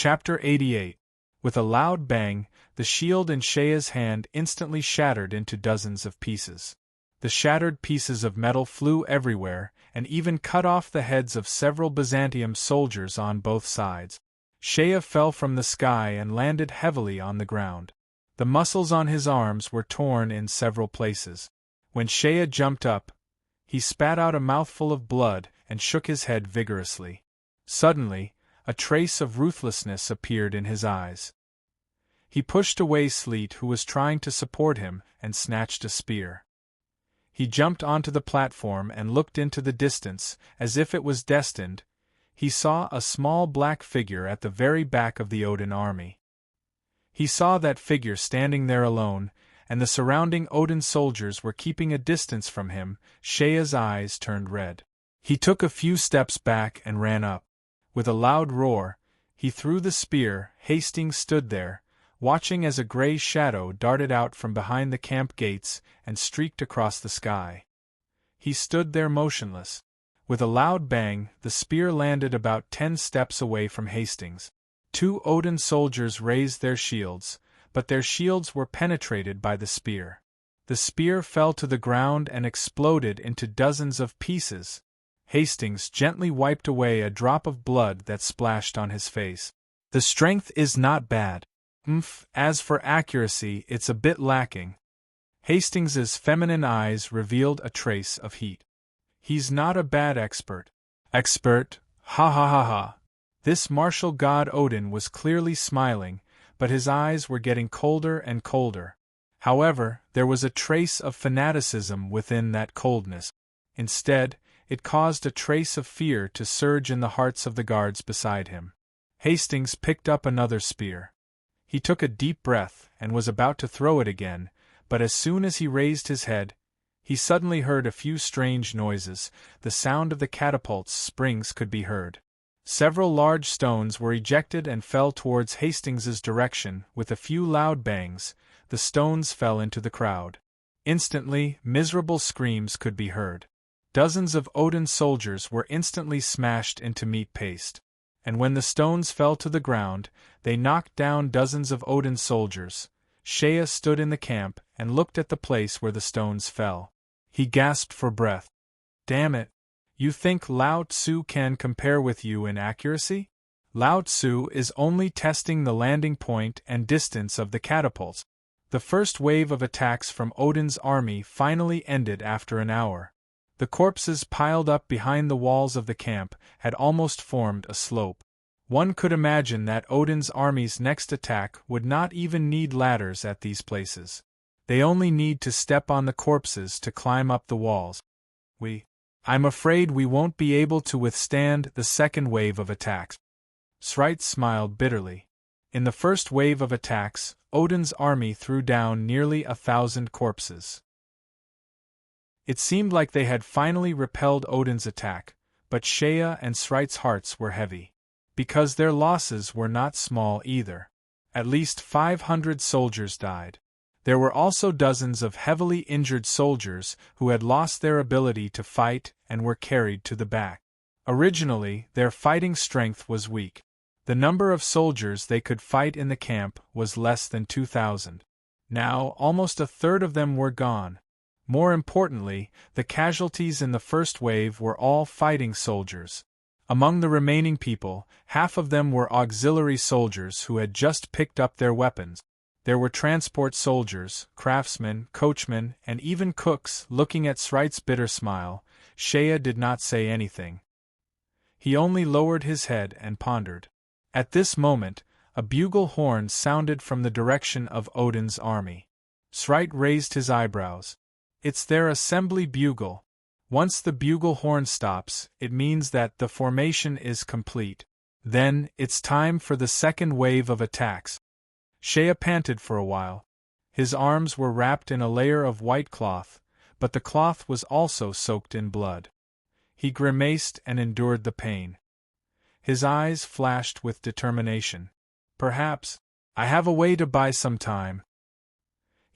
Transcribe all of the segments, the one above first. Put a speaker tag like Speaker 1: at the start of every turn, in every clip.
Speaker 1: Chapter 88. With a loud bang, the shield in Shea's hand instantly shattered into dozens of pieces. The shattered pieces of metal flew everywhere, and even cut off the heads of several Byzantium soldiers on both sides. Shea fell from the sky and landed heavily on the ground. The muscles on his arms were torn in several places. When Shea jumped up, he spat out a mouthful of blood and shook his head vigorously. Suddenly, a trace of ruthlessness appeared in his eyes. He pushed away Sleet, who was trying to support him, and snatched a spear. He jumped onto the platform and looked into the distance, as if it was destined. He saw a small black figure at the very back of the Odin army. He saw that figure standing there alone, and the surrounding Odin soldiers were keeping a distance from him. Shea's eyes turned red. He took a few steps back and ran up. With a loud roar, he threw the spear. Hastings stood there, watching as a gray shadow darted out from behind the camp gates and streaked across the sky. He stood there motionless. With a loud bang, the spear landed about 10 steps away from Hastings. 2 Odin soldiers raised their shields, but their shields were penetrated by the spear. The spear fell to the ground and exploded into dozens of pieces. Hastings gently wiped away a drop of blood that splashed on his face. The strength is not bad. As for accuracy, it's a bit lacking. Hastings's feminine eyes revealed a trace of heat. He's not a bad expert. Expert? Ha ha ha ha. This martial god Odin was clearly smiling, but his eyes were getting colder and colder. However, there was a trace of fanaticism within that coldness. Instead, it caused a trace of fear to surge in the hearts of the guards beside him. Hastings picked up another spear. He took a deep breath and was about to throw it again, but as soon as he raised his head, he suddenly heard a few strange noises. The sound of the catapult's springs could be heard. Several large stones were ejected and fell towards Hastings's direction. With a few loud bangs, the stones fell into the crowd. Instantly, miserable screams could be heard. Dozens of Odin soldiers were instantly smashed into meat paste. And when the stones fell to the ground, they knocked down dozens of Odin soldiers. Shea stood in the camp and looked at the place where the stones fell. He gasped for breath. Damn it! You think Lao Tzu can compare with you in accuracy? Lao Tzu is only testing the landing point and distance of the catapults. The first wave of attacks from Odin's army finally ended after an hour. The corpses piled up behind the walls of the camp had almost formed a slope. One could imagine that Odin's army's next attack would not even need ladders at these places. They only need to step on the corpses to climb up the walls. I'm afraid we won't be able to withstand the second wave of attacks. Srite smiled bitterly. In the first wave of attacks, Odin's army threw down nearly 1,000 corpses. It seemed like they had finally repelled Odin's attack, but Shea and Srite's hearts were heavy. Because their losses were not small either. At least 500 soldiers died. There were also dozens of heavily injured soldiers who had lost their ability to fight and were carried to the back. Originally, their fighting strength was weak. The number of soldiers they could fight in the camp was less than 2,000. Now, almost a third of them were gone. More importantly, the casualties in the first wave were all fighting soldiers. Among the remaining people, half of them were auxiliary soldiers who had just picked up their weapons. There were transport soldiers, craftsmen, coachmen, and even cooks. Looking at Srite's bitter smile, Shea did not say anything. He only lowered his head and pondered. At this moment, a bugle horn sounded from the direction of Odin's army. Srite raised his eyebrows. It's their assembly bugle. Once the bugle horn stops, it means that the formation is complete. Then, it's time for the second wave of attacks. Shea panted for a while. His arms were wrapped in a layer of white cloth, but the cloth was also soaked in blood. He grimaced and endured the pain. His eyes flashed with determination. Perhaps, I have a way to buy some time.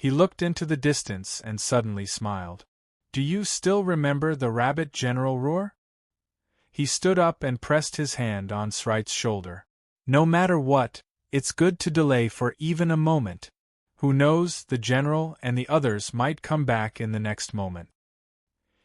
Speaker 1: He looked into the distance and suddenly smiled. Do you still remember the rabbit general roar? He stood up and pressed his hand on Srite's shoulder. No matter what, it's good to delay for even a moment. Who knows, the general and the others might come back in the next moment.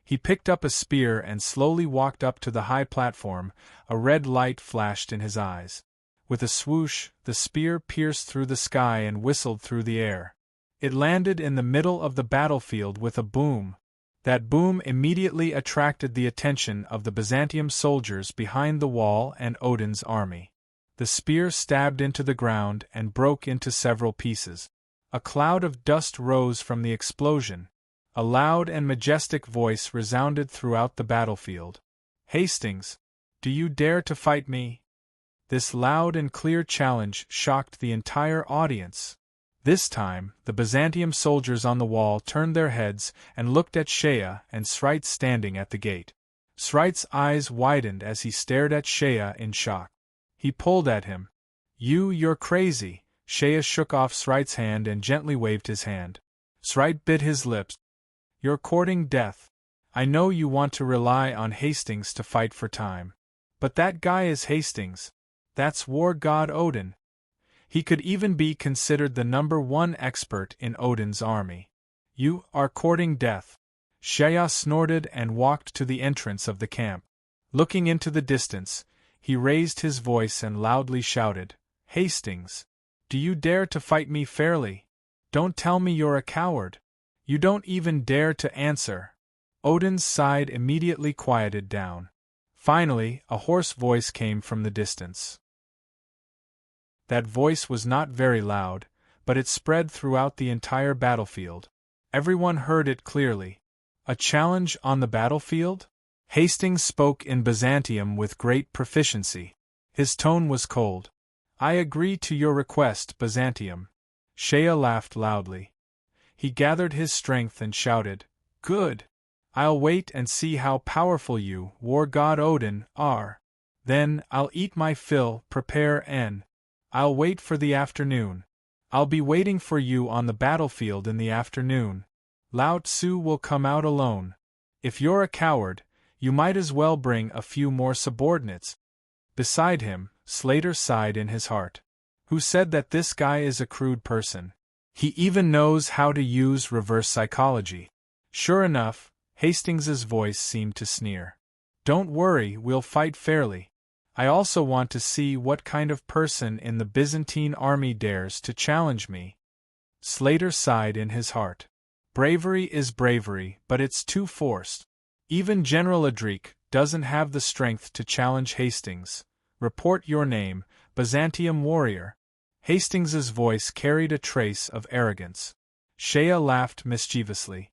Speaker 1: He picked up a spear and slowly walked up to the high platform. A red light flashed in his eyes. With a swoosh, the spear pierced through the sky and whistled through the air. It landed in the middle of the battlefield with a boom. That boom immediately attracted the attention of the Byzantium soldiers behind the wall and Odin's army. The spear stabbed into the ground and broke into several pieces. A cloud of dust rose from the explosion. A loud and majestic voice resounded throughout the battlefield. "Hastings, do you dare to fight me?" This loud and clear challenge shocked the entire audience. This time, the Byzantium soldiers on the wall turned their heads and looked at Shea and Srite standing at the gate. Srite's eyes widened as he stared at Shea in shock. He pulled at him. You're crazy." Shea shook off Srite's hand and gently waved his hand. Srite bit his lips. "You're courting death. I know you want to rely on Hastings to fight for time. But that guy is Hastings. That's war god Odin. He could even be considered the #1 expert in Odin's army. You are courting death." Shea snorted and walked to the entrance of the camp. Looking into the distance, he raised his voice and loudly shouted, "Hastings, do you dare to fight me fairly? Don't tell me you're a coward. You don't even dare to answer." Odin's side immediately quieted down. Finally, a hoarse voice came from the distance. That voice was not very loud, but it spread throughout the entire battlefield. Everyone heard it clearly. "A challenge on the battlefield?" Hastings spoke in Byzantium with great proficiency. His tone was cold. "I agree to your request, Byzantium." Shea laughed loudly. He gathered his strength and shouted, "Good! I'll wait and see how powerful you, war god Odin, are. Then I'll eat my fill, prepare and I'll wait for the afternoon. I'll be waiting for you on the battlefield in the afternoon. Lao Tzu will come out alone. If you're a coward, you might as well bring a few more subordinates." Beside him, Slater sighed in his heart. Who said that this guy is a crude person? He even knows how to use reverse psychology. Sure enough, Hastings's voice seemed to sneer. "Don't worry, we'll fight fairly. I also want to see what kind of person in the Byzantine army dares to challenge me." Slater sighed in his heart. Bravery is bravery, but it's too forced. Even General Adric doesn't have the strength to challenge Hastings. "Report your name, Byzantium warrior." Hastings's voice carried a trace of arrogance. Shea laughed mischievously.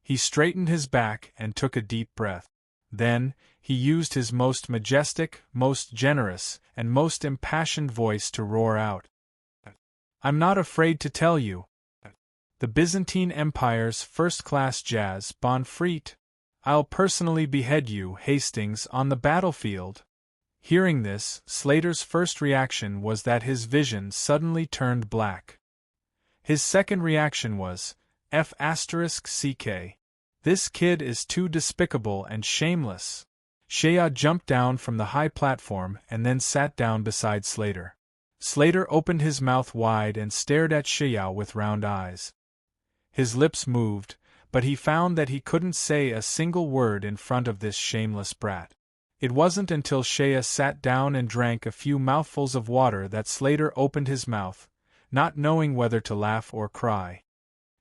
Speaker 1: He straightened his back and took a deep breath. Then, he used his most majestic, most generous, and most impassioned voice to roar out. "I'm not afraid to tell you. The Byzantine Empire's first-class jazz, bon frite. I'll personally behead you, Hastings, on the battlefield." Hearing this, Slater's first reaction was that his vision suddenly turned black. His second reaction was, F***ck. This kid is too despicable and shameless. Shea jumped down from the high platform and then sat down beside Slater. Slater opened his mouth wide and stared at Shea with round eyes. His lips moved, but he found that he couldn't say a single word in front of this shameless brat. It wasn't until Shea sat down and drank a few mouthfuls of water that Slater opened his mouth, not knowing whether to laugh or cry.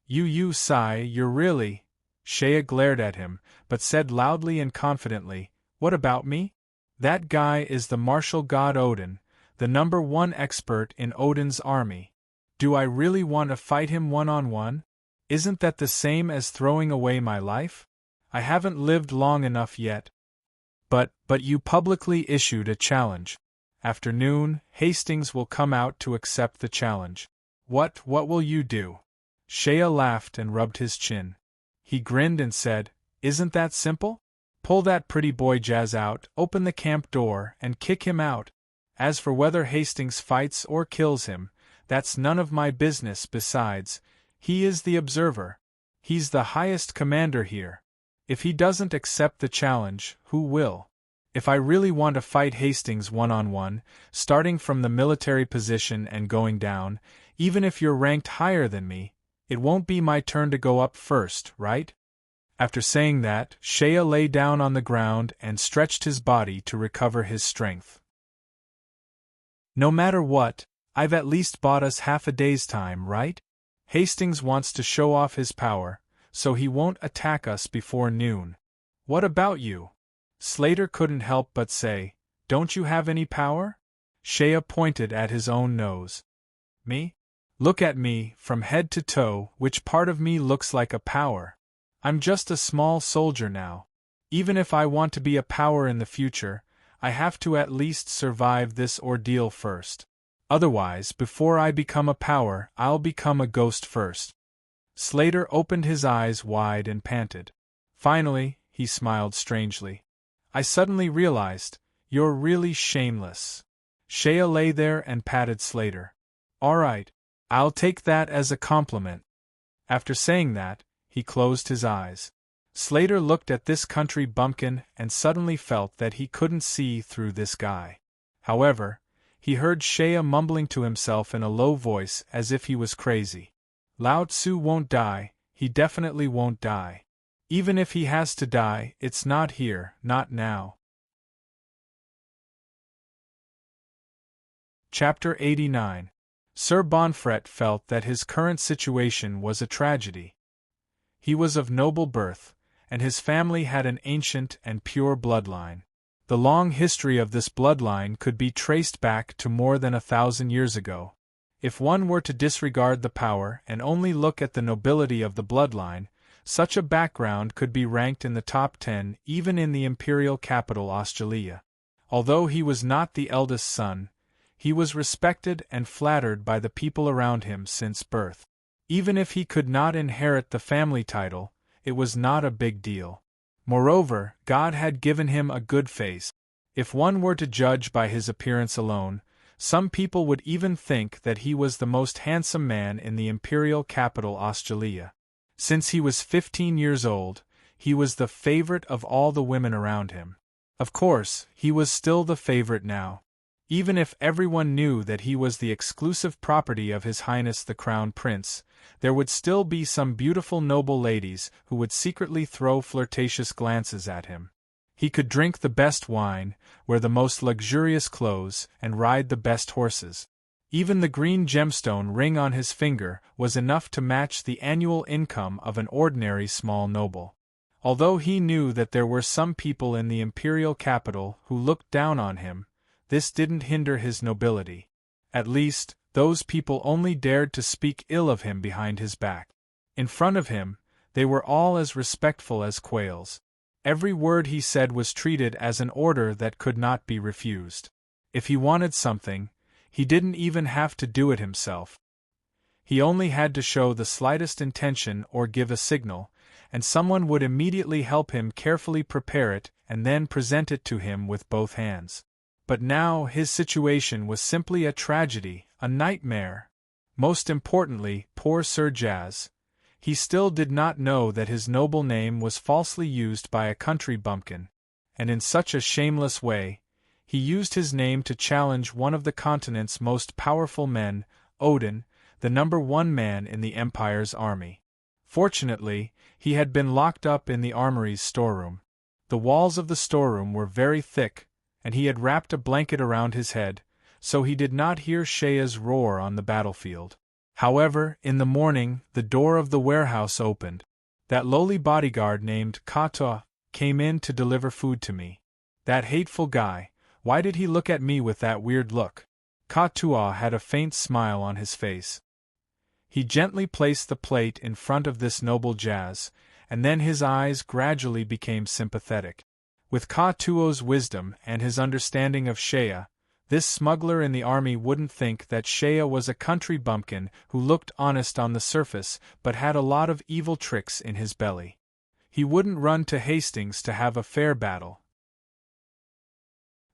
Speaker 1: You sigh, you're really—" Shea glared at him, but said loudly and confidently, "What about me? That guy is the martial god Odin, the #1 expert in Odin's army. Do I really want to fight him one-on-one? Isn't that the same as throwing away my life? I haven't lived long enough yet." But you publicly issued a challenge. Afternoon, Hastings will come out to accept the challenge. What will you do?" Shea laughed and rubbed his chin. He grinned and said, "Isn't that simple? Pull that pretty boy Jazz out, open the camp door, and kick him out. As for whether Hastings fights or kills him, that's none of my business. Besides, he is the observer. He's the highest commander here. If he doesn't accept the challenge, who will? If I really want to fight Hastings one-on-one, starting from the military position and going down, even if you're ranked higher than me, it won't be my turn to go up first, right? After saying that, Shea lay down on the ground and stretched his body to recover his strength. No matter what, I've at least bought us half a day's time, right? Hastings wants to show off his power, so he won't attack us before noon. What about you? Slater couldn't help but say, "Don't you have any power?" Shea pointed at his own nose. Me? Look at me, from head to toe, which part of me looks like a power? I'm just a small soldier now. Even if I want to be a power in the future, I have to at least survive this ordeal first. Otherwise, before I become a power, I'll become a ghost first. Slater opened his eyes wide and panted. Finally, he smiled strangely. I suddenly realized, you're really shameless. Shea lay there and patted Slater. All right, I'll take that as a compliment. After saying that, he closed his eyes. Slater looked at this country bumpkin and suddenly felt that he couldn't see through this guy. However, he heard Shea mumbling to himself in a low voice as if he was crazy. Lao Tzu won't die, he definitely won't die. Even if he has to die, it's not here, not now. Chapter 89. Sir Bonfret felt that his current situation was a tragedy. He was of noble birth, and his family had an ancient and pure bloodline. The long history of this bloodline could be traced back to more than 1,000 years ago. If one were to disregard the power and only look at the nobility of the bloodline, such a background could be ranked in the top 10 even in the imperial capital Australia. Although he was not the eldest son, he was respected and flattered by the people around him since birth. Even if he could not inherit the family title, it was not a big deal. Moreover, God had given him a good face. If one were to judge by his appearance alone, some people would even think that he was the most handsome man in the imperial capital Australia. Since he was 15 years old, he was the favorite of all the women around him. Of course, he was still the favorite now. Even if everyone knew that he was the exclusive property of His Highness the Crown Prince, there would still be some beautiful noble ladies who would secretly throw flirtatious glances at him. He could drink the best wine, wear the most luxurious clothes, and ride the best horses. Even the green gemstone ring on his finger was enough to match the annual income of an ordinary small noble. Although he knew that there were some people in the imperial capital who looked down on him, this didn't hinder his nobility. At least, those people only dared to speak ill of him behind his back. In front of him, they were all as respectful as quails. Every word he said was treated as an order that could not be refused. If he wanted something, he didn't even have to do it himself. He only had to show the slightest intention or give a signal, and someone would immediately help him carefully prepare it and then present it to him with both hands. But now his situation was simply a tragedy, a nightmare. Most importantly, poor Sir Jas. He still did not know that his noble name was falsely used by a country bumpkin, and in such a shameless way. He used his name to challenge one of the continent's most powerful men, Odin, the #1 man in the Empire's army. Fortunately, he had been locked up in the armory's storeroom. The walls of the storeroom were very thick, and he had wrapped a blanket around his head, so he did not hear Shea's roar on the battlefield. However, in the morning, the door of the warehouse opened. That lowly bodyguard named Kata came in to deliver food to me. That hateful guy. Why did he look at me with that weird look? Katua had a faint smile on his face. He gently placed the plate in front of this noble Jas, and then his eyes gradually became sympathetic. With Katuo's wisdom and his understanding of Shea, this smuggler in the army wouldn't think that Shea was a country bumpkin who looked honest on the surface but had a lot of evil tricks in his belly. He wouldn't run to Hastings to have a fair battle.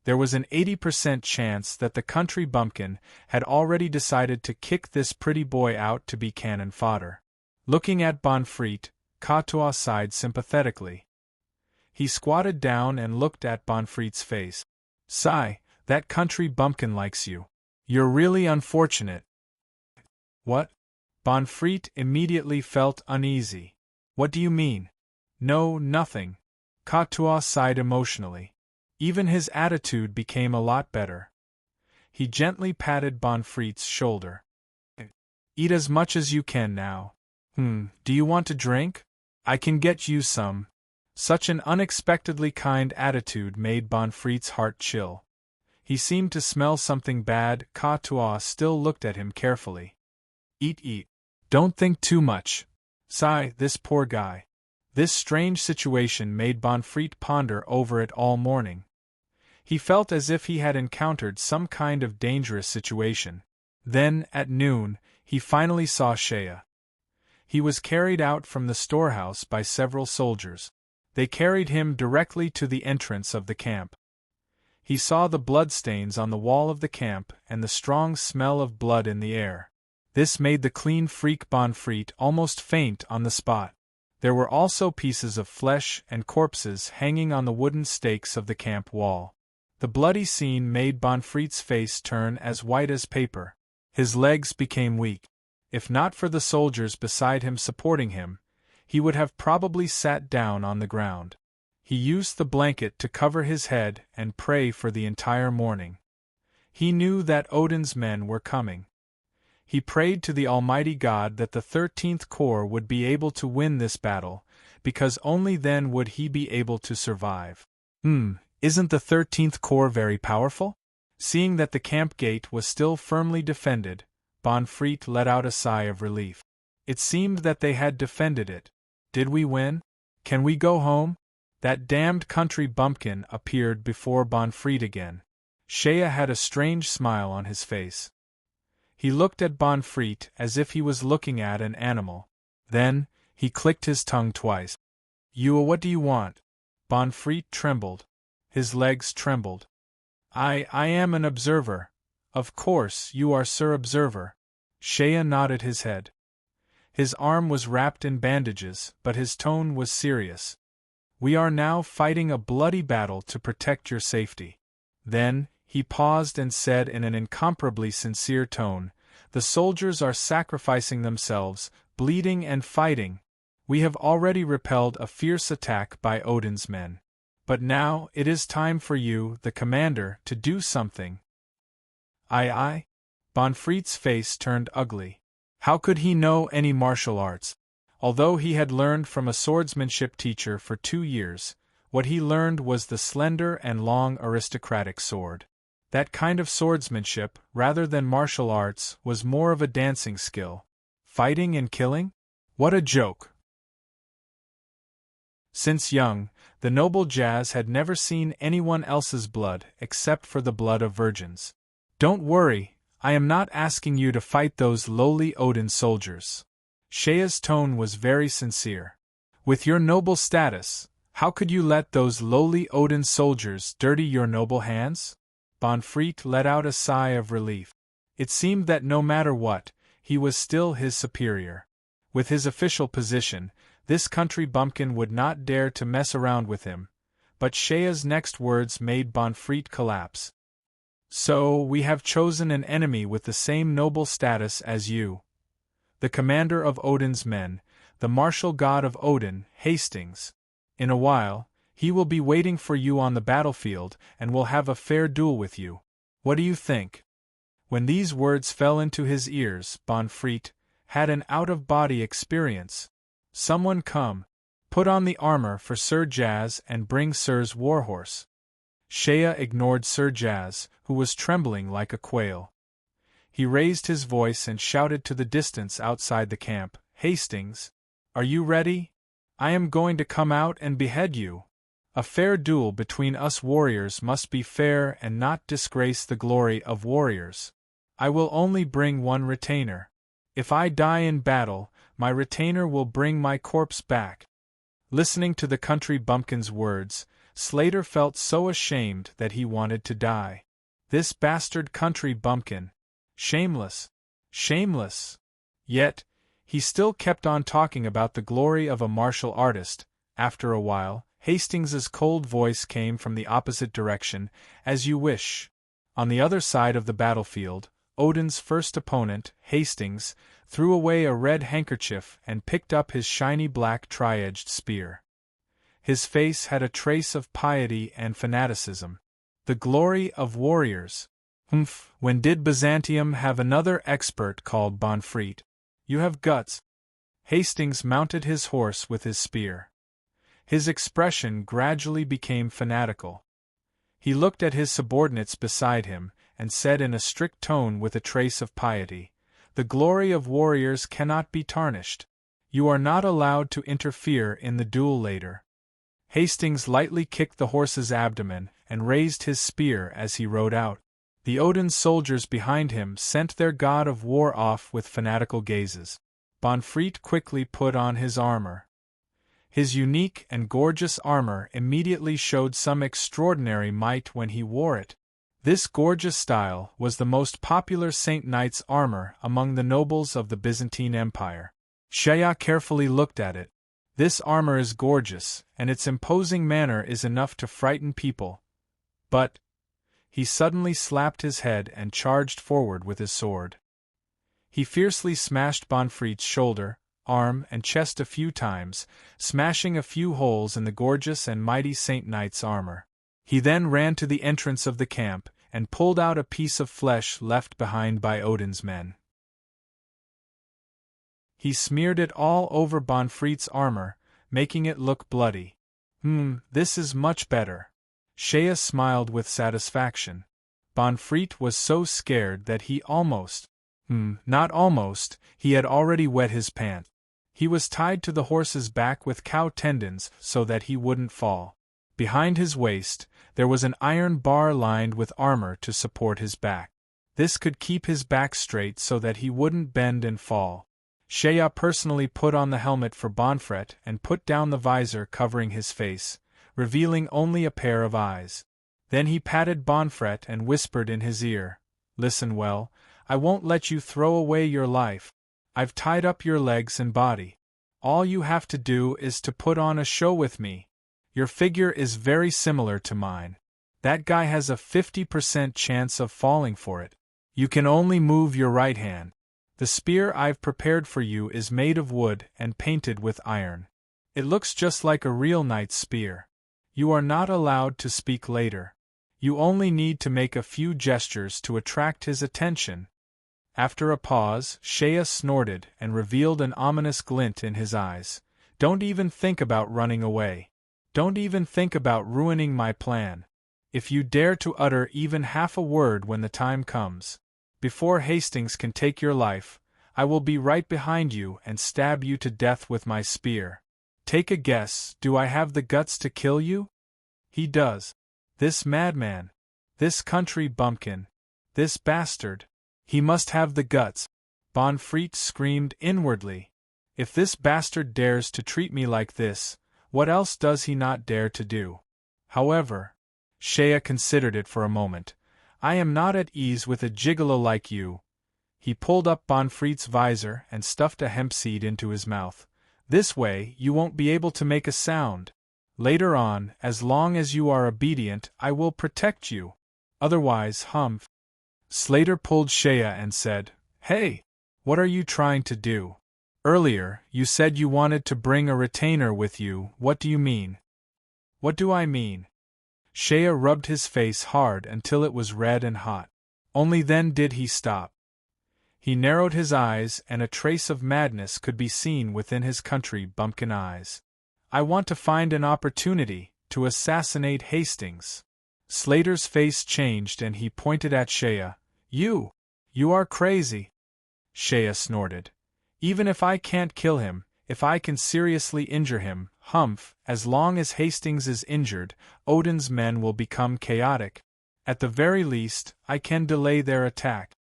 Speaker 1: There was an 80% chance that the country bumpkin had already decided to kick this pretty boy out to be cannon fodder. Looking at Bonfret, Katua sighed sympathetically. He squatted down and looked at Bonfrit's face. Sigh, that country bumpkin likes you. You're really unfortunate. What? Bonfrit immediately felt uneasy. What do you mean? No, nothing. Courtois sighed emotionally. Even his attitude became a lot better. He gently patted Bonfrit's shoulder. Eat as much as you can now. Do you want a drink? I can get you some. Such an unexpectedly kind attitude made Bonfrit's heart chill. He seemed to smell something bad. Courtois still looked at him carefully. Eat. Don't think too much. Sigh, this poor guy. This strange situation made Bonfrit ponder over it all morning. He felt as if he had encountered some kind of dangerous situation. Then, at noon, he finally saw Shea. He was carried out from the storehouse by several soldiers. They carried him directly to the entrance of the camp. He saw the bloodstains on the wall of the camp and the strong smell of blood in the air. This made the clean freak Bonfrit almost faint on the spot. There were also pieces of flesh and corpses hanging on the wooden stakes of the camp wall. The bloody scene made Bonfrit's face turn as white as paper. His legs became weak. If not for the soldiers beside him supporting him, he would have probably sat down on the ground. He used the blanket to cover his head and pray for the entire morning. He knew that Odin's men were coming. He prayed to the Almighty God that the 13th Corps would be able to win this battle, because only then would he be able to survive. Isn't the 13th Corps very powerful? Seeing that the camp gate was still firmly defended, Bonfrit let out a sigh of relief. It seemed that they had defended it. Did we win? Can we go home? That damned country bumpkin appeared before Bonfrit again. Shea had a strange smile on his face. He looked at Bonfrit as if he was looking at an animal. Then, he clicked his tongue twice. What do you want? Bonfrit trembled. His legs trembled. I am an observer. Of course, you are Sir Observer. Shea nodded his head. His arm was wrapped in bandages, but his tone was serious. We are now fighting a bloody battle to protect your safety. Then, he paused and said in an incomparably sincere tone, the soldiers are sacrificing themselves, bleeding and fighting. We have already repelled a fierce attack by Odin's men. But now, it is time for you, the commander, to do something. Aye. Bonfrit's face turned ugly. How could he know any martial arts? Although he had learned from a swordsmanship teacher for 2 years, what he learned was the slender and long aristocratic sword. That kind of swordsmanship, rather than martial arts, was more of a dancing skill. Fighting and killing? What a joke! Since young, the noble Jazz had never seen anyone else's blood except for the blood of virgins. Don't worry, I am not asking you to fight those lowly Odin soldiers. Shea's tone was very sincere. With your noble status, how could you let those lowly Odin soldiers dirty your noble hands? Bonfrit let out a sigh of relief. It seemed that no matter what, he was still his superior. With his official position, this country bumpkin would not dare to mess around with him, but Shea's next words made Bonfrit collapse. So, we have chosen an enemy with the same noble status as you. The commander of Odin's men, the martial god of Odin, Hastings. In a while, he will be waiting for you on the battlefield and will have a fair duel with you. What do you think? When these words fell into his ears, Bonfrit had an out-of-body experience. Someone come. Put on the armor for Sir Jazz and bring Sir's warhorse. Shea ignored Sir Jazz, who was trembling like a quail. He raised his voice and shouted to the distance outside the camp, Hastings, are you ready? I am going to come out and behead you. A fair duel between us warriors must be fair and not disgrace the glory of warriors. I will only bring one retainer. If I die in battle, my retainer will bring my corpse back. Listening to the country bumpkin's words, Slater felt so ashamed that he wanted to die. This bastard country bumpkin. Shameless. Shameless. Yet, he still kept on talking about the glory of a martial artist. After a while, Hastings's cold voice came from the opposite direction. As you wish. On the other side of the battlefield, Odin's first opponent, Hastings, threw away a red handkerchief and picked up his shiny black tri-edged spear. His face had a trace of piety and fanaticism. The glory of warriors. When did Byzantium have another expert called Bonfreit? You have guts. Hastings mounted his horse with his spear. His expression gradually became fanatical. He looked at his subordinates beside him, and said in a strict tone with a trace of piety, "The glory of warriors cannot be tarnished. You are not allowed to interfere in the duel later." Hastings lightly kicked the horse's abdomen, and raised his spear as he rode out. The Odin soldiers behind him sent their god of war off with fanatical gazes. Bonfreit quickly put on his armor. His unique and gorgeous armor immediately showed some extraordinary might when he wore it. This gorgeous style was the most popular Saint Knight's armor among the nobles of the Byzantine Empire. Shaya carefully looked at it. This armor is gorgeous, and its imposing manner is enough to frighten people. But he suddenly slapped his head and charged forward with his sword. He fiercely smashed Bonfreit's shoulder, arm, and chest a few times, smashing a few holes in the gorgeous and mighty Saint Knight's armor. He then ran to the entrance of the camp, and pulled out a piece of flesh left behind by Odin's men. He smeared it all over Bonfreit's armor, making it look bloody. This is much better." Shea smiled with satisfaction. Bonfreit was so scared that he not almost, he had already wet his pants. He was tied to the horse's back with cow tendons so that he wouldn't fall. Behind his waist, there was an iron bar lined with armor to support his back. This could keep his back straight so that he wouldn't bend and fall. Shea personally put on the helmet for Bonfreit and put down the visor covering his face, revealing only a pair of eyes. Then he patted Bonfreit and whispered in his ear, "Listen well, I won't let you throw away your life. I've tied up your legs and body. All you have to do is to put on a show with me. Your figure is very similar to mine. That guy has a 50% chance of falling for it. You can only move your right hand. The spear I've prepared for you is made of wood and painted with iron. It looks just like a real knight's spear. You are not allowed to speak later. You only need to make a few gestures to attract his attention." After a pause, Shea snorted and revealed an ominous glint in his eyes. "Don't even think about running away. Don't even think about ruining my plan. If you dare to utter even half a word when the time comes, before Hastings can take your life, I will be right behind you and stab you to death with my spear. Take a guess, do I have the guts to kill you?" "He does. This madman. This country bumpkin. This bastard. He must have the guts." Bonfreit screamed inwardly. "If this bastard dares to treat me like this, what else does he not dare to do?" However, Shea considered it for a moment. "I am not at ease with a gigolo like you." He pulled up Bonfreit's visor and stuffed a hemp seed into his mouth. "This way you won't be able to make a sound. Later on, as long as you are obedient, I will protect you. Otherwise, humph." Slater pulled Shea and said, "Hey! What are you trying to do? Earlier, you said you wanted to bring a retainer with you. What do you mean?" "What do I mean?" Shea rubbed his face hard until it was red and hot. Only then did he stop. He narrowed his eyes and a trace of madness could be seen within his country bumpkin eyes. "I want to find an opportunity to assassinate Hastings." Slater's face changed and he pointed at Shea. You are crazy." Shea snorted. "Even if I can't kill him, if I can seriously injure him, humph, as long as Hastings is injured, Odin's men will become chaotic. At the very least, I can delay their attack."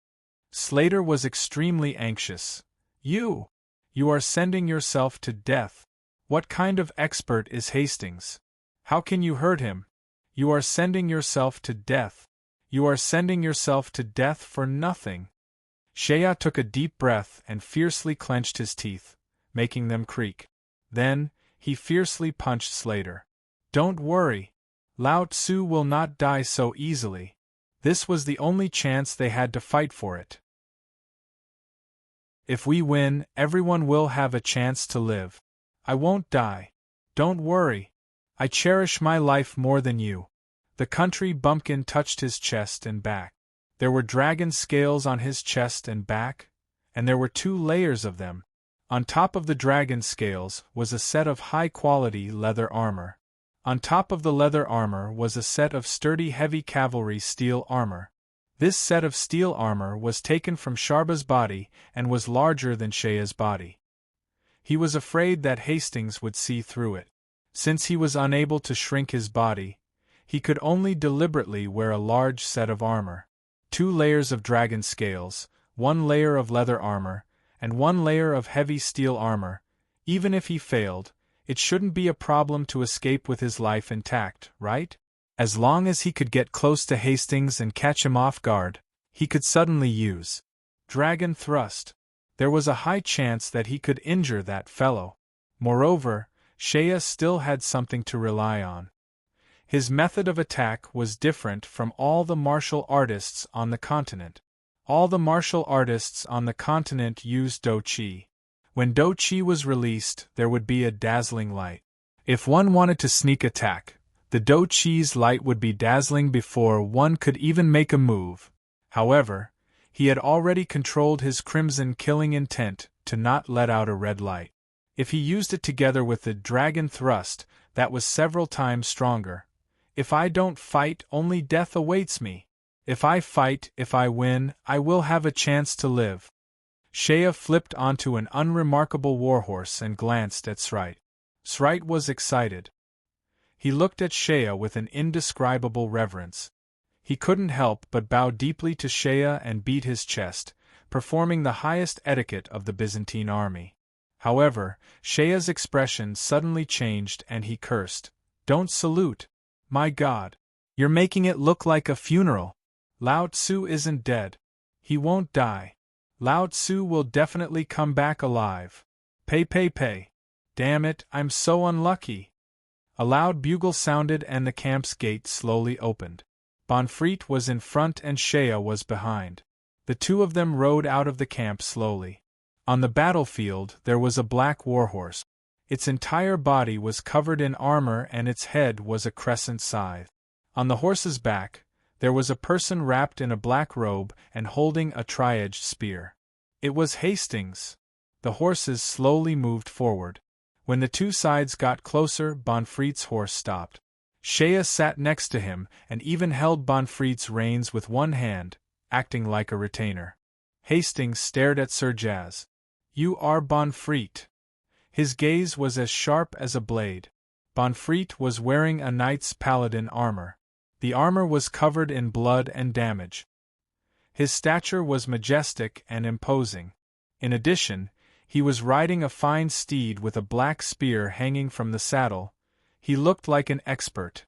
Speaker 1: Slater was extremely anxious. You are sending yourself to death. What kind of expert is Hastings? How can you hurt him? You are sending yourself to death. You are sending yourself to death for nothing." Shea took a deep breath and fiercely clenched his teeth, making them creak. Then, he fiercely punched Slater. Don't worry. Lao Tzu will not die so easily. This was the only chance they had to fight for it. If we win, everyone will have a chance to live. I won't die. Don't worry. I cherish my life more than you. The country bumpkin touched his chest and back. There were dragon scales on his chest and back, and there were 2 layers of them. On top of the dragon scales was a set of high-quality leather armor. On top of the leather armor was a set of sturdy heavy cavalry steel armor. This set of steel armor was taken from Sharba's body and was larger than Shaya's body. He was afraid that Hastings would see through it. Since he was unable to shrink his body, he could only deliberately wear a large set of armor. 2 layers of dragon scales, 1 layer of leather armor, and 1 layer of heavy steel armor. Even if he failed, it shouldn't be a problem to escape with his life intact, right? As long as he could get close to Hastings and catch him off guard, he could suddenly use dragon thrust. There was a high chance that he could injure that fellow. Moreover, Shaya still had something to rely on. His method of attack was different from all the martial artists on the continent. All the martial artists on the continent used Do Chi. When Do Chi was released, there would be a dazzling light. If one wanted to sneak attack, the Do Chi's light would be dazzling before one could even make a move. However, he had already controlled his crimson killing intent to not let out a red light. If he used it together with the dragon thrust, that was several times stronger. If I don't fight, only death awaits me. If I fight, if I win, I will have a chance to live. Shaya flipped onto an unremarkable warhorse and glanced at Srite. Srite was excited. He looked at Shaya with an indescribable reverence. He couldn't help but bow deeply to Shaya and beat his chest, performing the highest etiquette of the Byzantine army. However, Shaya's expression suddenly changed and he cursed. Don't salute. My God. You're making it look like a funeral. Lao Tzu isn't dead. He won't die. Lao Tzu will definitely come back alive. Pay. Damn it, I'm so unlucky. A loud bugle sounded and the camp's gate slowly opened. Bonfreet was in front and Shaya was behind. The 2 of them rode out of the camp slowly. On the battlefield there was a black warhorse. Its entire body was covered in armor and its head was a crescent scythe. On the horse's back, there was a person wrapped in a black robe and holding a tri-edged spear. It was Hastings. The horses slowly moved forward. When the 2 sides got closer, Bonfreet's horse stopped. Shaya sat next to him and even held Bonfreet's reins with one hand, acting like a retainer. Hastings stared at Sir Jas. You are Bonfreet. His gaze was as sharp as a blade. Bonfreet was wearing a knight's paladin armor. The armor was covered in blood and damage. His stature was majestic and imposing. In addition, he was riding a fine steed with a black spear hanging from the saddle. He looked like an expert.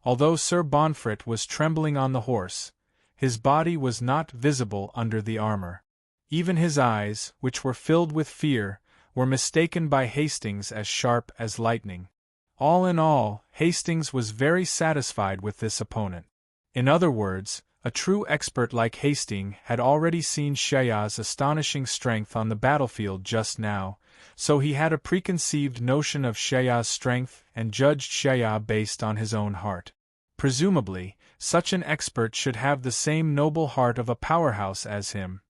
Speaker 1: Although Sir Bonfret was trembling on the horse, his body was not visible under the armor. Even his eyes, which were filled with fear, were mistaken by Hastings as sharp as lightning. All in all, Hastings was very satisfied with this opponent. In other words, a true expert like Hastings had already seen Shaya's astonishing strength on the battlefield just now, so he had a preconceived notion of Shaya's strength and judged Shaya based on his own heart. Presumably, such an expert should have the same noble heart of a powerhouse as him.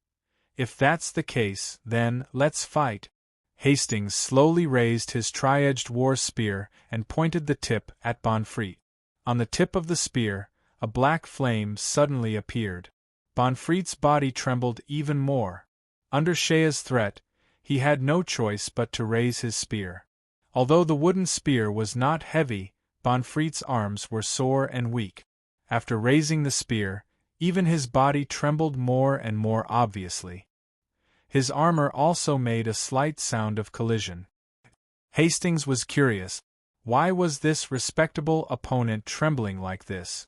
Speaker 1: If that's the case, then, let's fight. Hastings slowly raised his tri-edged war spear and pointed the tip at Bonfreet. On the tip of the spear, a black flame suddenly appeared. Bonfreet's body trembled even more. Under Shaya's threat, he had no choice but to raise his spear. Although the wooden spear was not heavy, Bonfreet's arms were sore and weak. After raising the spear, even his body trembled more and more obviously. His armor also made a slight sound of collision. Hastings was curious. Why was this respectable opponent trembling like this?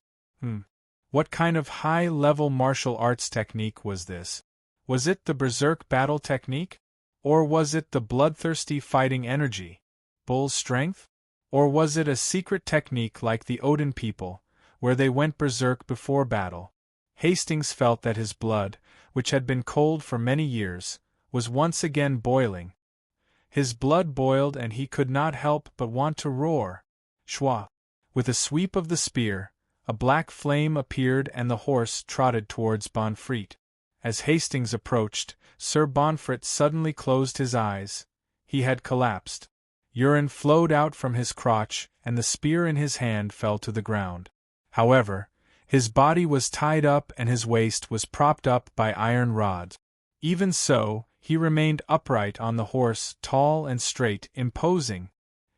Speaker 1: What kind of high-level martial arts technique was this? Was it the berserk battle technique? Or was it the bloodthirsty fighting energy? Bull strength? Or was it a secret technique like the Odin people, where they went berserk before battle? Hastings felt that his blood, which had been cold for many years, was once again boiling. His blood boiled and he could not help but want to roar. Schwa! With a sweep of the spear, a black flame appeared and the horse trotted towards Bonfreit. As Hastings approached, Sir Bonfreit suddenly closed his eyes. He had collapsed. Urine flowed out from his crotch and the spear in his hand fell to the ground. However, his body was tied up and his waist was propped up by iron rods. Even so, he remained upright on the horse, tall and straight, imposing.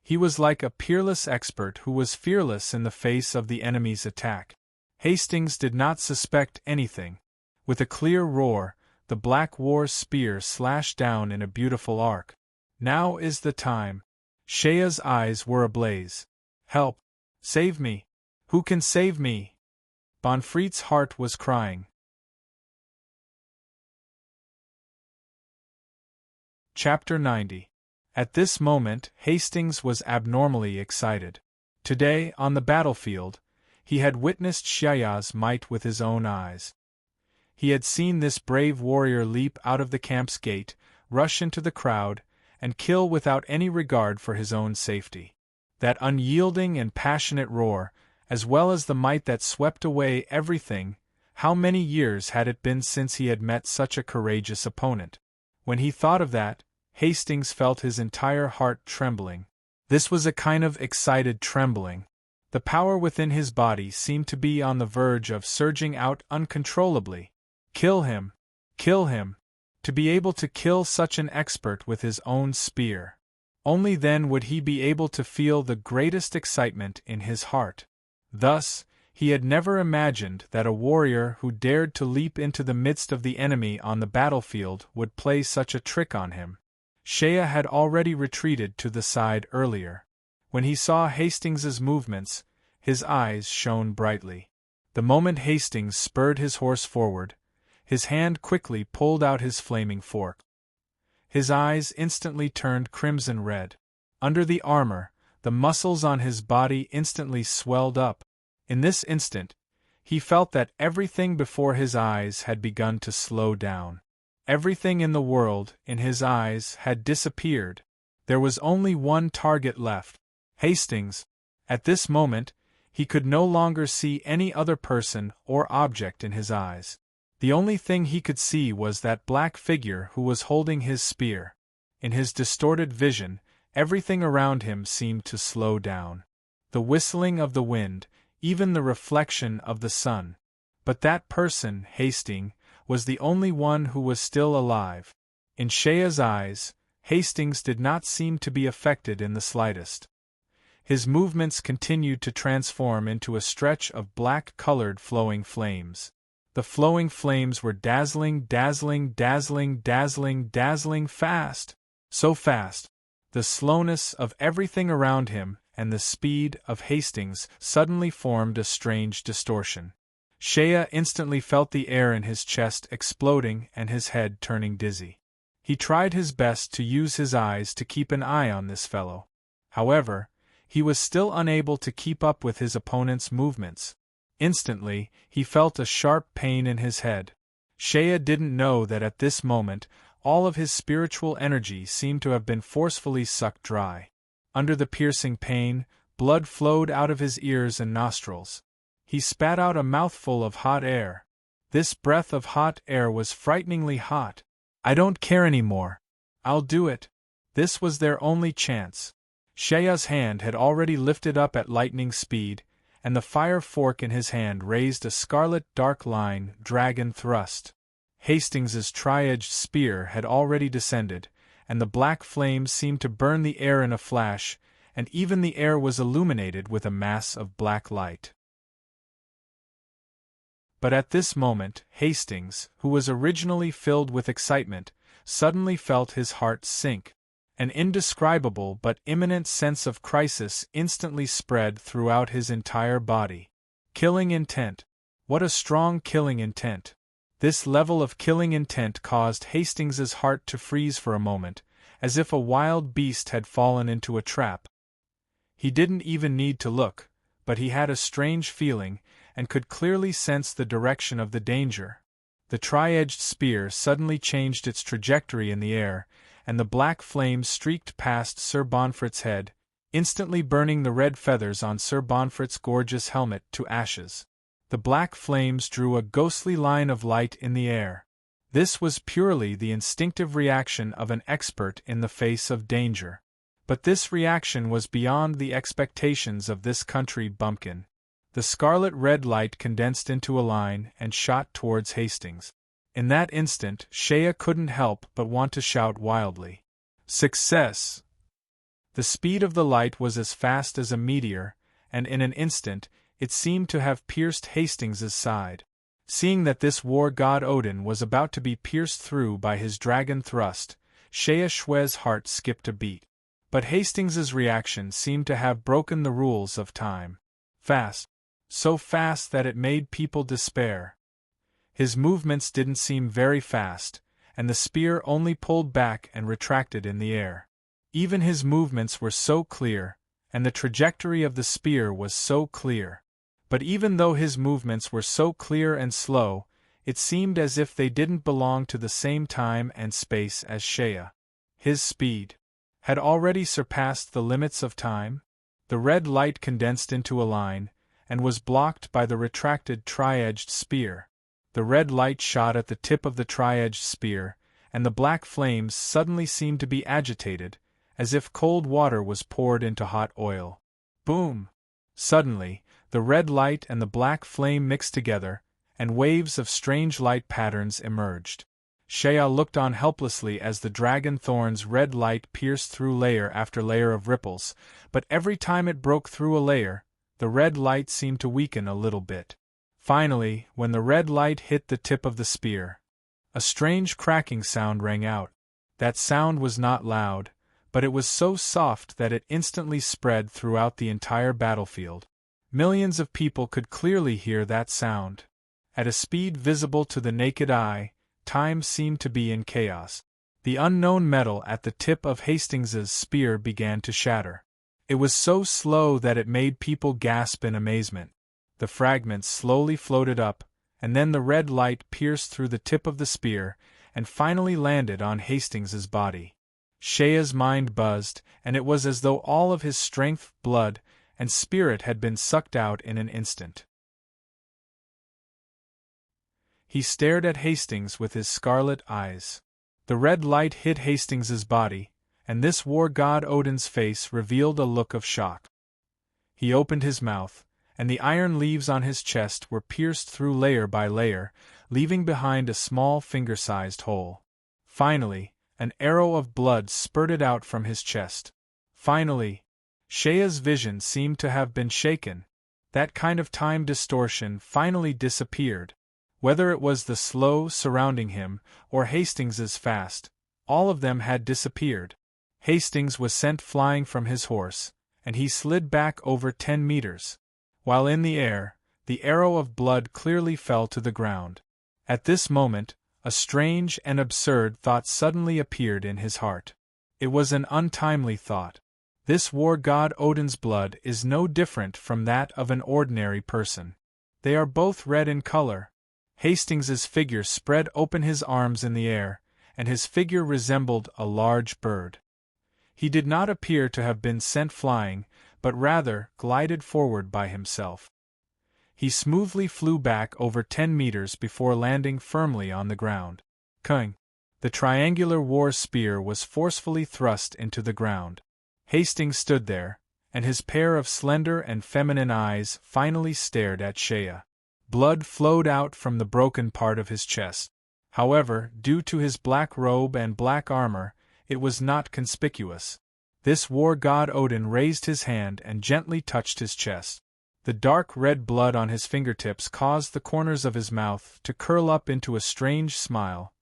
Speaker 1: He was like a peerless expert who was fearless in the face of the enemy's attack. Hastings did not suspect anything. With a clear roar, the black war spear slashed down in a beautiful arc. Now is the time. Shea's eyes were ablaze. Help! Save me! Who can save me? Bonfreit's heart was crying. Chapter 90. At this moment, Hastings was abnormally excited. Today, on the battlefield, he had witnessed Shea's might with his own eyes. He had seen this brave warrior leap out of the camp's gate, rush into the crowd, and kill without any regard for his own safety. That unyielding and passionate roar, as well as the might that swept away everything, how many years had it been since he had met such a courageous opponent? When he thought of that, Hastings felt his entire heart trembling. This was a kind of excited trembling. The power within his body seemed to be on the verge of surging out uncontrollably. Kill him! Kill him! To be able to kill such an expert with his own spear. Only then would he be able to feel the greatest excitement in his heart. Thus, he had never imagined that a warrior who dared to leap into the midst of the enemy on the battlefield would play such a trick on him. Shea had already retreated to the side earlier. When he saw Hastings's movements, his eyes shone brightly. The moment Hastings spurred his horse forward, his hand quickly pulled out his flaming fork. His eyes instantly turned crimson red. Under the armor, the muscles on his body instantly swelled up. In this instant, he felt that everything before his eyes had begun to slow down. Everything in the world, in his eyes, had disappeared. There was only one target left: Hastings. At this moment, he could no longer see any other person or object in his eyes. The only thing he could see was that black figure who was holding his spear. In his distorted vision, everything around him seemed to slow down. The whistling of the wind, even the reflection of the sun. But that person, Hastings, was the only one who was still alive. In Shea's eyes, Hastings did not seem to be affected in the slightest. His movements continued to transform into a stretch of black-colored flowing flames. The flowing flames were dazzling, dazzling, dazzling, dazzling, dazzling fast. So fast. The slowness of everything around him and the speed of Hastings suddenly formed a strange distortion. Shea instantly felt the air in his chest exploding and his head turning dizzy. He tried his best to use his eyes to keep an eye on this fellow. However, he was still unable to keep up with his opponent's movements. Instantly, he felt a sharp pain in his head. Shea didn't know that at this moment, all of his spiritual energy seemed to have been forcefully sucked dry. Under the piercing pain, blood flowed out of his ears and nostrils. He spat out a mouthful of hot air. This breath of hot air was frighteningly hot. I don't care anymore. I'll do it. This was their only chance. Shea's hand had already lifted up at lightning speed, and the fire fork in his hand raised a scarlet dark line, dragon thrust. Hastings's tri-edged spear had already descended, and the black flames seemed to burn the air in a flash, and even the air was illuminated with a mass of black light. But at this moment, Hastings, who was originally filled with excitement, suddenly felt his heart sink. An indescribable but imminent sense of crisis instantly spread throughout his entire body. Killing intent. What a strong killing intent. This level of killing intent caused Hastings's heart to freeze for a moment, as if a wild beast had fallen into a trap. He didn't even need to look, but he had a strange feeling, and could clearly sense the direction of the danger. The tri-edged spear suddenly changed its trajectory in the air, and the black flames streaked past Sir Bonfret's head, instantly burning the red feathers on Sir Bonfret's gorgeous helmet to ashes. The black flames drew a ghostly line of light in the air. This was purely the instinctive reaction of an expert in the face of danger. But this reaction was beyond the expectations of this country bumpkin. The scarlet-red light condensed into a line and shot towards Hastings. In that instant, Shea couldn't help but want to shout wildly, "Success!" The speed of the light was as fast as a meteor, and in an instant, it seemed to have pierced Hastings's side. Seeing that this war god Odin was about to be pierced through by his dragon thrust, Shea Shue's heart skipped a beat. But Hastings's reaction seemed to have broken the rules of time. Fast. So fast that it made people despair. His movements didn't seem very fast, and the spear only pulled back and retracted in the air. Even his movements were so clear, and the trajectory of the spear was so clear. But even though his movements were so clear and slow, it seemed as if they didn't belong to the same time and space as Shea. His speed had already surpassed the limits of time. The red light condensed into a line, and was blocked by the retracted tri-edged spear. The red light shot at the tip of the tri-edged spear, and the black flames suddenly seemed to be agitated, as if cold water was poured into hot oil. Boom! Suddenly, the red light and the black flame mixed together, and waves of strange light patterns emerged. Shea looked on helplessly as the dragon thorn's red light pierced through layer after layer of ripples, but every time it broke through a layer, the red light seemed to weaken a little bit. Finally, when the red light hit the tip of the spear, a strange cracking sound rang out. That sound was not loud, but it was so soft that it instantly spread throughout the entire battlefield. Millions of people could clearly hear that sound. At a speed visible to the naked eye, time seemed to be in chaos. The unknown metal at the tip of Hastings's spear began to shatter. It was so slow that it made people gasp in amazement. The fragments slowly floated up, and then the red light pierced through the tip of the spear, and finally landed on Hastings's body. Shea's mind buzzed, and it was as though all of his strength, blood, and spirit had been sucked out in an instant. He stared at Hastings with his scarlet eyes. The red light hit Hastings's body, and this war god Odin's face revealed a look of shock. He opened his mouth, and the iron leaves on his chest were pierced through layer by layer, leaving behind a small finger-sized hole. Finally, an arrow of blood spurted out from his chest. Finally, Shea's vision seemed to have been shaken. That kind of time distortion finally disappeared. Whether it was the slow surrounding him, or Hastings's fast, all of them had disappeared. Hastings was sent flying from his horse, and he slid back over 10 meters. While in the air, the arrow of blood clearly fell to the ground. At this moment, a strange and absurd thought suddenly appeared in his heart. It was an untimely thought. This war god Odin's blood is no different from that of an ordinary person. They are both red in color. Hastings's figure spread open his arms in the air, and his figure resembled a large bird. He did not appear to have been sent flying, but rather glided forward by himself. He smoothly flew back over 10 meters before landing firmly on the ground. Cung! The triangular war spear was forcefully thrust into the ground. Hastings stood there, and his pair of slender and feminine eyes finally stared at Shea. Blood flowed out from the broken part of his chest. However, due to his black robe and black armor, it was not conspicuous. This war god Odin raised his hand and gently touched his chest. The dark red blood on his fingertips caused the corners of his mouth to curl up into a strange smile.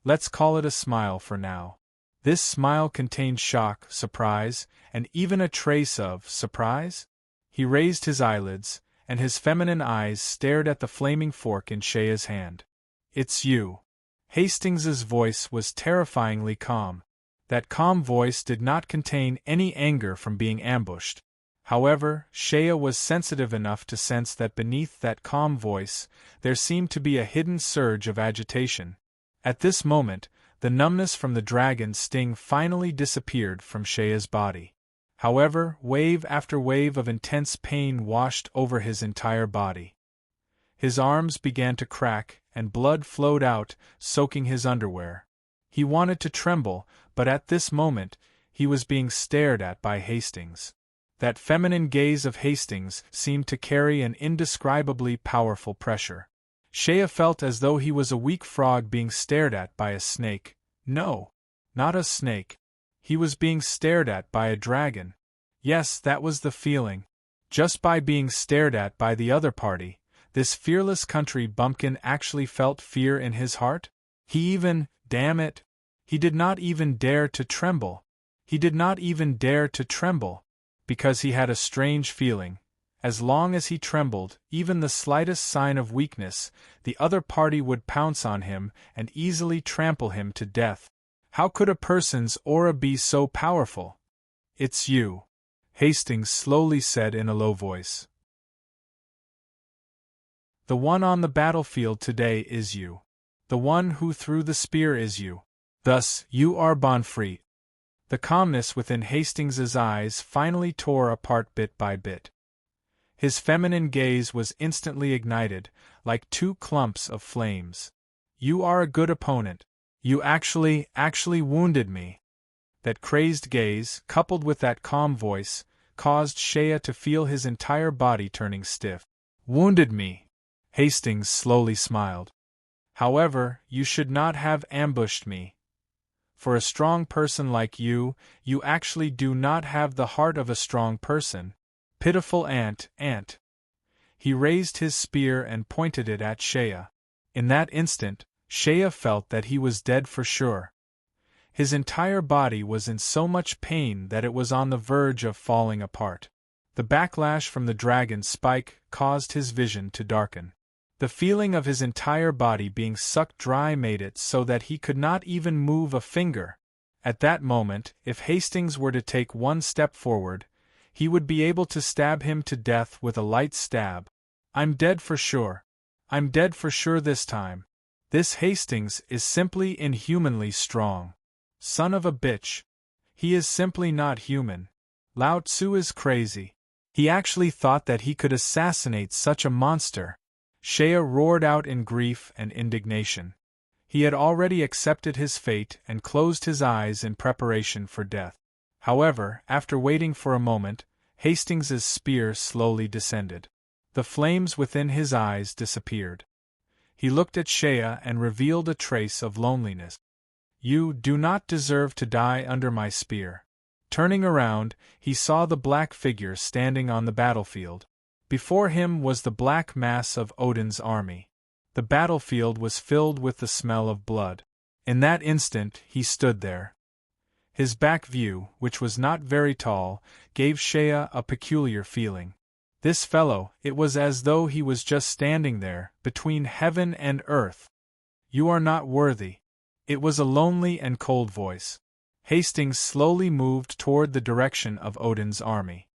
Speaker 1: Let's call it a smile for now. This smile contained shock, surprise, and even a trace of surprise. He raised his eyelids, and his feminine eyes stared at the flaming fork in Shea's hand. "It's you." Hastings's voice was terrifyingly calm. That calm voice did not contain any anger from being ambushed. However, Shea was sensitive enough to sense that beneath that calm voice, there seemed to be a hidden surge of agitation. At this moment, the numbness from the dragon's sting finally disappeared from Shea's body. However, wave after wave of intense pain washed over his entire body. His arms began to crack, and blood flowed out, soaking his underwear. He wanted to tremble, but at this moment, he was being stared at by Hastings. That feminine gaze of Hastings seemed to carry an indescribably powerful pressure. Shea felt as though he was a weak frog being stared at by a snake. No, not a snake. He was being stared at by a dragon. Yes, that was the feeling. Just by being stared at by the other party, this fearless country bumpkin actually felt fear in his heart? Damn it! He did not even dare to tremble. He did not even dare to tremble. Because he had a strange feeling. As long as he trembled, even the slightest sign of weakness, the other party would pounce on him and easily trample him to death. How could a person's aura be so powerful? "It's you," Hastings slowly said in a low voice. "The one on the battlefield today is you. The one who threw the spear is you. Thus, you are Bonfrey." The calmness within Hastings's eyes finally tore apart bit by bit. His feminine gaze was instantly ignited, like two clumps of flames. "You are a good opponent. You actually wounded me." That crazed gaze, coupled with that calm voice, caused Shea to feel his entire body turning stiff. "Wounded me?" Hastings slowly smiled. "However, you should not have ambushed me. For a strong person like you, you actually do not have the heart of a strong person. Pitiful ant. He raised his spear and pointed it at Shea. In that instant, Shea felt that he was dead for sure. His entire body was in so much pain that it was on the verge of falling apart. The backlash from the dragon's spike caused his vision to darken. The feeling of his entire body being sucked dry made it so that he could not even move a finger. At that moment, if Hastings were to take one step forward, he would be able to stab him to death with a light stab. "I'm dead for sure. I'm dead for sure this time. This Hastings is simply inhumanly strong. Son of a bitch. He is simply not human. Lao Tzu is crazy. He actually thought that he could assassinate such a monster." Shea roared out in grief and indignation. He had already accepted his fate and closed his eyes in preparation for death. However, after waiting for a moment, Hastings's spear slowly descended. The flames within his eyes disappeared. He looked at Shea and revealed a trace of loneliness. "You do not deserve to die under my spear." Turning around, he saw the black figure standing on the battlefield. Before him was the black mass of Odin's army. The battlefield was filled with the smell of blood. In that instant, he stood there. His back view, which was not very tall, gave Shea a peculiar feeling. This fellow, it was as though he was just standing there, between heaven and earth. "You are not worthy." It was a lonely and cold voice. Hastings slowly moved toward the direction of Odin's army.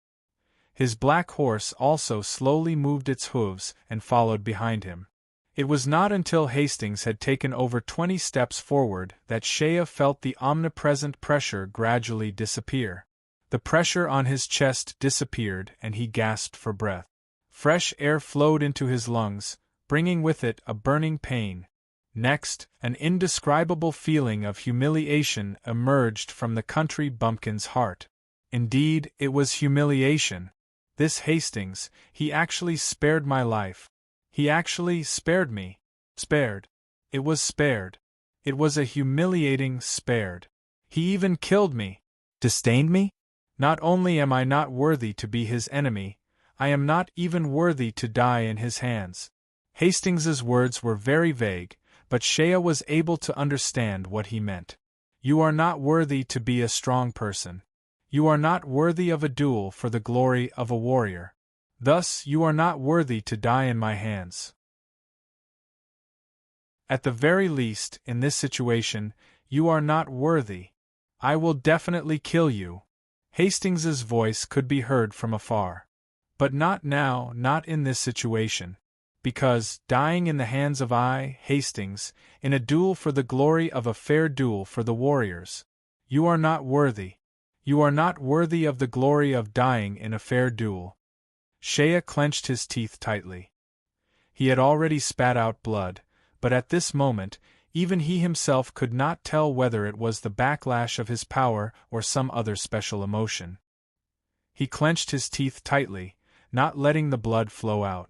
Speaker 1: His black horse also slowly moved its hooves and followed behind him. It was not until Hastings had taken over 20 steps forward that Shea felt the omnipresent pressure gradually disappear. The pressure on his chest disappeared and he gasped for breath. Fresh air flowed into his lungs, bringing with it a burning pain. Next, an indescribable feeling of humiliation emerged from the country bumpkin's heart. Indeed, it was humiliation. This Hastings, he actually spared my life. He actually spared me. Spared. It was spared. It was a humiliating spared. He even killed me. Disdained me? Not only am I not worthy to be his enemy, I am not even worthy to die in his hands. Hastings's words were very vague, but Shea was able to understand what he meant. You are not worthy to be a strong person. You are not worthy of a duel for the glory of a warrior. Thus, you are not worthy to die in my hands. At the very least, in this situation, you are not worthy. I will definitely kill you. Hastings's voice could be heard from afar. But not now, not in this situation. Because, dying in the hands of Hastings, in a duel for the glory of a fair duel for the warriors. You are not worthy. You are not worthy of the glory of dying in a fair duel. Shea clenched his teeth tightly. He had already spat out blood, but at this moment, even he himself could not tell whether it was the backlash of his power or some other special emotion. He clenched his teeth tightly, not letting the blood flow out.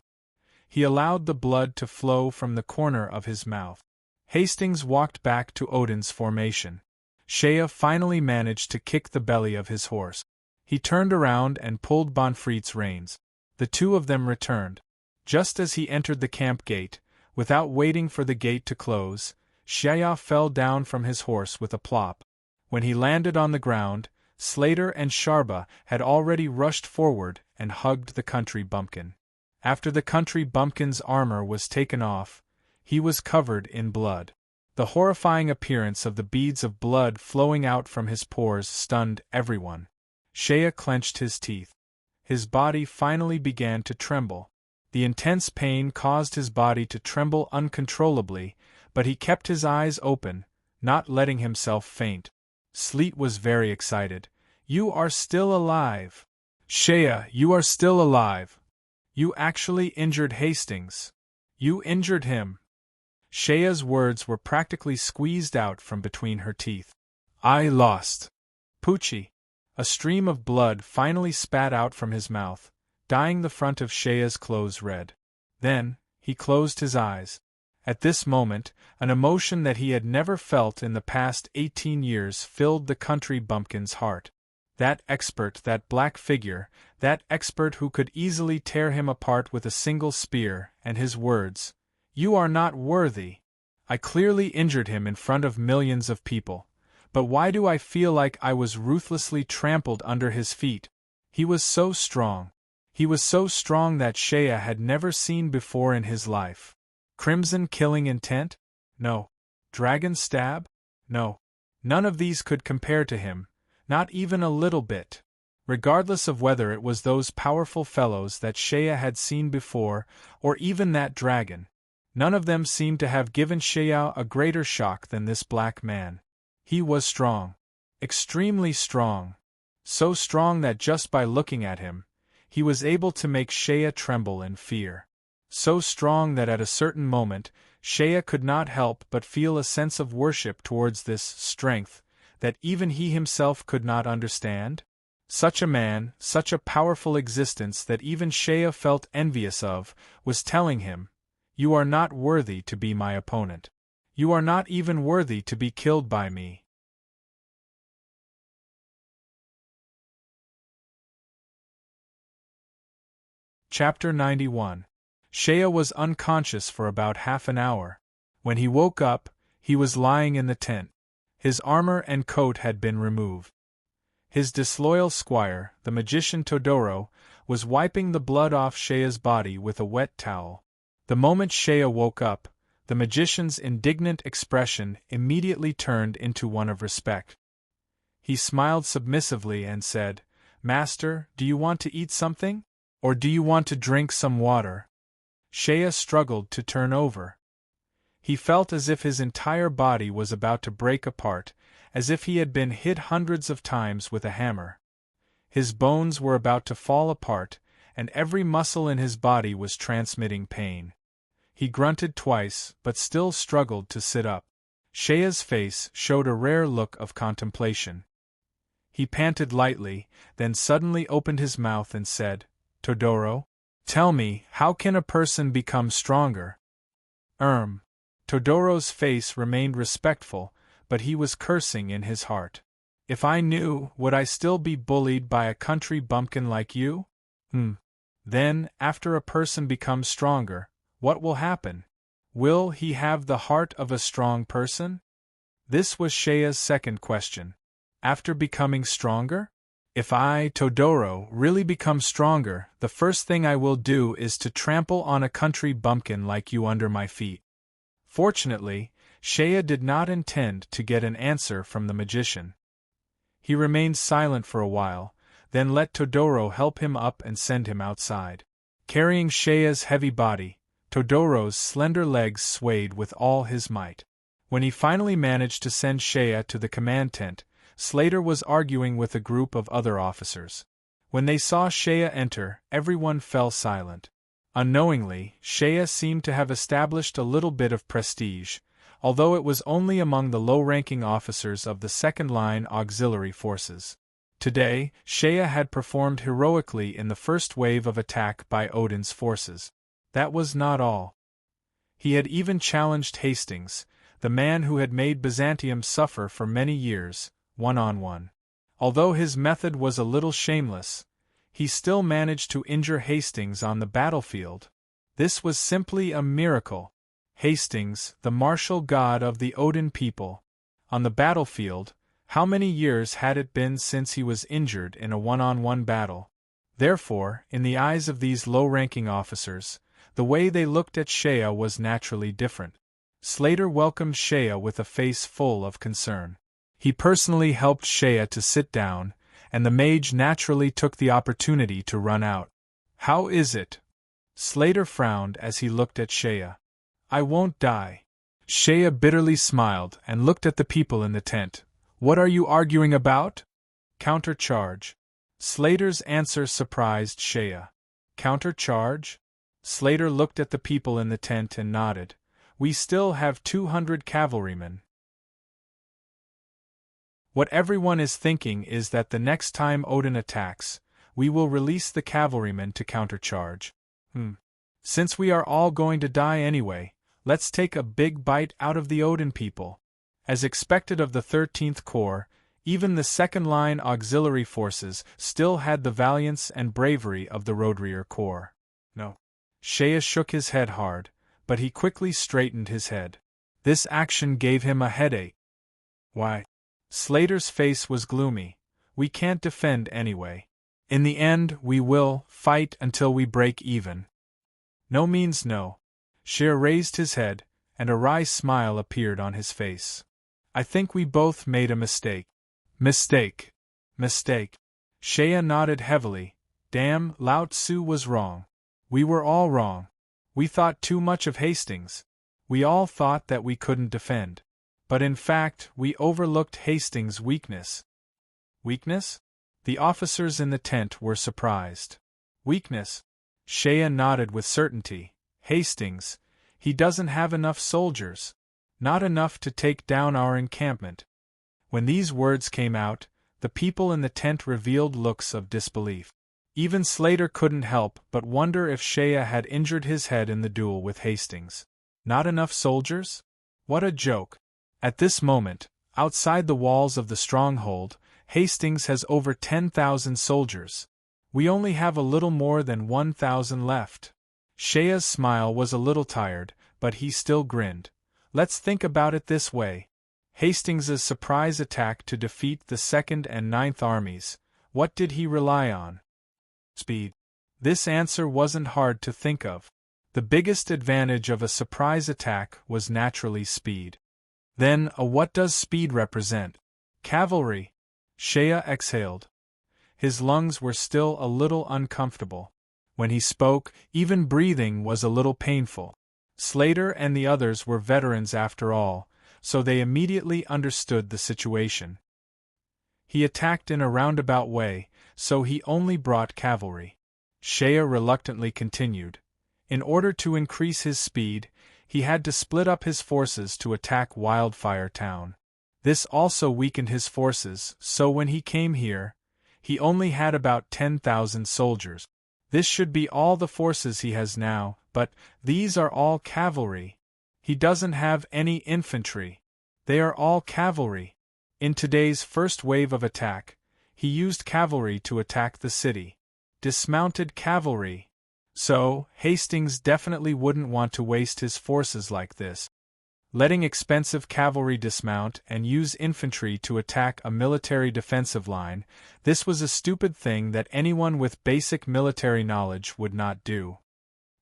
Speaker 1: He allowed the blood to flow from the corner of his mouth. Hastings walked back to Odin's formation. Shea finally managed to kick the belly of his horse. He turned around and pulled Bonfrit's reins. The two of them returned. Just as he entered the camp gate, without waiting for the gate to close, Shea fell down from his horse with a plop. When he landed on the ground, Slater and Sharba had already rushed forward and hugged the country bumpkin. After the country bumpkin's armor was taken off, he was covered in blood. The horrifying appearance of the beads of blood flowing out from his pores stunned everyone. Shea clenched his teeth. His body finally began to tremble. The intense pain caused his body to tremble uncontrollably, but he kept his eyes open, not letting himself faint. Sleet was very excited. "You are still alive! Shea, you are still alive! You actually injured Hastings! You injured him!" Shea's words were practically squeezed out from between her teeth. "I lost. Poochie!" A stream of blood finally spat out from his mouth, dyeing the front of Shea's clothes red. Then, he closed his eyes. At this moment, an emotion that he had never felt in the past 18 years filled the country bumpkin's heart. That expert, that black figure, that expert who could easily tear him apart with a single spear, and his words, "You are not worthy." I clearly injured him in front of millions of people. But why do I feel like I was ruthlessly trampled under his feet? He was so strong. He was so strong that Shea had never seen before in his life. Crimson killing intent? No. Dragon stab? No. None of these could compare to him, not even a little bit. Regardless of whether it was those powerful fellows that Shea had seen before, or even that dragon, none of them seemed to have given Shea a greater shock than this black man. He was strong. Extremely strong. So strong that just by looking at him, he was able to make Shea tremble in fear. So strong that at a certain moment, Shea could not help but feel a sense of worship towards this strength that even he himself could not understand. Such a man, such a powerful existence that even Shea felt envious of, was telling him, "You are not worthy to be my opponent. You are not even worthy to be killed by me." Chapter 91. Shea was unconscious for about half an hour. When he woke up, he was lying in the tent. His armor and coat had been removed. His disloyal squire, the magician Todoro, was wiping the blood off Shea's body with a wet towel. The moment Shea woke up, the magician's indignant expression immediately turned into one of respect. He smiled submissively and said, "Master, do you want to eat something? Or do you want to drink some water?" Shea struggled to turn over. He felt as if his entire body was about to break apart, as if he had been hit hundreds of times with a hammer. His bones were about to fall apart, and every muscle in his body was transmitting pain. He grunted twice, but still struggled to sit up. Shea's face showed a rare look of contemplation. He panted lightly, then suddenly opened his mouth and said, "Todoro, tell me, how can a person become stronger?" Todoro's face remained respectful, but he was cursing in his heart. "If I knew, would I still be bullied by a country bumpkin like you? Then, after a person becomes stronger, what will happen? Will he have the heart of a strong person?" This was Shea's second question. After becoming stronger? "If I, Todoro, really become stronger, the first thing I will do is to trample on a country bumpkin like you under my feet." Fortunately, Shea did not intend to get an answer from the magician. He remained silent for a while, then let Todoro help him up and send him outside. Carrying Shea's heavy body, Todoro's slender legs swayed with all his might. When he finally managed to send Shea to the command tent, Slater was arguing with a group of other officers. When they saw Shea enter, everyone fell silent. Unknowingly, Shea seemed to have established a little bit of prestige, although it was only among the low-ranking officers of the second-line auxiliary forces. Today, Shea had performed heroically in the first wave of attack by Odin's forces. That was not all. He had even challenged Hastings, the man who had made Byzantium suffer for many years, one-on-one. Although his method was a little shameless, he still managed to injure Hastings on the battlefield. This was simply a miracle. Hastings, the martial god of the Odin people. On the battlefield, how many years had it been since he was injured in a one-on-one battle? Therefore, in the eyes of these low-ranking officers, the way they looked at Shea was naturally different. Slater welcomed Shea with a face full of concern. He personally helped Shea to sit down, and the mage naturally took the opportunity to run out. "How is it?" Slater frowned as he looked at Shea. "I won't die." Shea bitterly smiled and looked at the people in the tent. "What are you arguing about?" "Countercharge." Slater's answer surprised Shea. "Countercharge?" Slater looked at the people in the tent and nodded. "We still have 200 cavalrymen. What everyone is thinking is that the next time Odin attacks, we will release the cavalrymen to countercharge. Since we are all going to die anyway, let's take a big bite out of the Odin people." As expected of the 13th Corps, even the second-line auxiliary forces still had the valiance and bravery of the Roadrear Corps. No. Shea shook his head hard, but he quickly straightened his head. This action gave him a headache. "Why?" Slater's face was gloomy. "We can't defend anyway. In the end, we will fight until we break even." "No means no." Shea raised his head, and a wry smile appeared on his face. "I think we both made a mistake." "Mistake. Mistake." Shea nodded heavily. "Damn, Lao Tzu was wrong. We were all wrong. We thought too much of Hastings. We all thought that we couldn't defend. But in fact, we overlooked Hastings' weakness." "Weakness?" The officers in the tent were surprised. "Weakness?" Shea nodded with certainty. "Hastings, he doesn't have enough soldiers. Not enough to take down our encampment." When these words came out, the people in the tent revealed looks of disbelief. Even Slater couldn't help but wonder if Shea had injured his head in the duel with Hastings. Not enough soldiers? What a joke. At this moment, outside the walls of the stronghold, Hastings has over 10,000 soldiers. We only have a little more than 1,000 left. Shea's smile was a little tired, but he still grinned. Let's think about it this way. Hastings's surprise attack to defeat the 2nd and 9th armies, what did he rely on? Speed. This answer wasn't hard to think of. The biggest advantage of a surprise attack was naturally speed. Then, what does speed represent? Cavalry. Shea exhaled. His lungs were still a little uncomfortable. When he spoke, even breathing was a little painful. Slater and the others were veterans after all, so they immediately understood the situation. He attacked in a roundabout way, so he only brought cavalry. Shea reluctantly continued. In order to increase his speed, he had to split up his forces to attack Wildfire Town. This also weakened his forces, so when he came here, he only had about 10,000 soldiers. This should be all the forces he has now, but these are all cavalry. He doesn't have any infantry. They are all cavalry. In today's first wave of attack, he used cavalry to attack the city. Dismounted cavalry. So, Hastings definitely wouldn't want to waste his forces like this. Letting expensive cavalry dismount and use infantry to attack a military defensive line, this was a stupid thing that anyone with basic military knowledge would not do.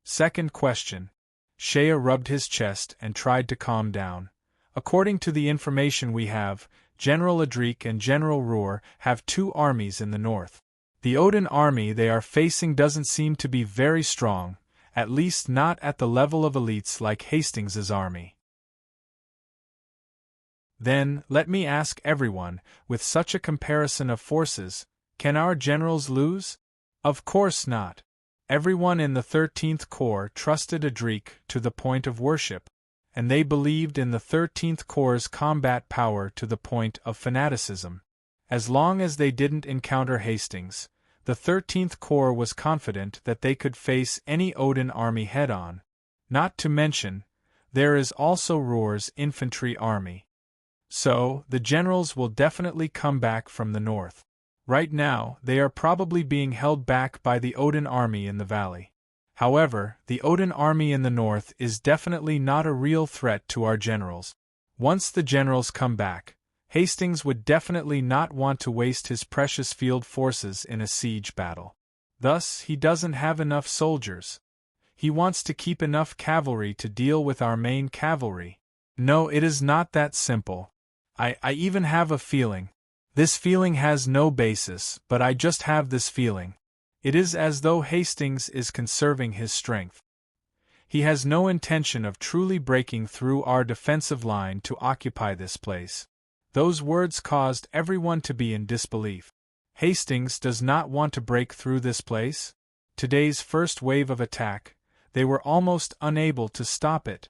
Speaker 1: Second question. Shea rubbed his chest and tried to calm down. According to the information we have, General Adric and General Roer have 2 armies in the north. The Odin army they are facing doesn't seem to be very strong, at least not at the level of elites like Hastings's army. Then, let me ask everyone, with such a comparison of forces, can our generals lose? Of course not. Everyone in the 13th Corps trusted Adric to the point of worship, and they believed in the 13th Corps' combat power to the point of fanaticism. As long as they didn't encounter Hastings, the 13th Corps was confident that they could face any Odin army head-on. Not to mention, there is also Roer's infantry army. So, the generals will definitely come back from the north. Right now, they are probably being held back by the Odin army in the valley. However, the Odin army in the north is definitely not a real threat to our generals. Once the generals come back, Hastings would definitely not want to waste his precious field forces in a siege battle. Thus, he doesn't have enough soldiers. He wants to keep enough cavalry to deal with our main cavalry. No, it is not that simple. I even have a feeling. This feeling has no basis, but I just have this feeling. It is as though Hastings is conserving his strength. He has no intention of truly breaking through our defensive line to occupy this place. Those words caused everyone to be in disbelief. Hastings does not want to break through this place? Today's first wave of attack, they were almost unable to stop it.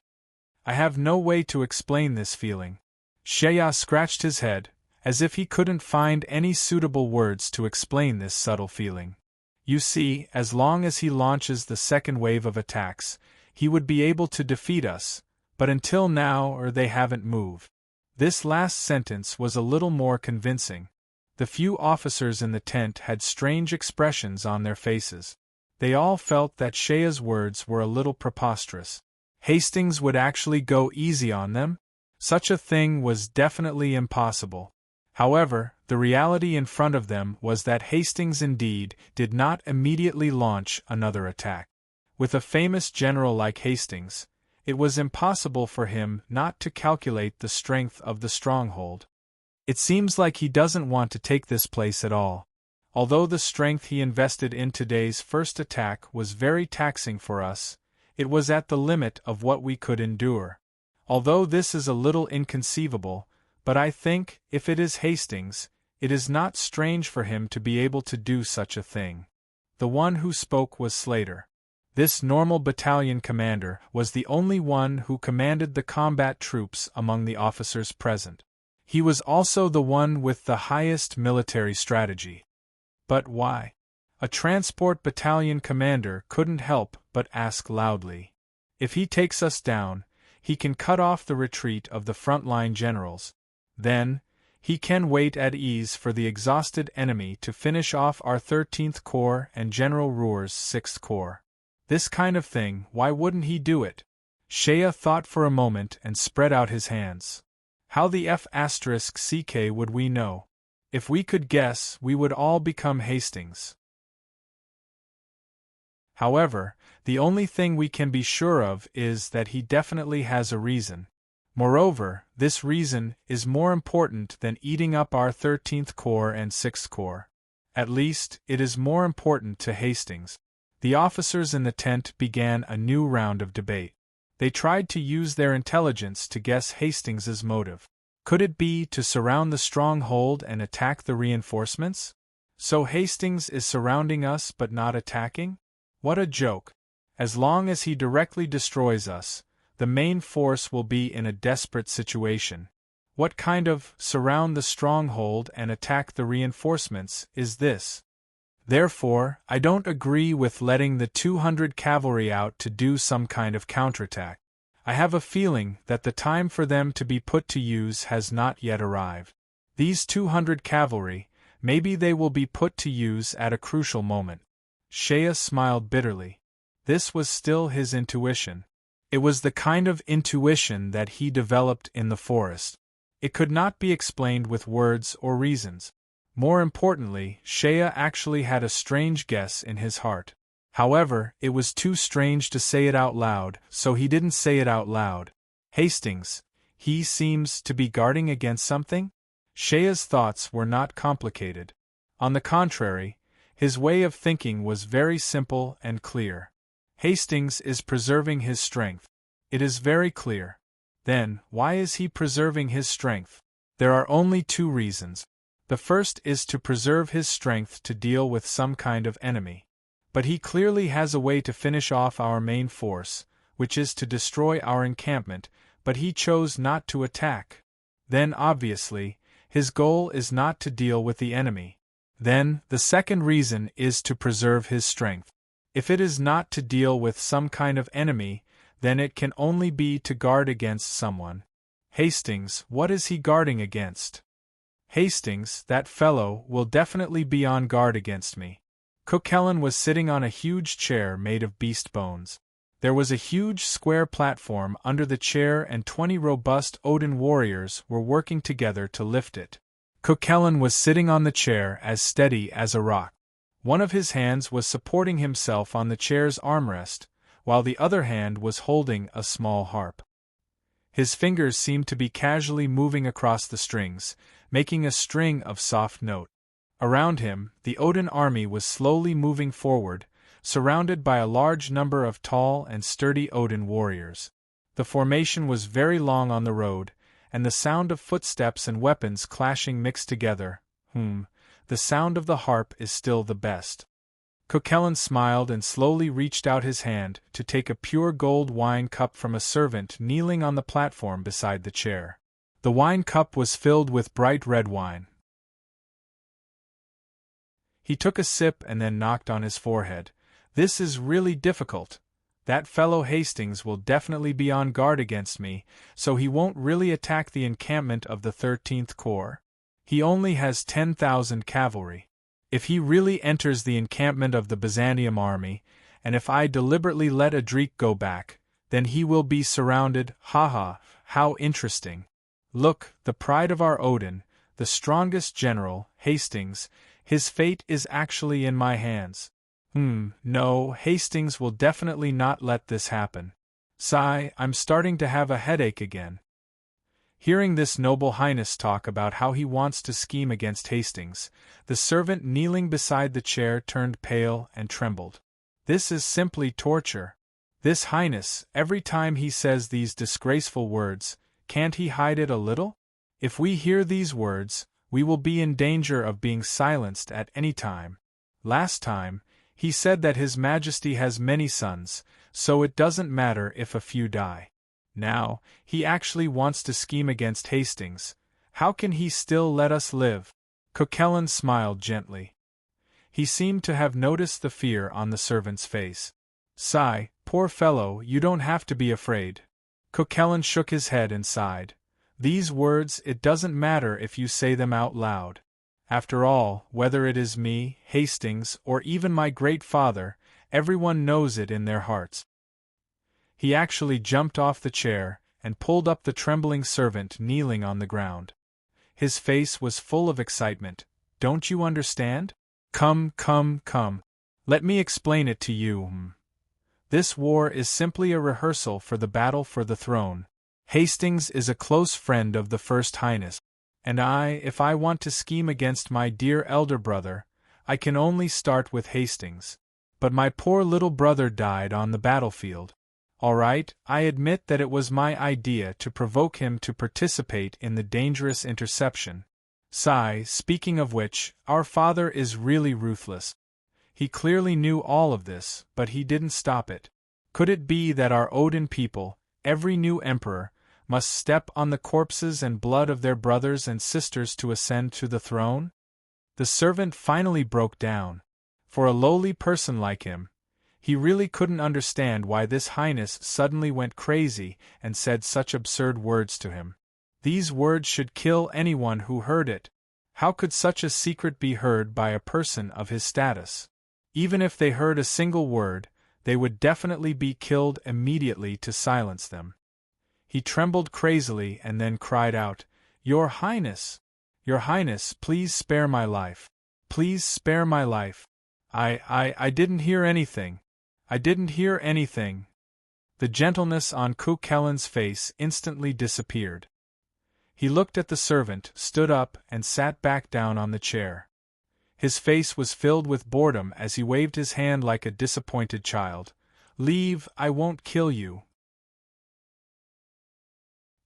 Speaker 1: I have no way to explain this feeling. Shea scratched his head, as if he couldn't find any suitable words to explain this subtle feeling. You see, as long as he launches the second wave of attacks, he would be able to defeat us, but until now they haven't moved. This last sentence was a little more convincing. The few officers in the tent had strange expressions on their faces. They all felt that Shea's words were a little preposterous. Hastings would actually go easy on them? Such a thing was definitely impossible. However, the reality in front of them was that Hastings indeed did not immediately launch another attack. With a famous general like Hastings, it was impossible for him not to calculate the strength of the stronghold. It seems like he doesn't want to take this place at all. Although the strength he invested in today's first attack was very taxing for us, it was at the limit of what we could endure. Although this is a little inconceivable, but I think, if it is Hastings, it is not strange for him to be able to do such a thing. The one who spoke was Slater. This normal battalion commander was the only one who commanded the combat troops among the officers present. He was also the one with the highest military strategy. But why? A transport battalion commander couldn't help but ask loudly. If he takes us down, he can cut off the retreat of the frontline generals. Then, he can wait at ease for the exhausted enemy to finish off our 13th Corps and General Roer's 6th Corps. This kind of thing, why wouldn't he do it? Shea thought for a moment and spread out his hands. How the F***ck would we know? If we could guess, we would all become Hastings. However, the only thing we can be sure of is that he definitely has a reason. Moreover, this reason is more important than eating up our 13th Corps and 6th Corps. At least, it is more important to Hastings. The officers in the tent began a new round of debate. They tried to use their intelligence to guess Hastings's motive. Could it be to surround the stronghold and attack the reinforcements? So Hastings is surrounding us but not attacking? What a joke. As long as he directly destroys us, the main force will be in a desperate situation. What kind of surround the stronghold and attack the reinforcements is this? Therefore, I don't agree with letting the 200 cavalry out to do some kind of counterattack. I have a feeling that the time for them to be put to use has not yet arrived. These 200 cavalry, maybe they will be put to use at a crucial moment. Shea smiled bitterly. This was still his intuition. It was the kind of intuition that he developed in the forest. It could not be explained with words or reasons. More importantly, Shea actually had a strange guess in his heart. However, it was too strange to say it out loud, so he didn't say it out loud. Hastings, He seems to be guarding against something? Shea's thoughts were not complicated. On the contrary, his way of thinking was very simple and clear. Hastings is preserving his strength. It is very clear. Then, why is he preserving his strength? There are only two reasons. The first is to preserve his strength to deal with some kind of enemy. But he clearly has a way to finish off our main force, which is to destroy our encampment, but he chose not to attack. Then, obviously, his goal is not to deal with the enemy. Then, the second reason is to preserve his strength. If it is not to deal with some kind of enemy, then it can only be to guard against someone. Hastings, what is he guarding against? Hastings, that fellow, will definitely be on guard against me. Cuchulainn was sitting on a huge chair made of beast bones. There was a huge square platform under the chair and 20 robust Odin warriors were working together to lift it. Cuchulainn was sitting on the chair as steady as a rock. One of his hands was supporting himself on the chair's armrest, while the other hand was holding a small harp. His fingers seemed to be casually moving across the strings, making a string of soft note. Around him, the Odin army was slowly moving forward, surrounded by a large number of tall and sturdy Odin warriors. The formation was very long on the road, and the sound of footsteps and weapons clashing mixed together. The sound of the harp is still the best. Cuchulainn smiled and slowly reached out his hand to take a pure gold wine cup from a servant kneeling on the platform beside the chair. The wine cup was filled with bright red wine. He took a sip and then knocked on his forehead. This is really difficult. That fellow Hastings will definitely be on guard against me, so he won't really attack the encampment of the 13th Corps. He only has 10,000 cavalry. If he really enters the encampment of the Byzantium army, and if I deliberately let Edric go back, then he will be surrounded. Haha, how interesting. Look, the pride of our Odin, the strongest general, Hastings, his fate is actually in my hands. No, Hastings will definitely not let this happen. Sigh, I'm starting to have a headache again. Hearing this noble highness talk about how he wants to scheme against Hastings, the servant kneeling beside the chair turned pale and trembled. This is simply torture. This highness, every time he says these disgraceful words, can't he hide it a little? If we hear these words, we will be in danger of being silenced at any time. Last time, he said that His Majesty has many sons, so it doesn't matter if a few die. Now, he actually wants to scheme against Hastings. How can he still let us live? Cuchulainn smiled gently. He seemed to have noticed the fear on the servant's face. Sigh, poor fellow, you don't have to be afraid. Cuchulainn shook his head and sighed. These words, it doesn't matter if you say them out loud. After all, whether it is me, Hastings, or even my great father, everyone knows it in their hearts. He actually jumped off the chair and pulled up the trembling servant kneeling on the ground. His face was full of excitement. Don't you understand? Come. Let me explain it to you. This war is simply a rehearsal for the battle for the throne. Hastings is a close friend of the First Highness, and if I want to scheme against my dear elder brother, I can only start with Hastings. But my poor little brother died on the battlefield. All right, I admit that it was my idea to provoke him to participate in the dangerous interception. Sigh, speaking of which, our father is really ruthless. He clearly knew all of this, but he didn't stop it. Could it be that our Odin people, every new emperor, must step on the corpses and blood of their brothers and sisters to ascend to the throne? The servant finally broke down. For a lowly person like him, he really couldn't understand why this highness suddenly went crazy and said such absurd words to him. These words should kill anyone who heard it. How could such a secret be heard by a person of his status? Even if they heard a single word, they would definitely be killed immediately to silence them. He trembled crazily and then cried out, Your Highness! Your Highness, please spare my life. Please spare my life. I didn't hear anything. I didn't hear anything. The gentleness on Cuchulain's face instantly disappeared. He looked at the servant, stood up, and sat back down on the chair. His face was filled with boredom as he waved his hand like a disappointed child. "Leave, I won't kill you."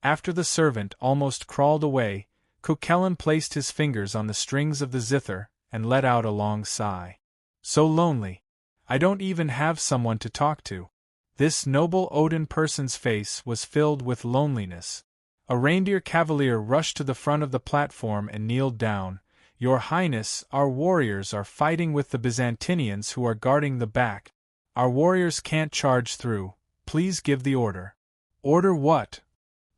Speaker 1: After the servant almost crawled away, Cuchulain placed his fingers on the strings of the zither and let out a long sigh. "So lonely. I don't even have someone to talk to." This noble Odin person's face was filled with loneliness. A reindeer cavalier rushed to the front of the platform and kneeled down. "Your Highness, our warriors are fighting with the Byzantinians who are guarding the back. Our warriors can't charge through. Please give the order." "Order what?"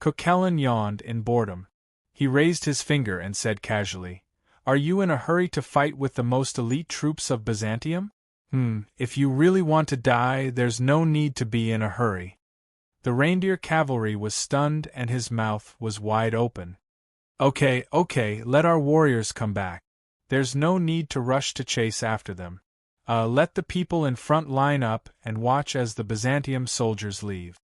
Speaker 1: Cuchulain yawned in boredom. He raised his finger and said casually, "Are you in a hurry to fight with the most elite troops of Byzantium? If you really want to die, there's no need to be in a hurry." The reindeer cavalry was stunned and his mouth was wide open. Okay, let our warriors come back. There's no need to rush to chase after them. Let the people in front line up and watch as the Byzantium soldiers leave."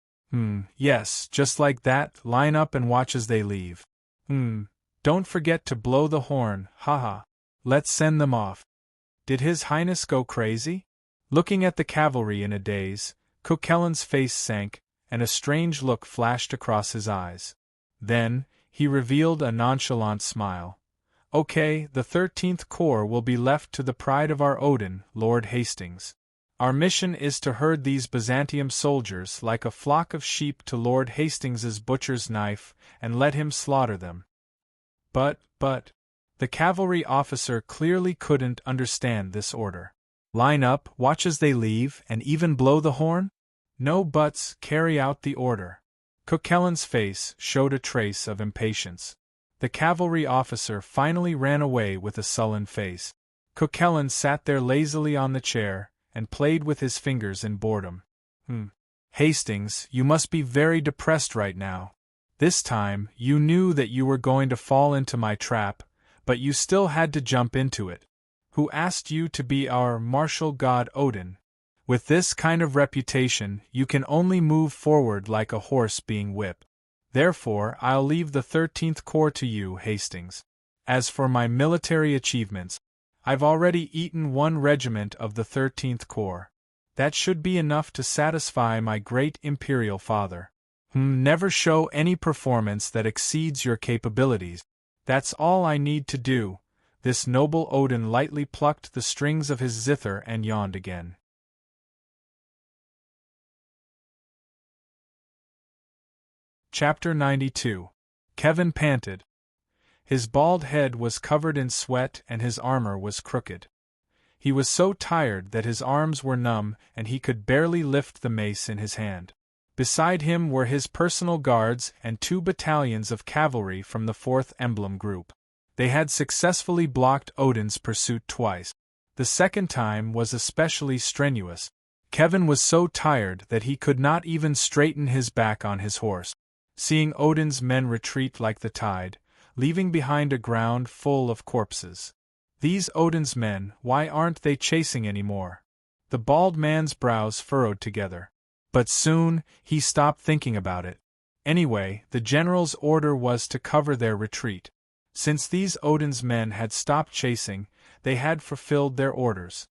Speaker 1: Yes, just like that, line up and watch as they leave." Don't forget to blow the horn, haha. Let's send them off." Did His Highness go crazy? Looking at the cavalry in a daze, Cuchulain's face sank, and a strange look flashed across his eyes. Then, he revealed a nonchalant smile. "Okay, the 13th Corps will be left to the pride of our Odin, Lord Hastings. Our mission is to herd these Byzantium soldiers like a flock of sheep to Lord Hastings's butcher's knife, and let him slaughter them." But, the cavalry officer clearly couldn't understand this order. Line up, watch as they leave, and even blow the horn? No buts, carry out the order. Cuchulain's face showed a trace of impatience. The cavalry officer finally ran away with a sullen face. Cuchulain sat there lazily on the chair, and played with his fingers in boredom. Hastings, you must be very depressed right now. This time, you knew that you were going to fall into my trap, but you still had to jump into it. Who asked you to be our martial god Odin? With this kind of reputation, you can only move forward like a horse being whipped. Therefore, I'll leave the 13th Corps to you, Hastings. As for my military achievements, I've already eaten one regiment of the 13th Corps. That should be enough to satisfy my great imperial father. Never show any performance that exceeds your capabilities. That's all I need to do." This noble Odin lightly plucked the strings of his zither and yawned again. Chapter 92. Kevin panted. His bald head was covered in sweat and his armor was crooked. He was so tired that his arms were numb and he could barely lift the mace in his hand. Beside him were his personal guards and 2 battalions of cavalry from the 4th Emblem Group. They had successfully blocked Odin's pursuit twice. The second time was especially strenuous. Kevin was so tired that he could not even straighten his back on his horse. Seeing Odin's men retreat like the tide, leaving behind a ground full of corpses. These Odin's men, why aren't they chasing anymore? The bald man's brows furrowed together. But soon, he stopped thinking about it. Anyway, the general's order was to cover their retreat. Since these Odin's men had stopped chasing, they had fulfilled their orders.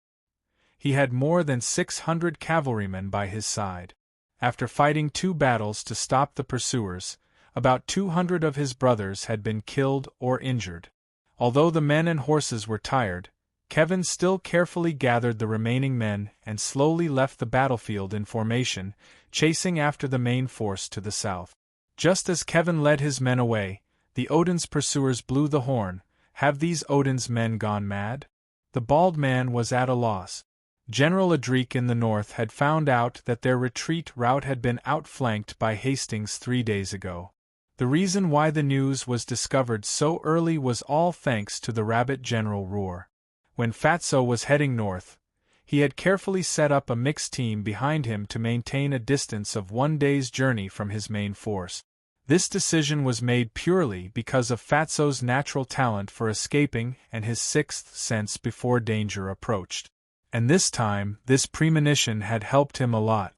Speaker 1: He had more than 600 cavalrymen by his side. After fighting 2 battles to stop the pursuers, about 200 of his brothers had been killed or injured. Although the men and horses were tired, Kevin still carefully gathered the remaining men and slowly left the battlefield in formation, chasing after the main force to the south. Just as Kevin led his men away, the Odin's pursuers blew the horn. Have these Odin's men gone mad? The bald man was at a loss. General Adric in the north had found out that their retreat route had been outflanked by Hastings 3 days ago. The reason why the news was discovered so early was all thanks to the rabbit General Roar. When Fatso was heading north, he had carefully set up a mixed team behind him to maintain a distance of 1 day's journey from his main force. This decision was made purely because of Fatso's natural talent for escaping and his 6th sense before danger approached. And this time, this premonition had helped him a lot.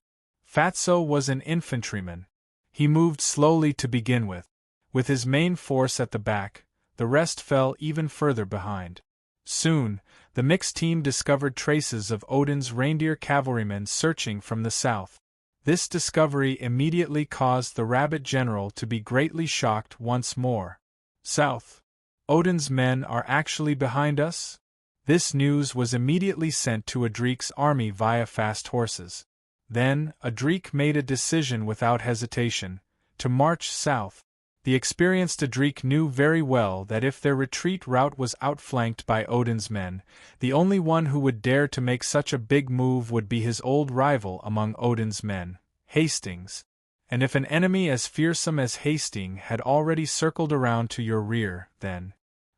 Speaker 1: Fatso was an infantryman. He moved slowly to begin with. With his main force at the back, the rest fell even further behind. Soon, the mixed team discovered traces of Odin's reindeer cavalrymen searching from the south. This discovery immediately caused the rabbit general to be greatly shocked once more. South. Odin's men are actually behind us? This news was immediately sent to Adrik's army via fast horses. Then, Adrik made a decision without hesitation, to march south. The experienced Adrik knew very well that if their retreat route was outflanked by Odin's men, the only one who would dare to make such a big move would be his old rival among Odin's men, Hastings. And if an enemy as fearsome as Hastings had already circled around to your rear, then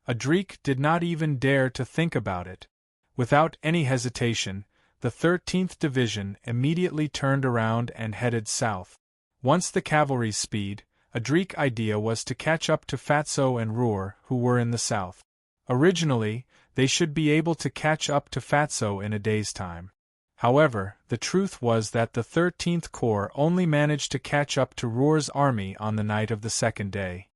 Speaker 1: Adrik did not even dare to think about it. Without any hesitation, the 13th Division immediately turned around and headed south. Once the cavalry's speed, Adrik's idea was to catch up to Fatso and Ruhr, who were in the south. Originally, they should be able to catch up to Fatso in a day's time. However, the truth was that the 13th Corps only managed to catch up to Ruhr's army on the night of the second day.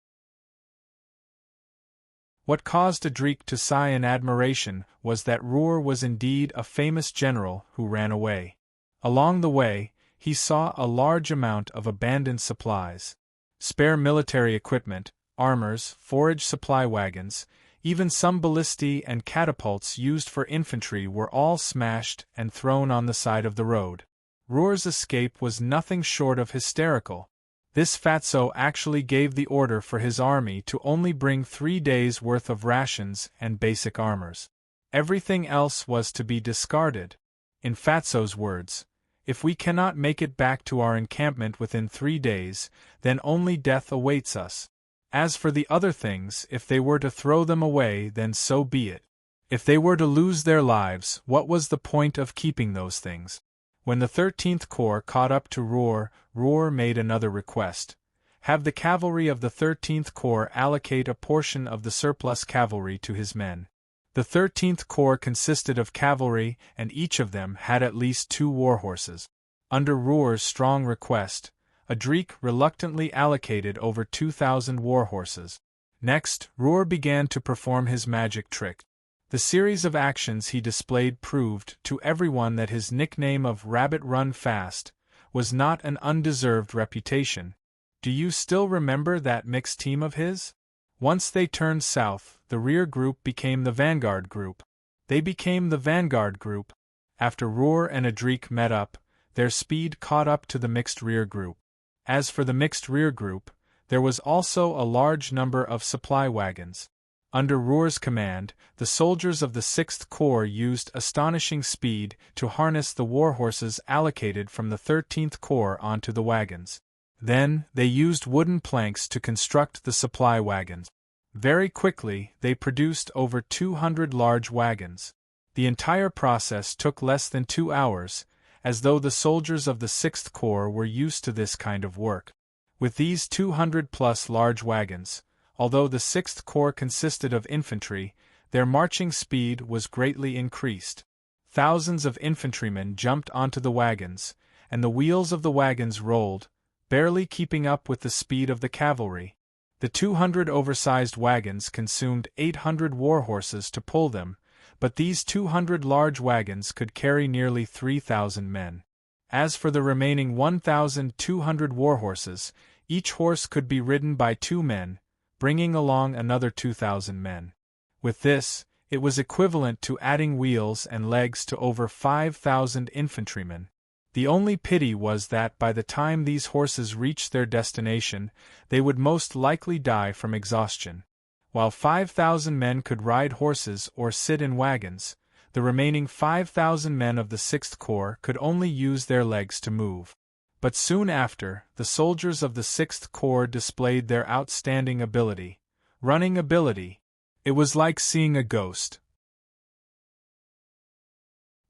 Speaker 1: What caused Adrik to sigh in admiration was that Ruhr was indeed a famous general who ran away. Along the way, he saw a large amount of abandoned supplies. Spare military equipment, armors, forage supply wagons, even some ballistae and catapults used for infantry were all smashed and thrown on the side of the road. Ruhr's escape was nothing short of hysterical. This Fatso actually gave the order for his army to only bring 3 days' worth of rations and basic armors. Everything else was to be discarded. In Fatso's words, "If we cannot make it back to our encampment within 3 days, then only death awaits us. As for the other things, if they were to throw them away, then so be it. If they were to lose their lives, what was the point of keeping those things?" When the 13th Corps caught up to Ruhr, Ruhr made another request. Have the cavalry of the 13th Corps allocate a portion of the surplus cavalry to his men. The 13th Corps consisted of cavalry, and each of them had at least 2 war horses. Under Ruhr's strong request, Adrik reluctantly allocated over 2,000 war horses. Next, Ruhr began to perform his magic trick. The series of actions he displayed proved to everyone that his nickname of Rabbit Run Fast was not an undeserved reputation. Do you still remember that mixed team of his? Once they turned south, the rear group became the vanguard group. They became the vanguard group. After Ruhr and Adrik met up, their speed caught up to the mixed rear group. As for the mixed rear group, there was also a large number of supply wagons. Under Ruhr's command, the soldiers of the 6th Corps used astonishing speed to harness the war horses allocated from the 13th Corps onto the wagons. Then, they used wooden planks to construct the supply wagons. Very quickly, they produced over 200 large wagons. The entire process took less than 2 hours, as though the soldiers of the 6th Corps were used to this kind of work. With these 200-plus large wagons, although the 6th Corps consisted of infantry, their marching speed was greatly increased. Thousands of infantrymen jumped onto the wagons, and the wheels of the wagons rolled, barely keeping up with the speed of the cavalry. The 200 oversized wagons consumed 800 war horses to pull them, but these 200 large wagons could carry nearly 3,000 men. As for the remaining 1,200 war horses, each horse could be ridden by 2 men, bringing along another 2,000 men. With this, it was equivalent to adding wheels and legs to over 5,000 infantrymen. The only pity was that by the time these horses reached their destination, they would most likely die from exhaustion. While 5,000 men could ride horses or sit in wagons, the remaining 5,000 men of the 6th Corps could only use their legs to move. But soon after, the soldiers of the 6th Corps displayed their outstanding ability. Running ability. It was like seeing a ghost.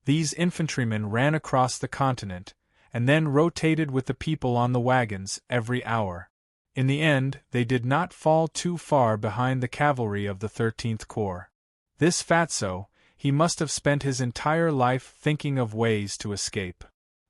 Speaker 1: These infantrymen ran across the continent, and then rotated with the people on the wagons every hour. In the end, they did not fall too far behind the cavalry of the 13th Corps. This Fatso, he must have spent his entire life thinking of ways to escape.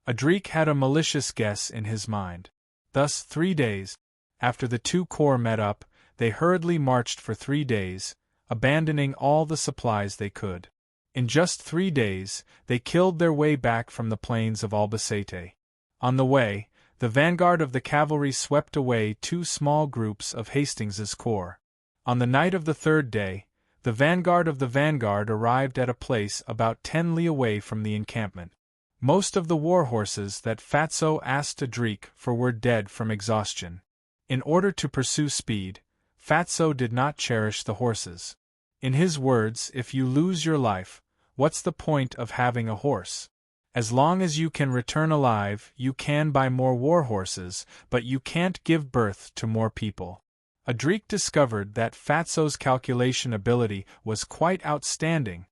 Speaker 1: Adrik had a malicious guess in his mind. Thus, 3 days after the two corps met up, they hurriedly marched for 3 days, abandoning all the supplies they could. In just 3 days, they killed their way back from the plains of Albacete. On the way, the vanguard of the cavalry swept away 2 small groups of Hastings's corps. On the night of the 3rd day, the vanguard of the vanguard arrived at a place about 10 li away from the encampment. Most of the war horses that Fatso asked Adrik for were dead from exhaustion. In order to pursue speed, Fatso did not cherish the horses. In his words, if you lose your life, what's the point of having a horse? As long as you can return alive, you can buy more war horses, but you can't give birth to more people. Adrik discovered that Fatso's calculation ability was quite outstanding.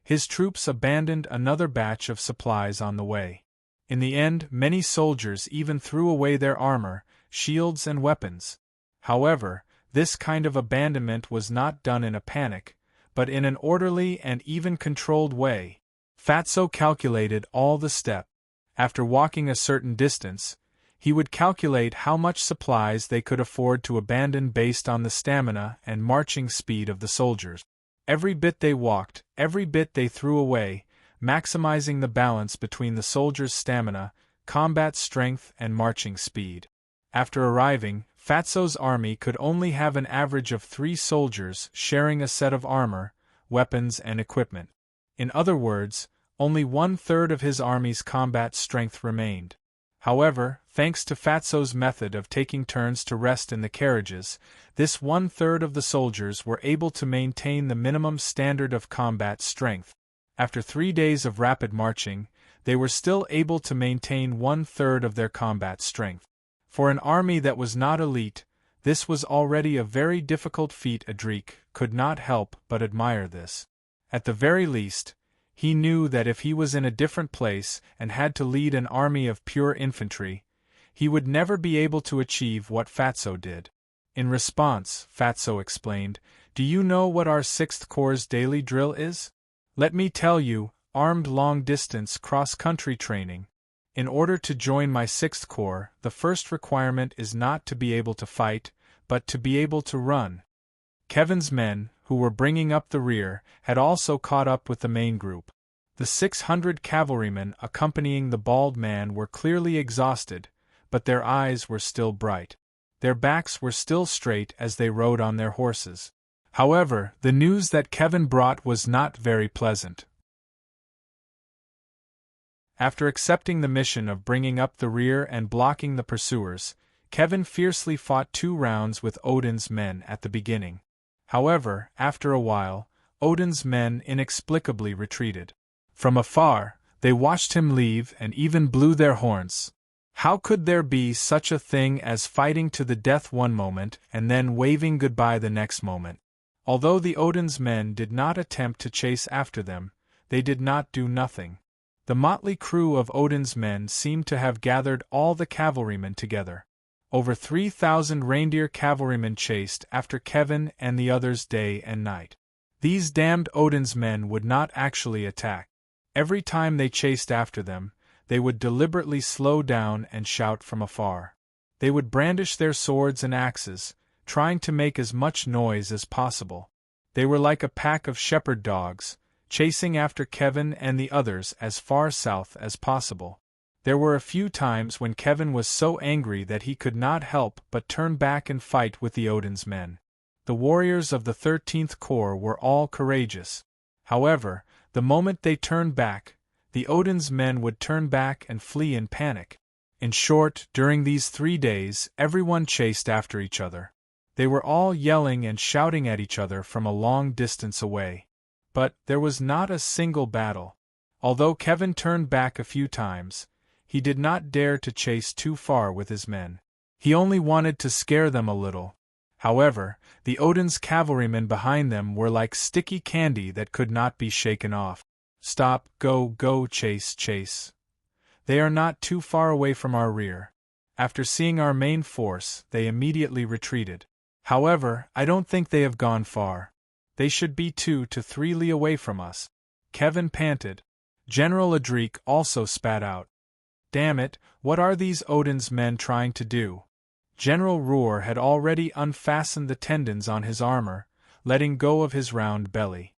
Speaker 1: His troops abandoned another batch of supplies on the way. In the end, many soldiers even threw away their armor, shields and weapons. However, this kind of abandonment was not done in a panic, but in an orderly and even controlled way. Fatso calculated all the steps. After walking a certain distance, he would calculate how much supplies they could afford to abandon based on the stamina and marching speed of the soldiers. Every bit they walked, every bit they threw away, maximizing the balance between the soldiers' stamina, combat strength and marching speed. After arriving, Fatso's army could only have an average of 3 soldiers sharing a set of armor, weapons and equipment. In other words, only 1/3 of his army's combat strength remained. However, thanks to Fatso's method of taking turns to rest in the carriages, this 1/3 of the soldiers were able to maintain the minimum standard of combat strength. After 3 days of rapid marching, they were still able to maintain 1/3 of their combat strength. For an army that was not elite, this was already a very difficult feat. Adrik could not help but admire this. At the very least, he knew that if he was in a different place and had to lead an army of pure infantry, he would never be able to achieve what Fatso did. In response, Fatso explained, "Do you know what our 6th Corps' daily drill is? Let me tell you, armed long-distance cross-country training. In order to join my 6th Corps, the first requirement is not to be able to fight, but to be able to run." Kevin's men, who were bringing up the rear, had also caught up with the main group. The 600 cavalrymen accompanying the bald man were clearly exhausted, but their eyes were still bright. Their backs were still straight as they rode on their horses. However, the news that Kevin brought was not very pleasant. After accepting the mission of bringing up the rear and blocking the pursuers, Kevin fiercely fought 2 rounds with Odin's men at the beginning. However, after a while, Odin's men inexplicably retreated. From afar, they watched him leave and even blew their horns. How could there be such a thing as fighting to the death one moment and then waving goodbye the next moment? Although the Odin's men did not attempt to chase after them, they did not do nothing. The motley crew of Odin's men seemed to have gathered all the cavalrymen together. Over 3,000 reindeer cavalrymen chased after Kevin and the others day and night. These damned Odin's men would not actually attack. Every time they chased after them, they would deliberately slow down and shout from afar. They would brandish their swords and axes, trying to make as much noise as possible. They were like a pack of shepherd dogs, chasing after Kevin and the others as far south as possible. There were a few times when Kevin was so angry that he could not help but turn back and fight with the Odin's men. The warriors of the 13th Corps were all courageous. However, the moment they turned back, the Odin's men would turn back and flee in panic. In short, during these 3 days, everyone chased after each other. They were all yelling and shouting at each other from a long distance away. But there was not a single battle. Although Kevin turned back a few times, he did not dare to chase too far with his men. He only wanted to scare them a little. However, the Odin's cavalrymen behind them were like sticky candy that could not be shaken off. "Stop, go, chase, chase. They are not too far away from our rear." After seeing our main force, they immediately retreated. "However, I don't think they have gone far. They should be 2 to 3 li away from us," Kevin panted. General Adrik also spat out. Damn it, what are these Odin's men trying to do? General Roar had already unfastened the tendons on his armor, letting go of his round belly.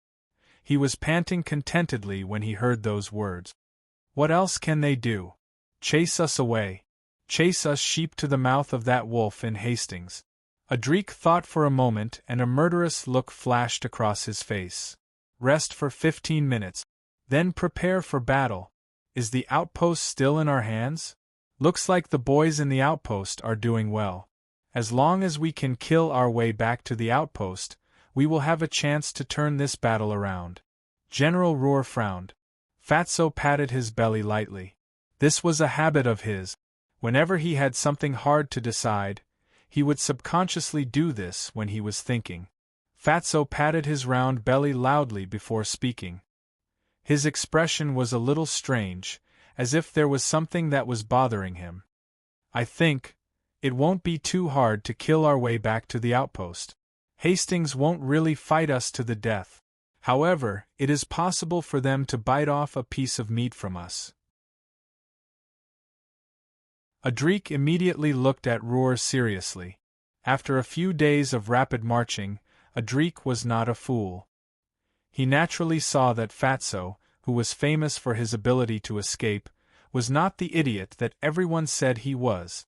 Speaker 1: He was panting contentedly when he heard those words. What else can they do? Chase us away. Chase us sheep to the mouth of that wolf in Hastings. Adrik thought for a moment and a murderous look flashed across his face. Rest for 15 minutes. Then prepare for battle. Is the outpost still in our hands? Looks like the boys in the outpost are doing well. As long as we can kill our way back to the outpost, we will have a chance to turn this battle around. General Roar frowned. Fatso patted his belly lightly. This was a habit of his. Whenever he had something hard to decide, he would subconsciously do this when he was thinking. Fatso patted his round belly loudly before speaking. His expression was a little strange, as if there was something that was bothering him. I think it won't be too hard to kill our way back to the outpost. Hastings won't really fight us to the death. However, it is possible for them to bite off a piece of meat from us. Adrik immediately looked at Roar seriously. After a few days of rapid marching, Adrik was not a fool. He naturally saw that Fatso, who was famous for his ability to escape, was not the idiot that everyone said he was.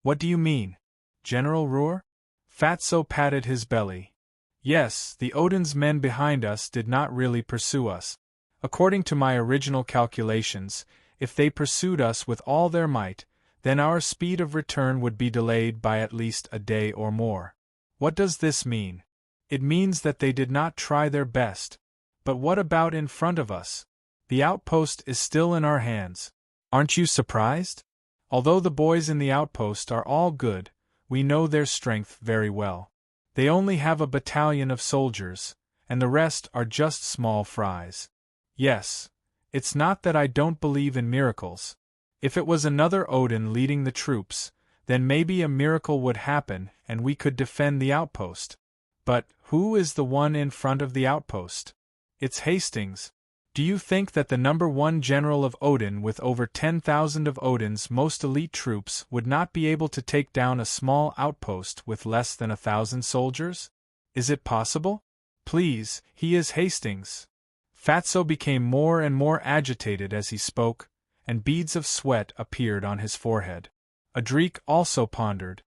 Speaker 1: What do you mean, General Roar? Fatso patted his belly. Yes, the Odin's men behind us did not really pursue us. According to my original calculations, if they pursued us with all their might, then our speed of return would be delayed by at least a day or more. What does this mean? It means that they did not try their best. But what about in front of us? The outpost is still in our hands. Aren't you surprised? Although the boys in the outpost are all good, we know their strength very well. They only have a battalion of soldiers, and the rest are just small fries. Yes, it's not that I don't believe in miracles. If it was another Odin leading the troops, then maybe a miracle would happen and we could defend the outpost. But who is the one in front of the outpost? It's Hastings. Do you think that the #1 general of Odin with over 10,000 of Odin's most elite troops would not be able to take down a small outpost with less than 1,000 soldiers? Is it possible? Please, he is Hastings. Fatso became more and more agitated as he spoke, and beads of sweat appeared on his forehead. Adrik also pondered.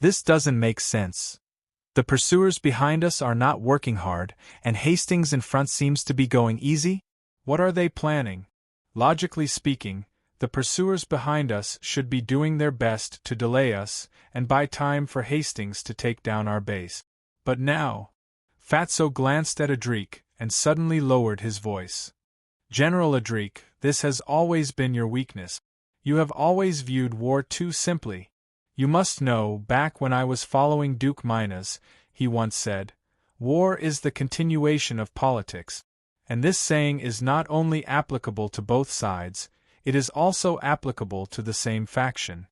Speaker 1: This doesn't make sense. The pursuers behind us are not working hard, and Hastings in front seems to be going easy. What are they planning? Logically speaking, the pursuers behind us should be doing their best to delay us and buy time for Hastings to take down our base. But now, Fatso glanced at Adrik and suddenly lowered his voice. General Adrik, this has always been your weakness. You have always viewed war too simply. You must know, back when I was following Duke Minas, he once said, war is the continuation of politics. And this saying is not only applicable to both sides, it is also applicable to the same faction.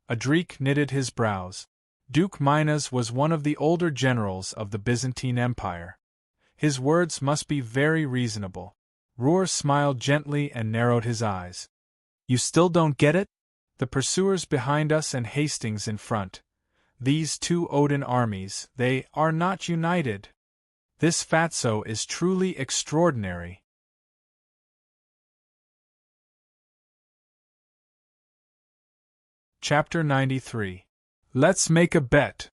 Speaker 1: Adrik knitted his brows. Duke Minas was one of the older generals of the Byzantine Empire. His words must be very reasonable. Roar smiled gently and narrowed his eyes. You still don't get it? The pursuers behind us and Hastings in front. These two Odin armies, they are not united. This Fatso is truly extraordinary. Chapter 93. Let's make a bet.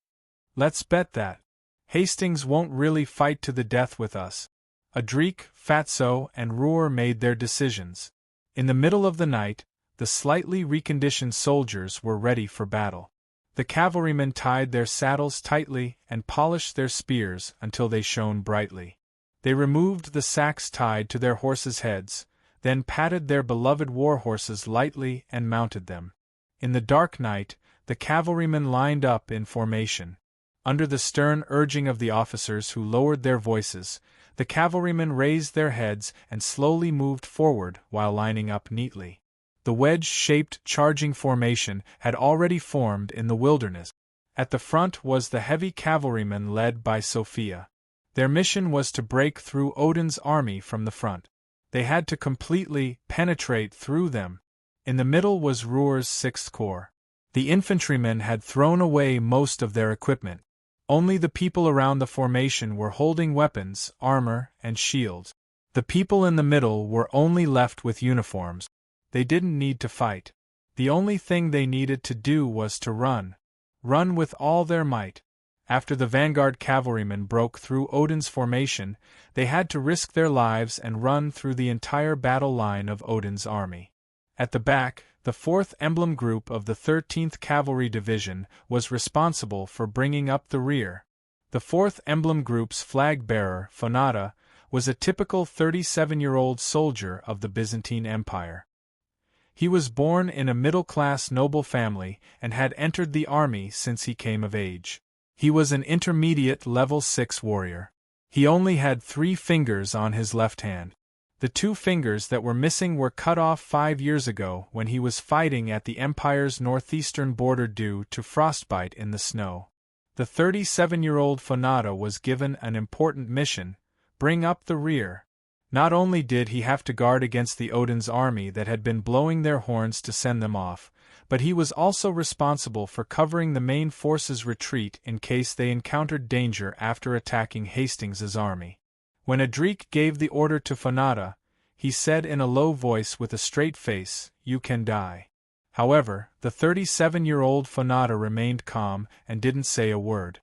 Speaker 1: Let's bet that Hastings won't really fight to the death with us. Adrik, Fatso, and Roar made their decisions. In the middle of the night, the slightly reconditioned soldiers were ready for battle. The cavalrymen tied their saddles tightly and polished their spears until they shone brightly. They removed the sacks tied to their horses' heads, then patted their beloved war horses lightly and mounted them. In the dark night, the cavalrymen lined up in formation. Under the stern urging of the officers who lowered their voices, the cavalrymen raised their heads and slowly moved forward while lining up neatly. The wedge-shaped charging formation had already formed in the wilderness. At the front was the heavy cavalrymen led by Sophia. Their mission was to break through Odin's army from the front. They had to completely penetrate through them. In the middle was Ruhr's 6th Corps. The infantrymen had thrown away most of their equipment. Only the people around the formation were holding weapons, armor, and shields. The people in the middle were only left with uniforms. They didn't need to fight. The only thing they needed to do was to run. Run with all their might. After the vanguard cavalrymen broke through Odin's formation, they had to risk their lives and run through the entire battle line of Odin's army. At the back, the 4th Emblem Group of the 13th Cavalry Division was responsible for bringing up the rear. The 4th Emblem Group's flag-bearer, Fonata, was a typical 37-year-old soldier of the Byzantine Empire. He was born in a middle-class noble family and had entered the army since he came of age. He was an intermediate level 6 warrior. He only had 3 fingers on his left hand. The 2 fingers that were missing were cut off 5 years ago when he was fighting at the Empire's northeastern border due to frostbite in the snow. The 37-year-old Fonata was given an important mission: bring up the rear. Not only did he have to guard against the Odin's army that had been blowing their horns to send them off, but he was also responsible for covering the main force's retreat in case they encountered danger after attacking Hastings's army. When Adrik gave the order to Fonata, he said in a low voice with a straight face, "You can die." However, the 37-year-old Fonata remained calm and didn't say a word.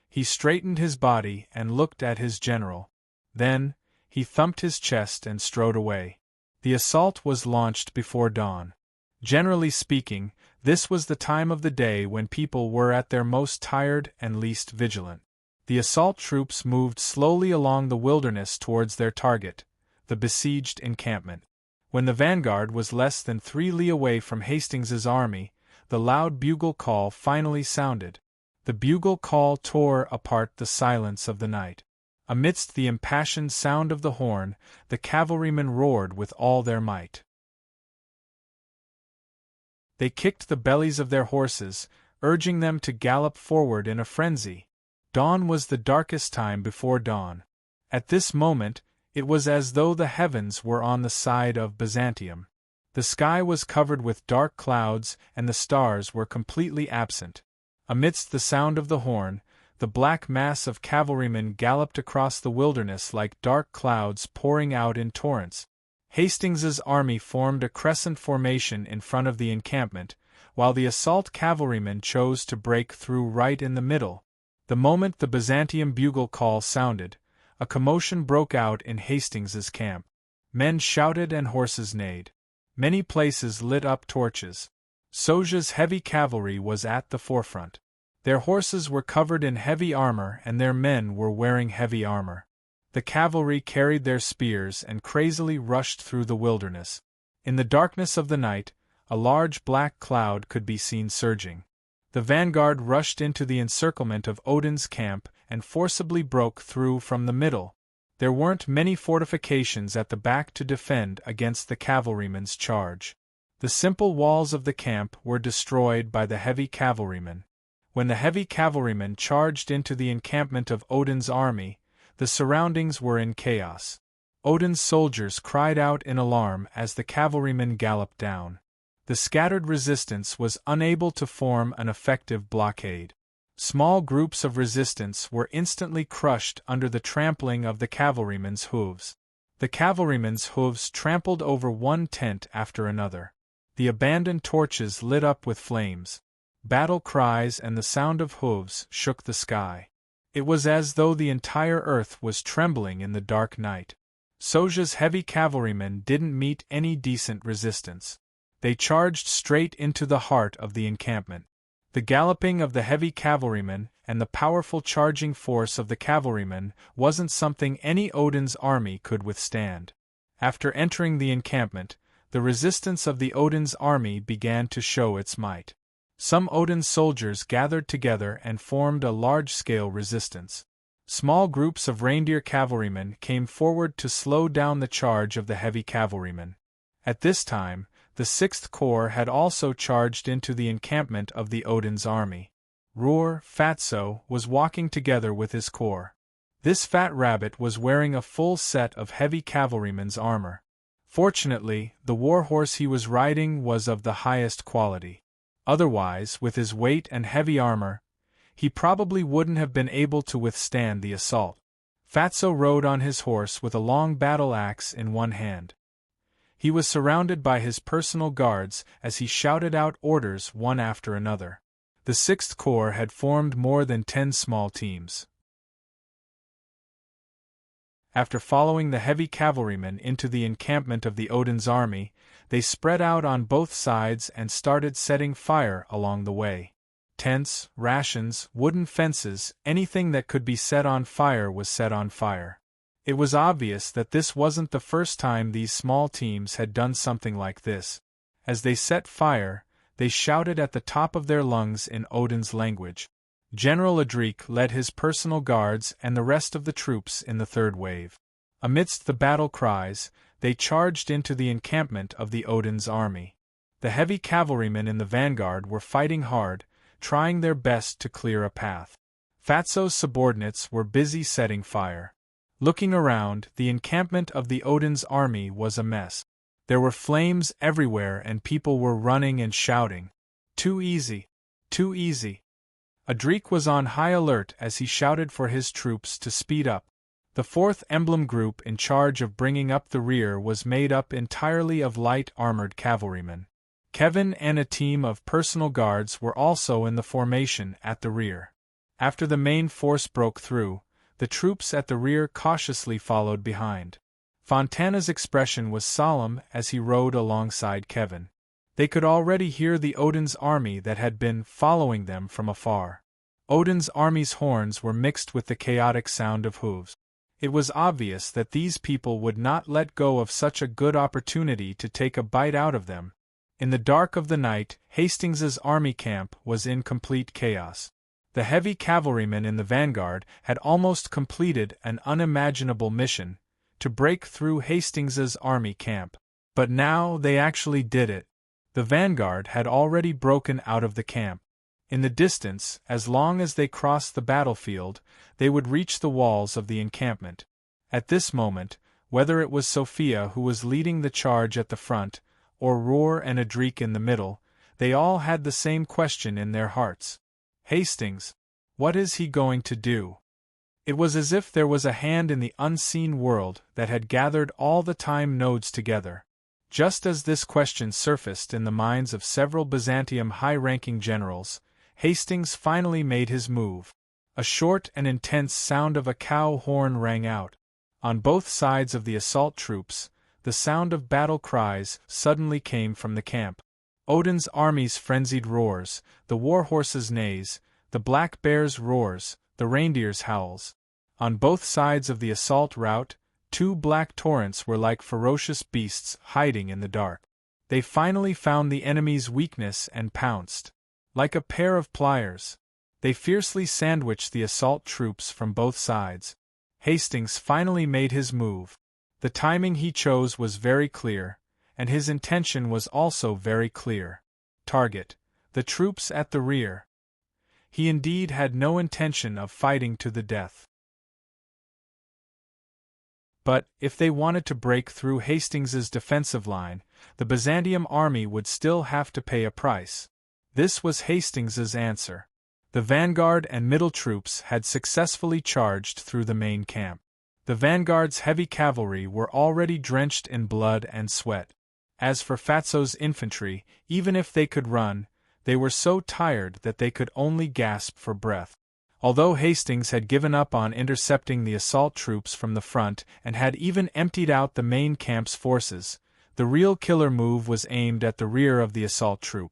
Speaker 1: He straightened his body and looked at his general. Then, he thumped his chest and strode away. The assault was launched before dawn. Generally speaking, this was the time of the day when people were at their most tired and least vigilant. The assault troops moved slowly along the wilderness towards their target, the besieged encampment. When the vanguard was less than 3 li away from Hastings's army, the loud bugle call finally sounded. The bugle call tore apart the silence of the night. Amidst the impassioned sound of the horn, the cavalrymen roared with all their might. They kicked the bellies of their horses, urging them to gallop forward in a frenzy. Dawn was the darkest time before dawn. At this moment, it was as though the heavens were on the side of Byzantium. The sky was covered with dark clouds and the stars were completely absent. Amidst the sound of the horn, the black mass of cavalrymen galloped across the wilderness like dark clouds pouring out in torrents. Hastings's army formed a crescent formation in front of the encampment, while the assault cavalrymen chose to break through right in the middle. The moment the Byzantium bugle call sounded, a commotion broke out in Hastings's camp. Men shouted and horses neighed. Many places lit up torches. Soja's heavy cavalry was at the forefront. Their horses were covered in heavy armor and their men were wearing heavy armor. The cavalry carried their spears and crazily rushed through the wilderness. In the darkness of the night, a large black cloud could be seen surging. The vanguard rushed into the encirclement of Odin's camp and forcibly broke through from the middle. There weren't many fortifications at the back to defend against the cavalrymen's charge. The simple walls of the camp were destroyed by the heavy cavalrymen. When the heavy cavalrymen charged into the encampment of Odin's army, the surroundings were in chaos. Odin's soldiers cried out in alarm as the cavalrymen galloped down. The scattered resistance was unable to form an effective blockade. Small groups of resistance were instantly crushed under the trampling of the cavalrymen's hooves. The cavalrymen's hooves trampled over one tent after another. The abandoned torches lit up with flames. Battle cries and the sound of hooves shook the sky. It was as though the entire earth was trembling in the dark night. Soja's heavy cavalrymen didn't meet any decent resistance. They charged straight into the heart of the encampment. The galloping of the heavy cavalrymen and the powerful charging force of the cavalrymen wasn't something any Odin's army could withstand. After entering the encampment, the resistance of the Odin's army began to show its might. Some Odin's soldiers gathered together and formed a large-scale resistance. Small groups of reindeer cavalrymen came forward to slow down the charge of the heavy cavalrymen. At this time, the 6th Corps had also charged into the encampment of the Odin's army. Ruhr, Fatso, was walking together with his corps. This fat rabbit was wearing a full set of heavy cavalryman's armor. Fortunately, the warhorse he was riding was of the highest quality. Otherwise, with his weight and heavy armor, he probably wouldn't have been able to withstand the assault. Fatso rode on his horse with a long battle axe in one hand. He was surrounded by his personal guards as he shouted out orders one after another. The 6th Corps had formed more than 10 small teams. After following the heavy cavalrymen into the encampment of the Odin's army, they spread out on both sides and started setting fire along the way. Tents, rations, wooden fences, anything that could be set on fire was set on fire. It was obvious that this wasn't the first time these small teams had done something like this. As they set fire, they shouted at the top of their lungs in Odin's language. General Adrik led his personal guards and the rest of the troops in the third wave. Amidst the battle cries, they charged into the encampment of the Odin's army. The heavy cavalrymen in the vanguard were fighting hard, trying their best to clear a path. Fatso's subordinates were busy setting fire. Looking around, the encampment of the Odin's army was a mess. There were flames everywhere and people were running and shouting, "Too easy! Too easy!" Adrik was on high alert as he shouted for his troops to speed up. The 4th Emblem Group in charge of bringing up the rear was made up entirely of light armored cavalrymen. Kevin and a team of personal guards were also in the formation at the rear. After the main force broke through, the troops at the rear cautiously followed behind. Fontana's expression was solemn as he rode alongside Kevin. They could already hear the Odin's army that had been following them from afar. Odin's army's horns were mixed with the chaotic sound of hooves. It was obvious that these people would not let go of such a good opportunity to take a bite out of them. In the dark of the night, Hastings's army camp was in complete chaos. The heavy cavalrymen in the vanguard had almost completed an unimaginable mission, to break through Hastings's army camp. But now they actually did it. The vanguard had already broken out of the camp. In the distance, as long as they crossed the battlefield, they would reach the walls of the encampment. At this moment, whether it was Sophia who was leading the charge at the front, or Roar and Adrik in the middle, they all had the same question in their hearts. Hastings, what is he going to do? It was as if there was a hand in the unseen world that had gathered all the time nodes together. Just as this question surfaced in the minds of several Byzantium high-ranking generals, Hastings finally made his move. A short and intense sound of a cow horn rang out. On both sides of the assault troops, the sound of battle cries suddenly came from the camp. Odin's army's frenzied roars, the warhorses' neighs, the black bear's roars, the reindeer's howls. On both sides of the assault route, 2 black torrents were like ferocious beasts hiding in the dark. They finally found the enemy's weakness and pounced. Like a pair of pliers, they fiercely sandwiched the assault troops from both sides. Hastings finally made his move. The timing he chose was very clear, and his intention was also very clear. Target: the troops at the rear. He indeed had no intention of fighting to the death. But, if they wanted to break through Hastings's defensive line, the Byzantium army would still have to pay a price. This was Hastings's answer. The vanguard and middle troops had successfully charged through the main camp. The vanguard's heavy cavalry were already drenched in blood and sweat. As for Fatso's infantry, even if they could run, they were so tired that they could only gasp for breath. Although Hastings had given up on intercepting the assault troops from the front and had even emptied out the main camp's forces, the real killer move was aimed at the rear of the assault troop.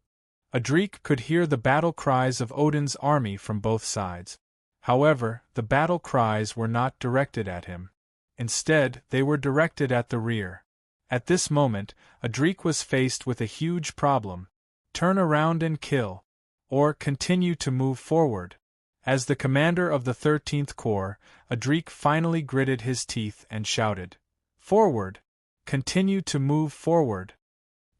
Speaker 1: Adrik could hear the battle cries of Odin's army from both sides. However, the battle cries were not directed at him. Instead, they were directed at the rear. At this moment, Adrik was faced with a huge problem: turn around and kill, or continue to move forward. As the commander of the 13th Corps, Adrik finally gritted his teeth and shouted, "Forward! Continue to move forward!"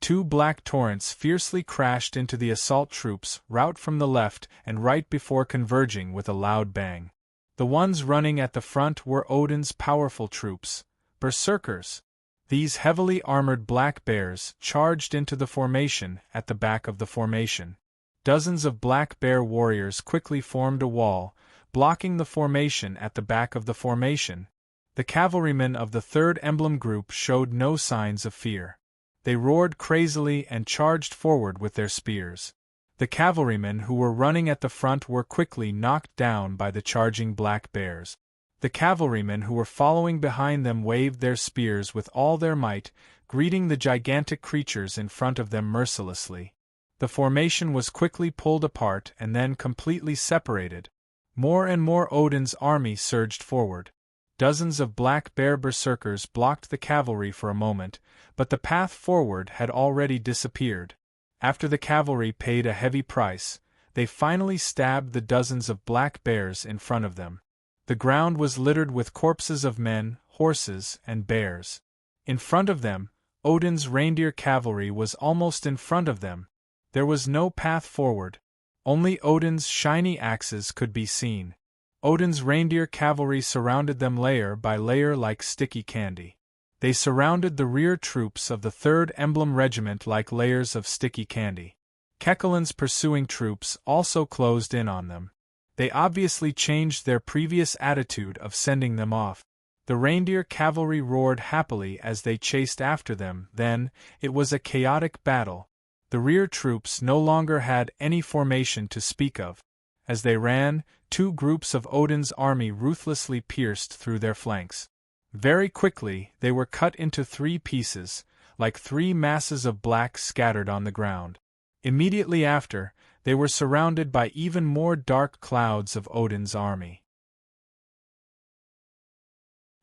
Speaker 1: 2 black torrents fiercely crashed into the assault troops' route from the left and right before converging with a loud bang. The ones running at the front were Odin's powerful troops, berserkers. These heavily armored black bears charged into the formation at the back of the formation. Dozens of black bear warriors quickly formed a wall, blocking the formation at the back of the formation. The cavalrymen of the third emblem group showed no signs of fear. They roared crazily and charged forward with their spears. The cavalrymen who were running at the front were quickly knocked down by the charging black bears. The cavalrymen who were following behind them waved their spears with all their might, greeting the gigantic creatures in front of them mercilessly. The formation was quickly pulled apart and then completely separated. More and more Odin's army surged forward. Dozens of black bear berserkers blocked the cavalry for a moment, but the path forward had already disappeared. After the cavalry paid a heavy price, they finally stabbed the dozens of black bears in front of them. The ground was littered with corpses of men, horses, and bears. In front of them, Odin's reindeer cavalry was almost in front of them. There was no path forward. Only Odin's shiny axes could be seen. Odin's reindeer cavalry surrounded them layer by layer like sticky candy. They surrounded the rear troops of the 3rd Emblem Regiment like layers of sticky candy. Kekkelin's pursuing troops also closed in on them. They obviously changed their previous attitude of sending them off. The reindeer cavalry roared happily as they chased after them. Then, it was a chaotic battle. The rear troops no longer had any formation to speak of. As they ran, 2 groups of Odin's army ruthlessly pierced through their flanks. Very quickly, they were cut into 3 pieces, like 3 masses of black scattered on the ground. Immediately after, they were surrounded by even more dark clouds of Odin's army.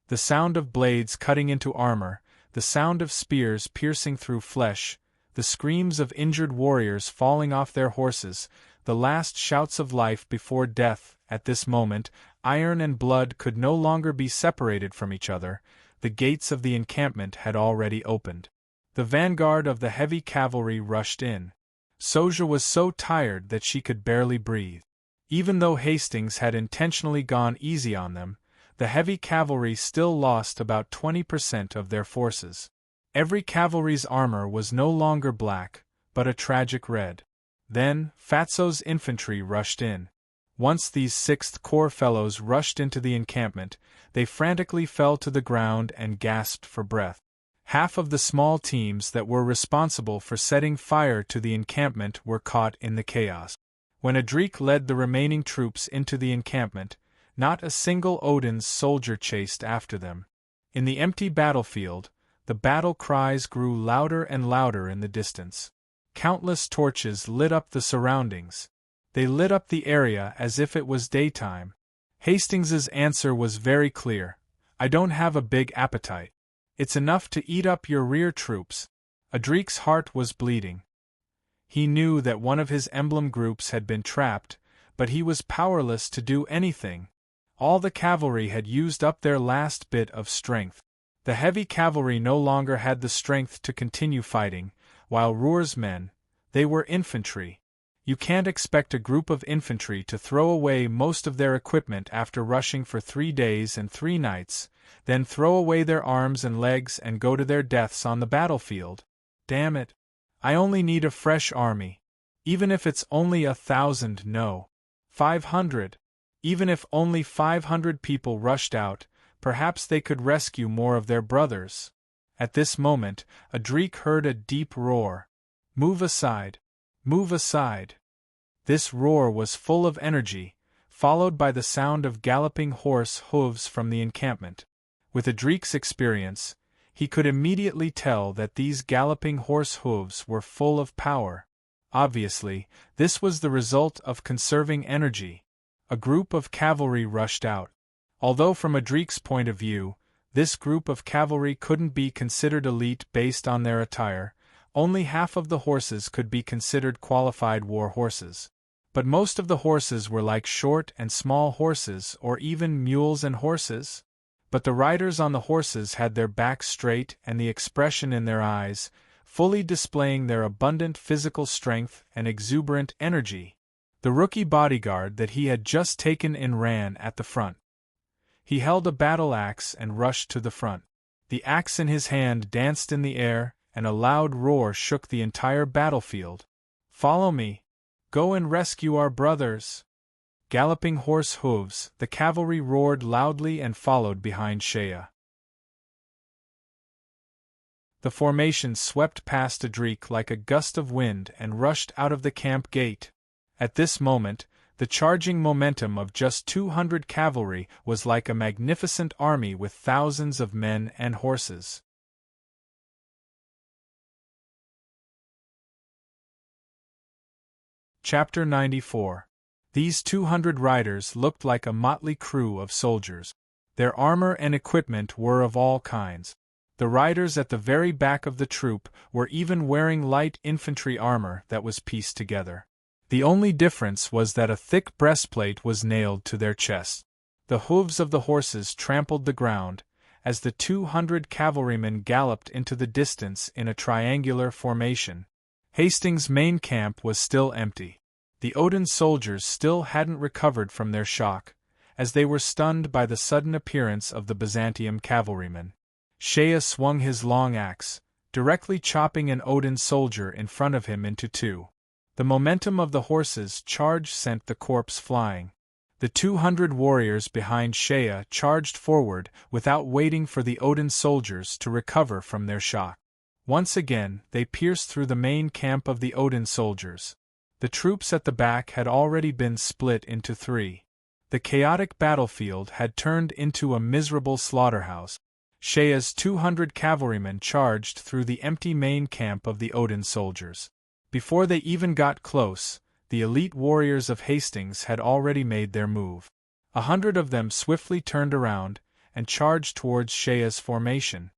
Speaker 1: The sound of blades cutting into armor, the sound of spears piercing through flesh, the screams of injured warriors falling off their horses, the last shouts of life before death. At this moment, iron and blood could no longer be separated from each other. The gates of the encampment had already opened. The vanguard of the heavy cavalry rushed in. Soja was so tired that she could barely breathe. Even though Hastings had intentionally gone easy on them, the heavy cavalry still lost about 20% of their forces. Every cavalry's armor was no longer black, but a tragic red. Then, Fatso's infantry rushed in. Once these 6th Corps fellows rushed into the encampment, they frantically fell to the ground and gasped for breath. Half of the small teams that were responsible for setting fire to the encampment were caught in the chaos. When Adrik led the remaining troops into the encampment, not a single Odin's soldier chased after them. In the empty battlefield, the battle cries grew louder and louder in the distance. Countless torches lit up the surroundings. They lit up the area as if it was daytime. Hastings's answer was very clear. I don't have a big appetite. It's enough to eat up your rear troops. Adrik's heart was bleeding. He knew that one of his emblem groups had been trapped, but he was powerless to do anything. All the cavalry had used up their last bit of strength. The heavy cavalry no longer had the strength to continue fighting, while Ruhr's men, they were infantry. You can't expect a group of infantry to throw away most of their equipment after rushing for 3 days and 3 nights, then throw away their arms and legs and go to their deaths on the battlefield. Damn it. I only need a fresh army. Even if it's only 1,000, no. 500. Even if only 500 people rushed out, perhaps they could rescue more of their brothers. At this moment, Adrik heard a deep roar. Move aside. Move aside. This roar was full of energy, followed by the sound of galloping horse hooves from the encampment. With Adrik's experience, he could immediately tell that these galloping horse hooves were full of power. Obviously, this was the result of conserving energy. A group of cavalry rushed out. Although from Adrik's point of view, this group of cavalry couldn't be considered elite based on their attire, only half of the horses could be considered qualified war horses. But most of the horses were like short and small horses or even mules and horses. But the riders on the horses had their backs straight and the expression in their eyes, fully displaying their abundant physical strength and exuberant energy. The rookie bodyguard that he had just taken in ran at the front. He held a battle axe and rushed to the front. The axe in his hand danced in the air, and a loud roar shook the entire battlefield. "Follow me! Go and rescue our brothers!" Galloping horse hooves, the cavalry roared loudly and followed behind Shea. The formation swept past Adric like a gust of wind and rushed out of the camp gate. At this moment, the charging momentum of just 200 cavalry was like a magnificent army with thousands of men and horses. Chapter 94. These 200 riders looked like a motley crew of soldiers. Their armor and equipment were of all kinds. The riders at the very back of the troop were even wearing light infantry armor that was pieced together. The only difference was that a thick breastplate was nailed to their chests. The hooves of the horses trampled the ground, as the 200 cavalrymen galloped into the distance in a triangular formation. Hastings' main camp was still empty. The Odin soldiers still hadn't recovered from their shock, as they were stunned by the sudden appearance of the Byzantium cavalrymen. Shea swung his long axe, directly chopping an Odin soldier in front of him into two. The momentum of the horses' charge sent the corpse flying. The 200 warriors behind Shea charged forward without waiting for the Odin soldiers to recover from their shock. Once again, they pierced through the main camp of the Odin soldiers. The troops at the back had already been split into three. The chaotic battlefield had turned into a miserable slaughterhouse. Shea's 200 cavalrymen charged through the empty main camp of the Odin soldiers. Before they even got close, the elite warriors of Hastings had already made their move. 100 of them swiftly turned around and charged towards Shea's formation.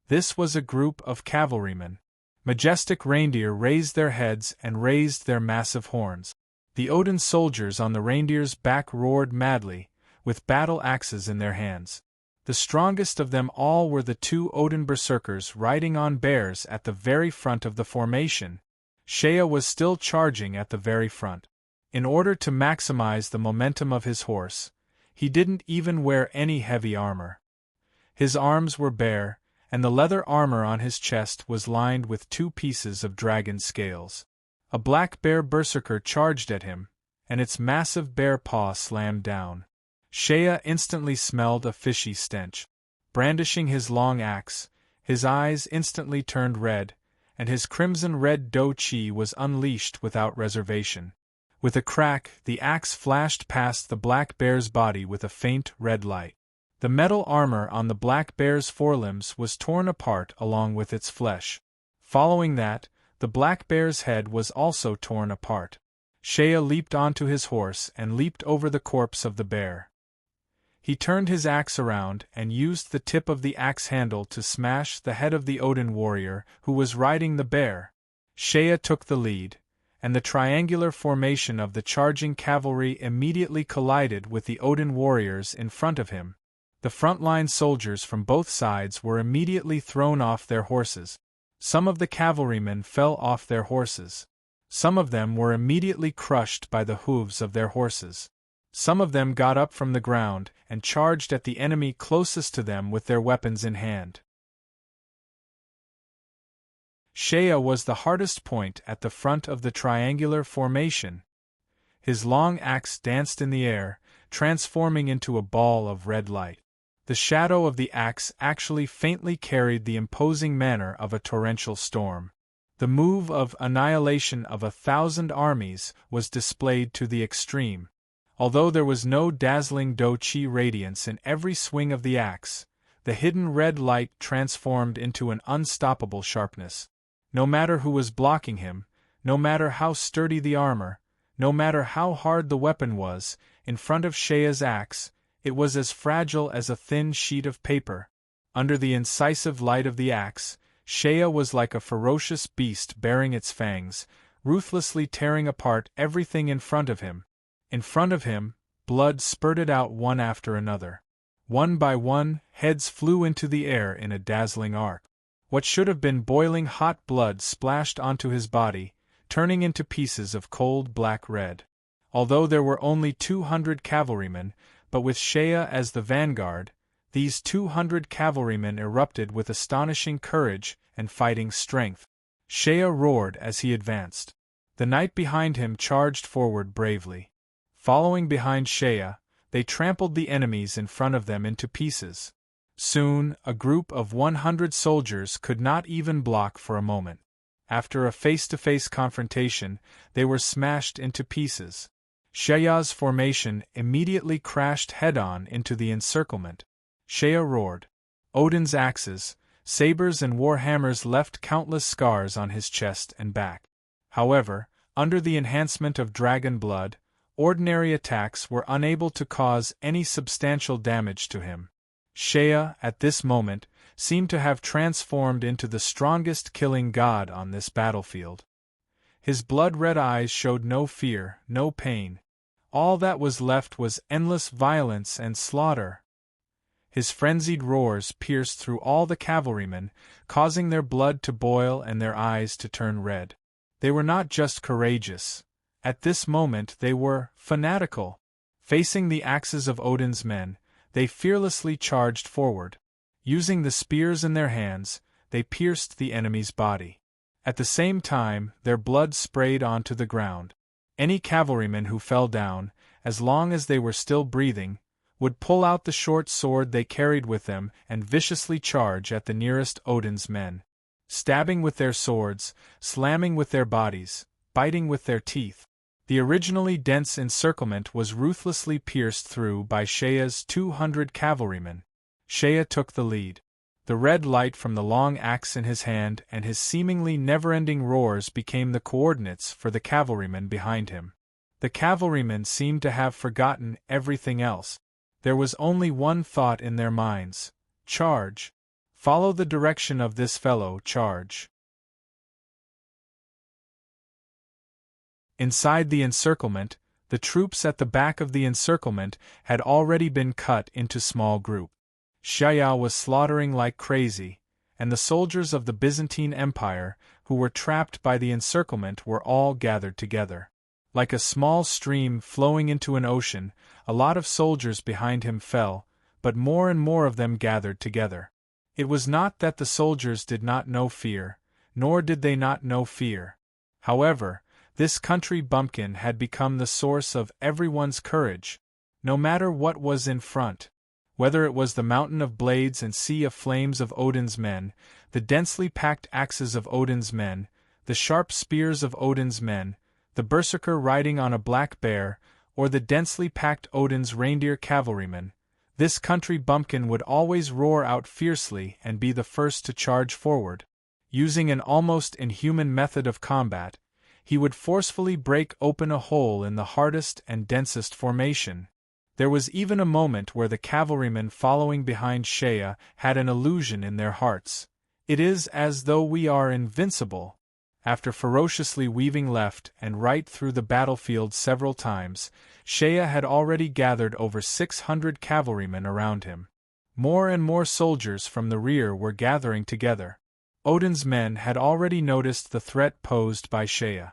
Speaker 1: This was a group of cavalrymen. Majestic reindeer raised their heads and raised their massive horns. The Odin soldiers on the reindeer's back roared madly, with battle axes in their hands. The strongest of them all were the 2 Odin berserkers riding on bears at the very front of the formation. Shea was still charging at the very front. In order to maximize the momentum of his horse, he didn't even wear any heavy armor. His arms were bare, and the leather armor on his chest was lined with 2 pieces of dragon scales. A black bear berserker charged at him, and its massive bear paw slammed down. Shea instantly smelled a fishy stench. Brandishing his long axe, his eyes instantly turned red, and his crimson-red do-chi was unleashed without reservation. With a crack, the axe flashed past the black bear's body with a faint red light. The metal armor on the black bear's forelimbs was torn apart along with its flesh. Following that, the black bear's head was also torn apart. Shea leaped onto his horse and leaped over the corpse of the bear. He turned his axe around and used the tip of the axe handle to smash the head of the Odin warrior who was riding the bear. Shea took the lead, and the triangular formation of the charging cavalry immediately collided with the Odin warriors in front of him. The frontline soldiers from both sides were immediately thrown off their horses. Some of the cavalrymen fell off their horses. Some of them were immediately crushed by the hooves of their horses. Some of them got up from the ground and charged at the enemy closest to them with their weapons in hand. Shea was the hardest point at the front of the triangular formation. His long axe danced in the air, transforming into a ball of red light. The shadow of the axe actually faintly carried the imposing manner of a torrential storm. The move of annihilation of 1,000 armies was displayed to the extreme. Although there was no dazzling do-chi radiance in every swing of the axe, the hidden red light transformed into an unstoppable sharpness. No matter who was blocking him, no matter how sturdy the armor, no matter how hard the weapon was, in front of Shea's axe, it was as fragile as a thin sheet of paper. Under the incisive light of the axe, Shea was like a ferocious beast baring its fangs, ruthlessly tearing apart everything in front of him. In front of him, blood spurted out one after another. One by one, heads flew into the air in a dazzling arc. What should have been boiling hot blood splashed onto his body, turning into pieces of cold black red. Although there were only 200 cavalrymen, but with Shea as the vanguard, these 200 cavalrymen erupted with astonishing courage and fighting strength. Shea roared as he advanced. The knight behind him charged forward bravely. Following behind Shea, they trampled the enemies in front of them into pieces. Soon, a group of 100 soldiers could not even block for a moment. After a face-to-face confrontation, they were smashed into pieces. Shea's formation immediately crashed head-on into the encirclement. Shea roared. Odin's axes, sabers and war hammers left countless scars on his chest and back. However, under the enhancement of dragon blood, ordinary attacks were unable to cause any substantial damage to him. Shea, at this moment, seemed to have transformed into the strongest killing god on this battlefield. His blood-red eyes showed no fear, no pain. All that was left was endless violence and slaughter. His frenzied roars pierced through all the cavalrymen, causing their blood to boil and their eyes to turn red. They were not just courageous. At this moment they were fanatical. Facing the axes of Odin's men, they fearlessly charged forward. Using the spears in their hands, they pierced the enemy's body. At the same time, their blood sprayed onto the ground. Any cavalryman who fell down, as long as they were still breathing, would pull out the short sword they carried with them and viciously charge at the nearest Odin's men. Stabbing with their swords, slamming with their bodies, biting with their teeth. The originally dense encirclement was ruthlessly pierced through by Shea's 200 cavalrymen. Shea took the lead. The red light from the long axe in his hand and his seemingly never-ending roars became the coordinates for the cavalrymen behind him. The cavalrymen seemed to have forgotten everything else. There was only one thought in their minds: charge. Follow the direction of this fellow, charge. Inside the encirclement, the troops at the back of the encirclement had already been cut into small groups. Shea was slaughtering like crazy, and the soldiers of the Byzantine Empire, who were trapped by the encirclement, were all gathered together. Like a small stream flowing into an ocean, a lot of soldiers behind him fell, but more and more of them gathered together. It was not that the soldiers did not know fear, nor did they not know fear. However, this country bumpkin had become the source of everyone's courage, no matter what was in front. Whether it was the mountain of blades and sea of flames of Odin's men, the densely packed axes of Odin's men, the sharp spears of Odin's men, the berserker riding on a black bear, or the densely packed Odin's reindeer cavalrymen, this country bumpkin would always roar out fiercely and be the first to charge forward. Using an almost inhuman method of combat, he would forcefully break open a hole in the hardest and densest formation. There was even a moment where the cavalrymen following behind Shea had an illusion in their hearts. It is as though we are invincible. After ferociously weaving left and right through the battlefield several times, Shea had already gathered over 600 cavalrymen around him. More and more soldiers from the rear were gathering together. Odin's men had already noticed the threat posed by Shea.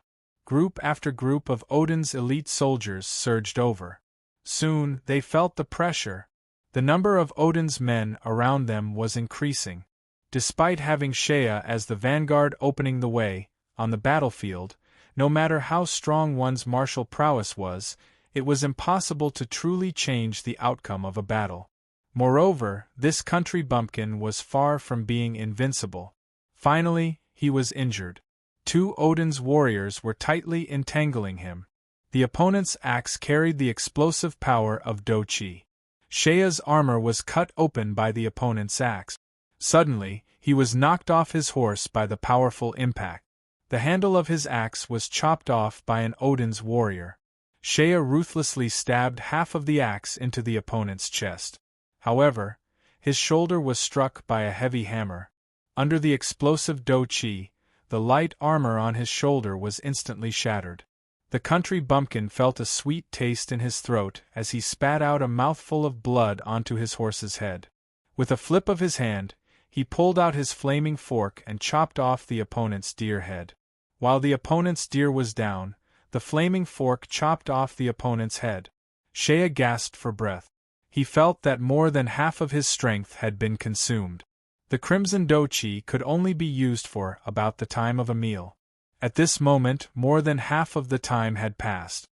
Speaker 1: Group after group of Odin's elite soldiers surged over. Soon, they felt the pressure. The number of Odin's men around them was increasing. Despite having Shea as the vanguard opening the way, on the battlefield, no matter how strong one's martial prowess was, it was impossible to truly change the outcome of a battle. Moreover, this country bumpkin was far from being invincible. Finally, he was injured. 2 Odin's warriors were tightly entangling him. The opponent's axe carried the explosive power of Do-Chi. Shea's armor was cut open by the opponent's axe. Suddenly, he was knocked off his horse by the powerful impact. The handle of his axe was chopped off by an Odin's warrior. Shea ruthlessly stabbed half of the axe into the opponent's chest. However, his shoulder was struck by a heavy hammer. Under the explosive Do-Chi, the light armor on his shoulder was instantly shattered. The country bumpkin felt a sweet taste in his throat as he spat out a mouthful of blood onto his horse's head. With a flip of his hand, he pulled out his flaming fork and chopped off the opponent's deer head. While the opponent's deer was down, the flaming fork chopped off the opponent's head. Shea gasped for breath. He felt that more than half of his strength had been consumed. The crimson dochi could only be used for about the time of a meal. At this moment, more than half of the time had passed.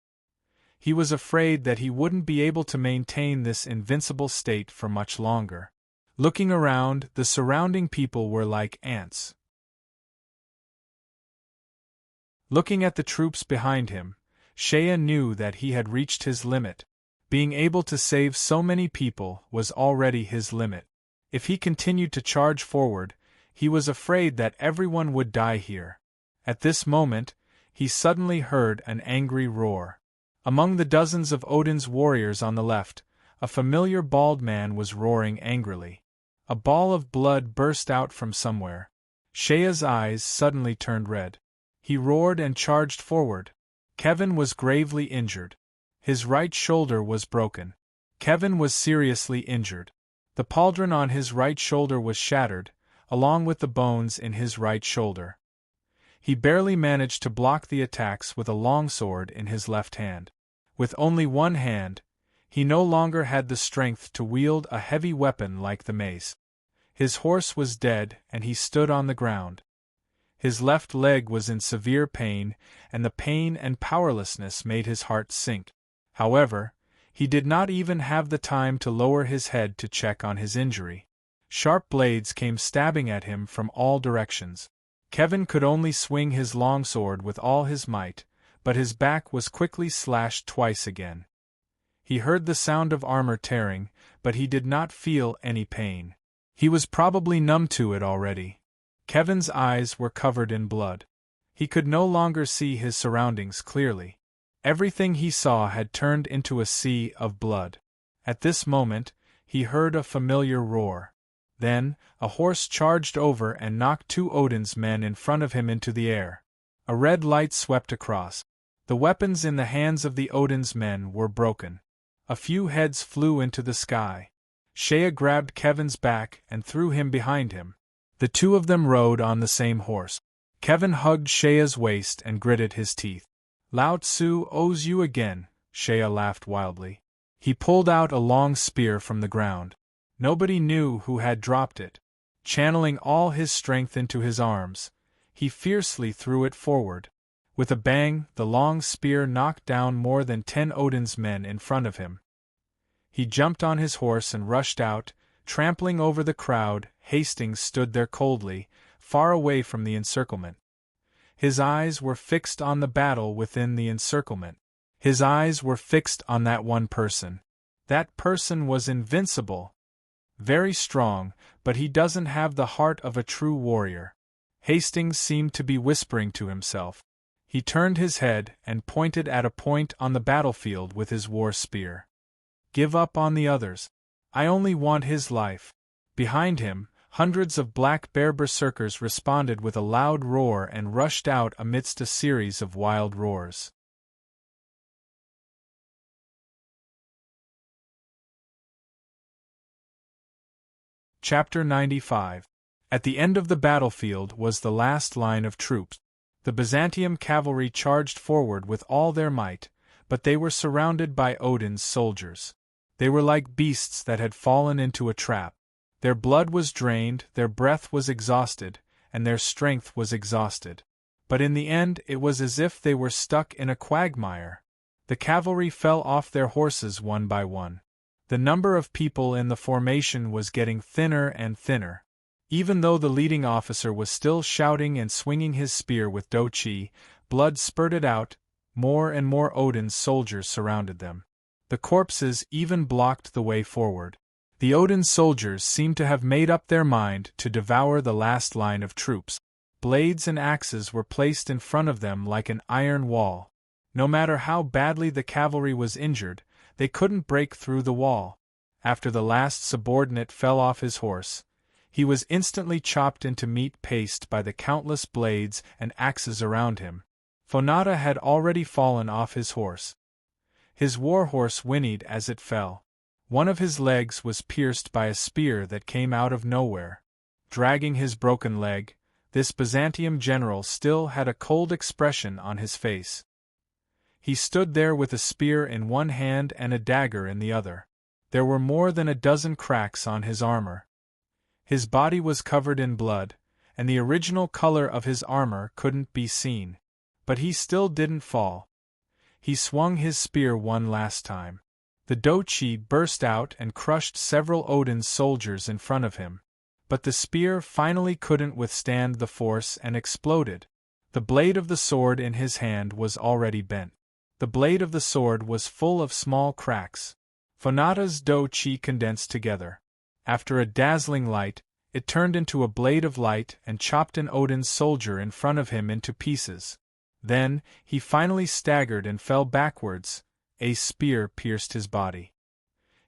Speaker 1: He was afraid that he wouldn't be able to maintain this invincible state for much longer. Looking around, the surrounding people were like ants. Looking at the troops behind him, Shea knew that he had reached his limit. Being able to save so many people was already his limit. If he continued to charge forward, he was afraid that everyone would die here. At this moment, he suddenly heard an angry roar. Among the dozens of Odin's warriors on the left, a familiar bald man was roaring angrily. A ball of blood burst out from somewhere. Shea's eyes suddenly turned red. He roared and charged forward. Kevin was gravely injured. His right shoulder was broken. Kevin was seriously injured. The pauldron on his right shoulder was shattered, along with the bones in his right shoulder. He barely managed to block the attacks with a longsword in his left hand. With only one hand, he no longer had the strength to wield a heavy weapon like the mace. His horse was dead and he stood on the ground. His left leg was in severe pain, and the pain and powerlessness made his heart sink. However, he did not even have the time to lower his head to check on his injury. Sharp blades came stabbing at him from all directions. Kevin could only swing his longsword with all his might, but his back was quickly slashed twice again. He heard the sound of armor tearing, but he did not feel any pain. He was probably numb to it already. Kevin's eyes were covered in blood. He could no longer see his surroundings clearly. Everything he saw had turned into a sea of blood. At this moment, he heard a familiar roar. Then, a horse charged over and knocked two Odin's men in front of him into the air. A red light swept across. The weapons in the hands of the Odin's men were broken. A few heads flew into the sky. Shea grabbed Kevin's back and threw him behind him. The two of them rode on the same horse. Kevin hugged Shea's waist and gritted his teeth. "Lao Tzu owes you again," Shea laughed wildly. He pulled out a long spear from the ground. Nobody knew who had dropped it. Channeling all his strength into his arms, he fiercely threw it forward. With a bang, the long spear knocked down more than 10 Odin's men in front of him. He jumped on his horse and rushed out, trampling over the crowd. Hastings stood there coldly, far away from the encirclement. His eyes were fixed on the battle within the encirclement. His eyes were fixed on that one person. That person was invincible. Very strong, but he doesn't have the heart of a true warrior. Hastings seemed to be whispering to himself. He turned his head and pointed at a point on the battlefield with his war spear. "Give up on the others. I only want his life." Behind him, hundreds of black bear berserkers responded with a loud roar and rushed out amidst a series of wild roars. Chapter 95. At the end of the battlefield was the last line of troops. The Byzantium cavalry charged forward with all their might, but they were surrounded by Odin's soldiers. They were like beasts that had fallen into a trap. Their blood was drained, their breath was exhausted, and their strength was exhausted. But in the end it was as if they were stuck in a quagmire. The cavalry fell off their horses one by one. The number of people in the formation was getting thinner and thinner. Even though the leading officer was still shouting and swinging his spear with dochi, blood spurted out. More and more Odin's soldiers surrounded them. The corpses even blocked the way forward. The Odin soldiers seemed to have made up their mind to devour the last line of troops. Blades and axes were placed in front of them like an iron wall. No matter how badly the cavalry was injured, they couldn't break through the wall. After the last subordinate fell off his horse, he was instantly chopped into meat paste by the countless blades and axes around him. Fonata had already fallen off his horse. His war-horse whinnied as it fell. One of his legs was pierced by a spear that came out of nowhere. Dragging his broken leg, this Byzantium general still had a cold expression on his face. He stood there with a spear in one hand and a dagger in the other. There were more than a dozen cracks on his armor. His body was covered in blood, and the original color of his armor couldn't be seen. But he still didn't fall. He swung his spear one last time. The Dochi burst out and crushed several Odin's soldiers in front of him. But the spear finally couldn't withstand the force and exploded. The blade of the sword in his hand was already bent. The blade of the sword was full of small cracks. Fonata's Dochi condensed together. After a dazzling light, it turned into a blade of light and chopped an Odin's soldier in front of him into pieces. Then, he finally staggered and fell backwards. A spear pierced his body.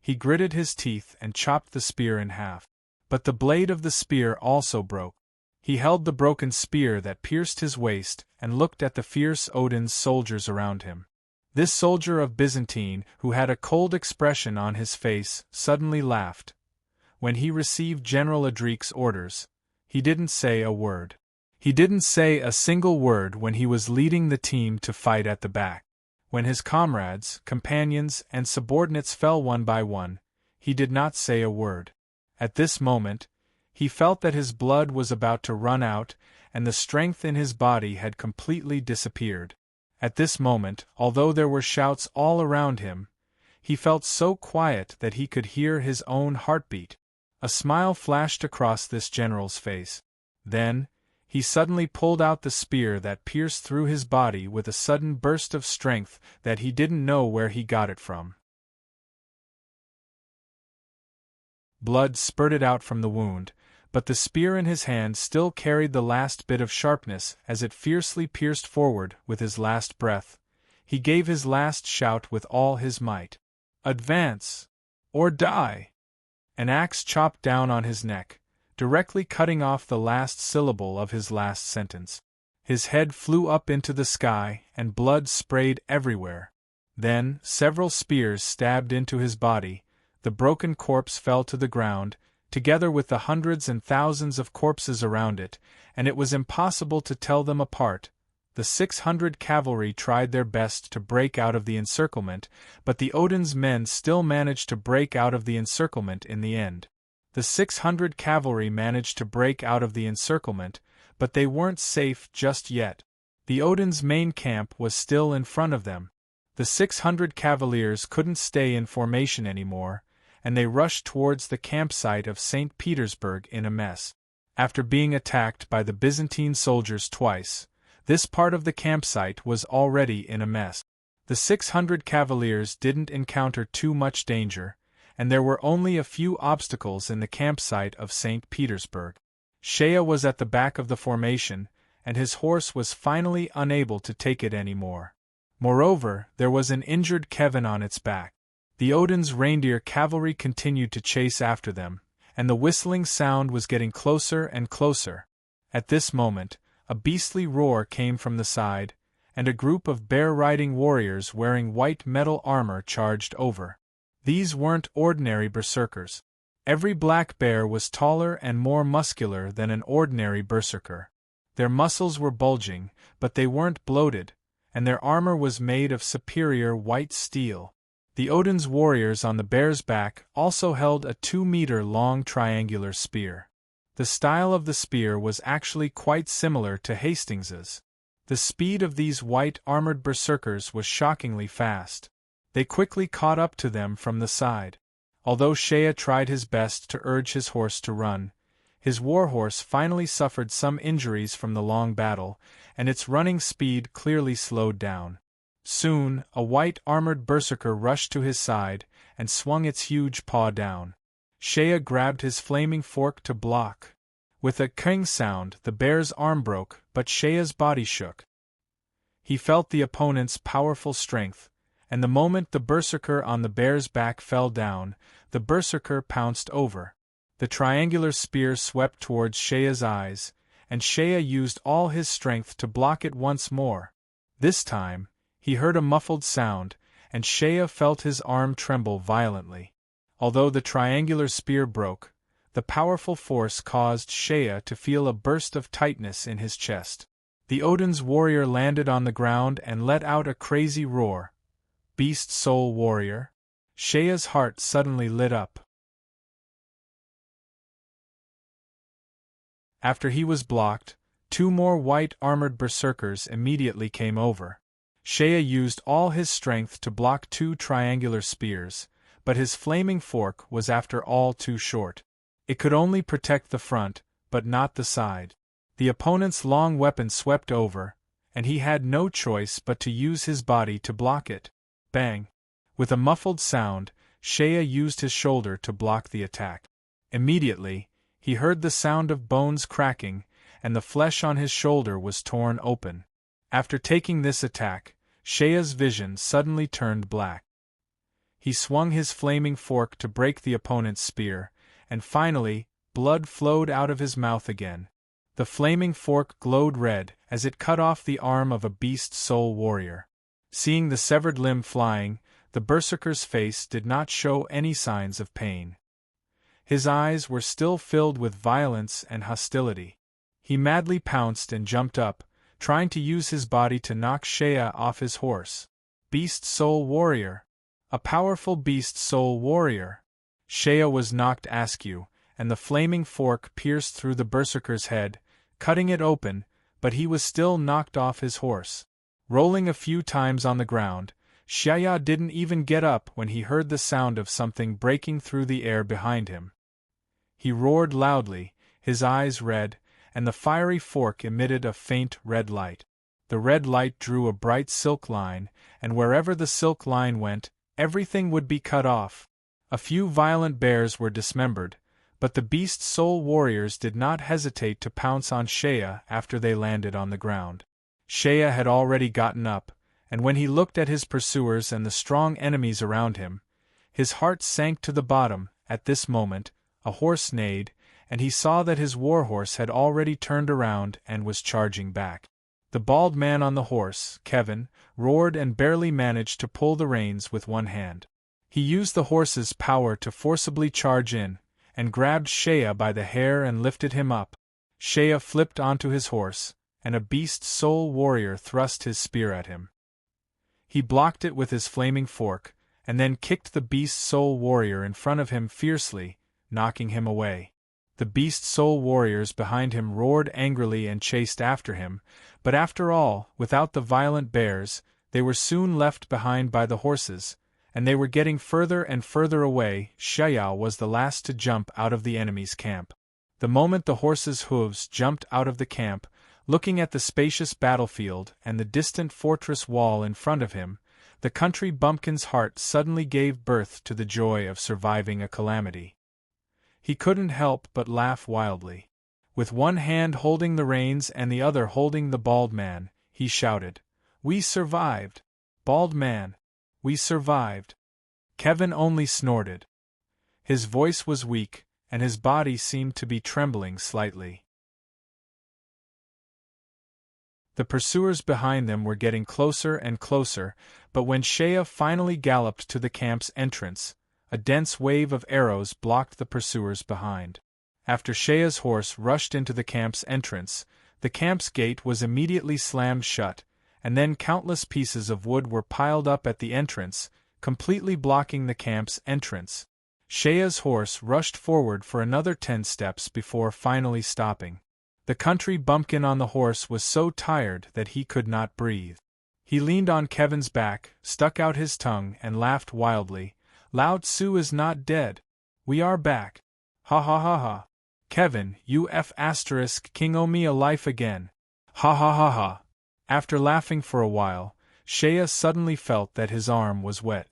Speaker 1: He gritted his teeth and chopped the spear in half. But the blade of the spear also broke. He held the broken spear that pierced his waist and looked at the fierce Odin's soldiers around him. This soldier of Byzantine, who had a cold expression on his face, suddenly laughed. When he received General Adric's orders, he didn't say a word. He didn't say a single word when he was leading the team to fight at the back. When his comrades, companions, and subordinates fell one by one, he did not say a word. At this moment, he felt that his blood was about to run out, and the strength in his body had completely disappeared. At this moment, although there were shouts all around him, he felt so quiet that he could hear his own heartbeat. A smile flashed across this general's face. Then, he suddenly pulled out the spear that pierced through his body with a sudden burst of strength that he didn't know where he got it from. Blood spurted out from the wound, but the spear in his hand still carried the last bit of sharpness as it fiercely pierced forward with his last breath. He gave his last shout with all his might. "Advance! Or die!" An axe chopped down on his neck, directly cutting off the last syllable of his last sentence. His head flew up into the sky, and blood sprayed everywhere. Then, several spears stabbed into his body. The broken corpse fell to the ground, together with the hundreds and thousands of corpses around it, and it was impossible to tell them apart. The 600 cavalry tried their best to break out of the encirclement, but the Odin's men still managed to break out of the encirclement in the end. The 600 cavalry managed to break out of the encirclement, but they weren't safe just yet. The Odin's main camp was still in front of them. The 600 cavaliers couldn't stay in formation anymore, and they rushed towards the campsite of St. Petersburg in a mess. After being attacked by the Byzantine soldiers twice, this part of the campsite was already in a mess. The 600 cavaliers didn't encounter too much danger, and there were only a few obstacles in the campsite of St. Petersburg. Shea was at the back of the formation, and his horse was finally unable to take it anymore. Moreover, there was an injured Kevin on its back. The Odin's reindeer cavalry continued to chase after them, and the whistling sound was getting closer and closer. At this moment, a beastly roar came from the side, and a group of bear-riding warriors wearing white metal armor charged over. These weren't ordinary berserkers. Every black bear was taller and more muscular than an ordinary berserker. Their muscles were bulging, but they weren't bloated, and their armor was made of superior white steel. The Odin's warriors on the bear's back also held a 2-meter-long triangular spear. The style of the spear was actually quite similar to Hastings's. The speed of these white armored berserkers was shockingly fast. They quickly caught up to them from the side. Although Shea tried his best to urge his horse to run, his warhorse finally suffered some injuries from the long battle, and its running speed clearly slowed down. Soon, a white armored berserker rushed to his side and swung its huge paw down. Shea grabbed his flaming fork to block. With a clang sound, the bear's arm broke, but Shea's body shook. He felt the opponent's powerful strength, and the moment the berserker on the bear's back fell down, the berserker pounced over. The triangular spear swept towards Shea's eyes, and Shea used all his strength to block it once more. This time, he heard a muffled sound, and Shea felt his arm tremble violently. Although the triangular spear broke, the powerful force caused Shea to feel a burst of tightness in his chest. The Odin's warrior landed on the ground and let out a crazy roar. "Beast Soul Warrior?" Shea's heart suddenly lit up. After he was blocked, 2 more white-armored berserkers immediately came over. Shea used all his strength to block 2 triangular spears, but his flaming fork was after all too short. It could only protect the front, but not the side. The opponent's long weapon swept over, and he had no choice but to use his body to block it. Bang! With a muffled sound, Shea used his shoulder to block the attack. Immediately, he heard the sound of bones cracking, and the flesh on his shoulder was torn open. After taking this attack, Shea's vision suddenly turned black. He swung his flaming fork to break the opponent's spear, and finally, blood flowed out of his mouth again. The flaming fork glowed red as it cut off the arm of a beast soul warrior. Seeing the severed limb flying, the berserker's face did not show any signs of pain. His eyes were still filled with violence and hostility. He madly pounced and jumped up, trying to use his body to knock Shea off his horse. Beast soul warrior! A powerful beast soul warrior! Shea was knocked askew, and the flaming fork pierced through the berserker's head, cutting it open, but he was still knocked off his horse. Rolling a few times on the ground, Shea didn't even get up when he heard the sound of something breaking through the air behind him. He roared loudly, his eyes red, and the fiery fork emitted a faint red light. The red light drew a bright silk line, and wherever the silk line went, everything would be cut off. A few violent bears were dismembered, but the beast soul warriors did not hesitate to pounce on Shea after they landed on the ground. Shea had already gotten up, and when he looked at his pursuers and the strong enemies around him, his heart sank to the bottom. At this moment, a horse neighed, and he saw that his warhorse had already turned around and was charging back. The bald man on the horse, Kevin, roared and barely managed to pull the reins with one hand. He used the horse's power to forcibly charge in, and grabbed Shea by the hair and lifted him up. Shea flipped onto his horse, and a beast soul warrior thrust his spear at him. He blocked it with his flaming fork, and then kicked the beast soul warrior in front of him fiercely, knocking him away. The beast soul warriors behind him roared angrily and chased after him, but after all, without the violent bears, they were soon left behind by the horses, and they were getting further and further away. Shea was the last to jump out of the enemy's camp. The moment the horses' hooves jumped out of the camp, looking at the spacious battlefield and the distant fortress wall in front of him, the country bumpkin's heart suddenly gave birth to the joy of surviving a calamity. He couldn't help but laugh wildly. With one hand holding the reins and the other holding the bald man, he shouted, "We survived! Bald man! We survived!" Kevin only snorted. His voice was weak, and his body seemed to be trembling slightly. The pursuers behind them were getting closer and closer, but when Shea finally galloped to the camp's entrance, a dense wave of arrows blocked the pursuers behind. After Shea's horse rushed into the camp's entrance, the camp's gate was immediately slammed shut, and then countless pieces of wood were piled up at the entrance, completely blocking the camp's entrance. Shea's horse rushed forward for another 10 steps before finally stopping. The country bumpkin on the horse was so tired that he could not breathe. He leaned on Kevin's back, stuck out his tongue, and laughed wildly. "Lao Tzu is not dead. We are back. Ha ha ha ha. Kevin, you king owe me a life again. Ha ha ha ha." After laughing for a while, Shea suddenly felt that his arm was wet.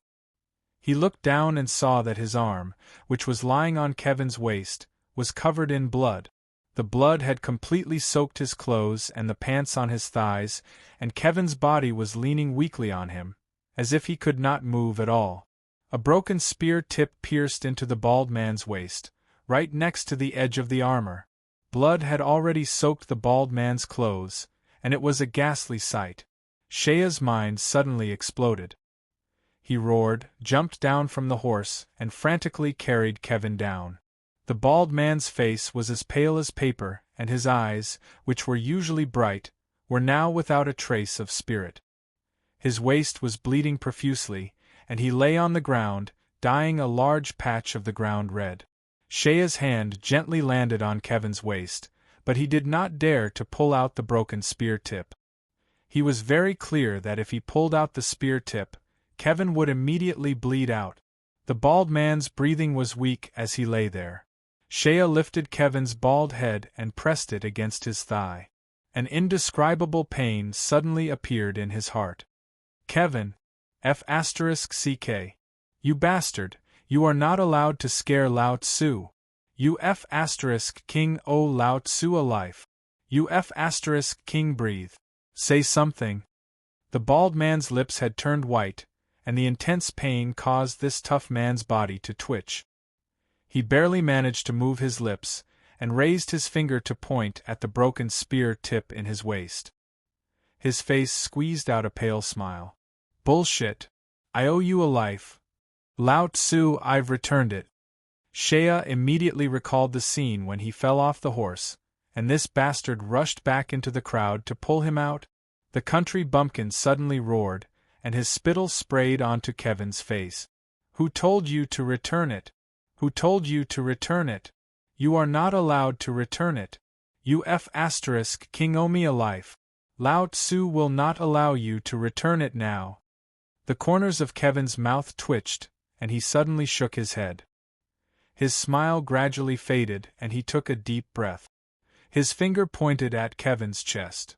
Speaker 1: He looked down and saw that his arm, which was lying on Kevin's waist, was covered in blood. The blood had completely soaked his clothes and the pants on his thighs, and Kevin's body was leaning weakly on him, as if he could not move at all. A broken spear tip pierced into the bald man's waist, right next to the edge of the armor. Blood had already soaked the bald man's clothes, and it was a ghastly sight. Shea's mind suddenly exploded. He roared, jumped down from the horse, and frantically carried Kevin down. The bald man's face was as pale as paper, and his eyes, which were usually bright, were now without a trace of spirit. His waist was bleeding profusely, and he lay on the ground, dyeing a large patch of the ground red. Shea's hand gently landed on Kevin's waist, but he did not dare to pull out the broken spear tip. He was very clear that if he pulled out the spear tip, Kevin would immediately bleed out. The bald man's breathing was weak as he lay there. Shea lifted Kevin's bald head and pressed it against his thigh. An indescribable pain suddenly appeared in his heart. Kevin, F***ck. You bastard, you are not allowed to scare Lao Tzu. You F***king O Lao Tzu alive. You F***king breathe. Say something. The bald man's lips had turned white, and the intense pain caused this tough man's body to twitch. He barely managed to move his lips, and raised his finger to point at the broken spear tip in his waist. His face squeezed out a pale smile. Bullshit. I owe you a life. Lao Tzu, I've returned it. Shea immediately recalled the scene when he fell off the horse, and this bastard rushed back into the crowd to pull him out. The country bumpkin suddenly roared, and his spittle sprayed onto Kevin's face. Who told you to return it? Who told you to return it? You are not allowed to return it. You F***king owe me a life. Lao Tzu will not allow you to return it now. The corners of Kevin's mouth twitched, and he suddenly shook his head. His smile gradually faded, and he took a deep breath. His finger pointed at Kevin's chest.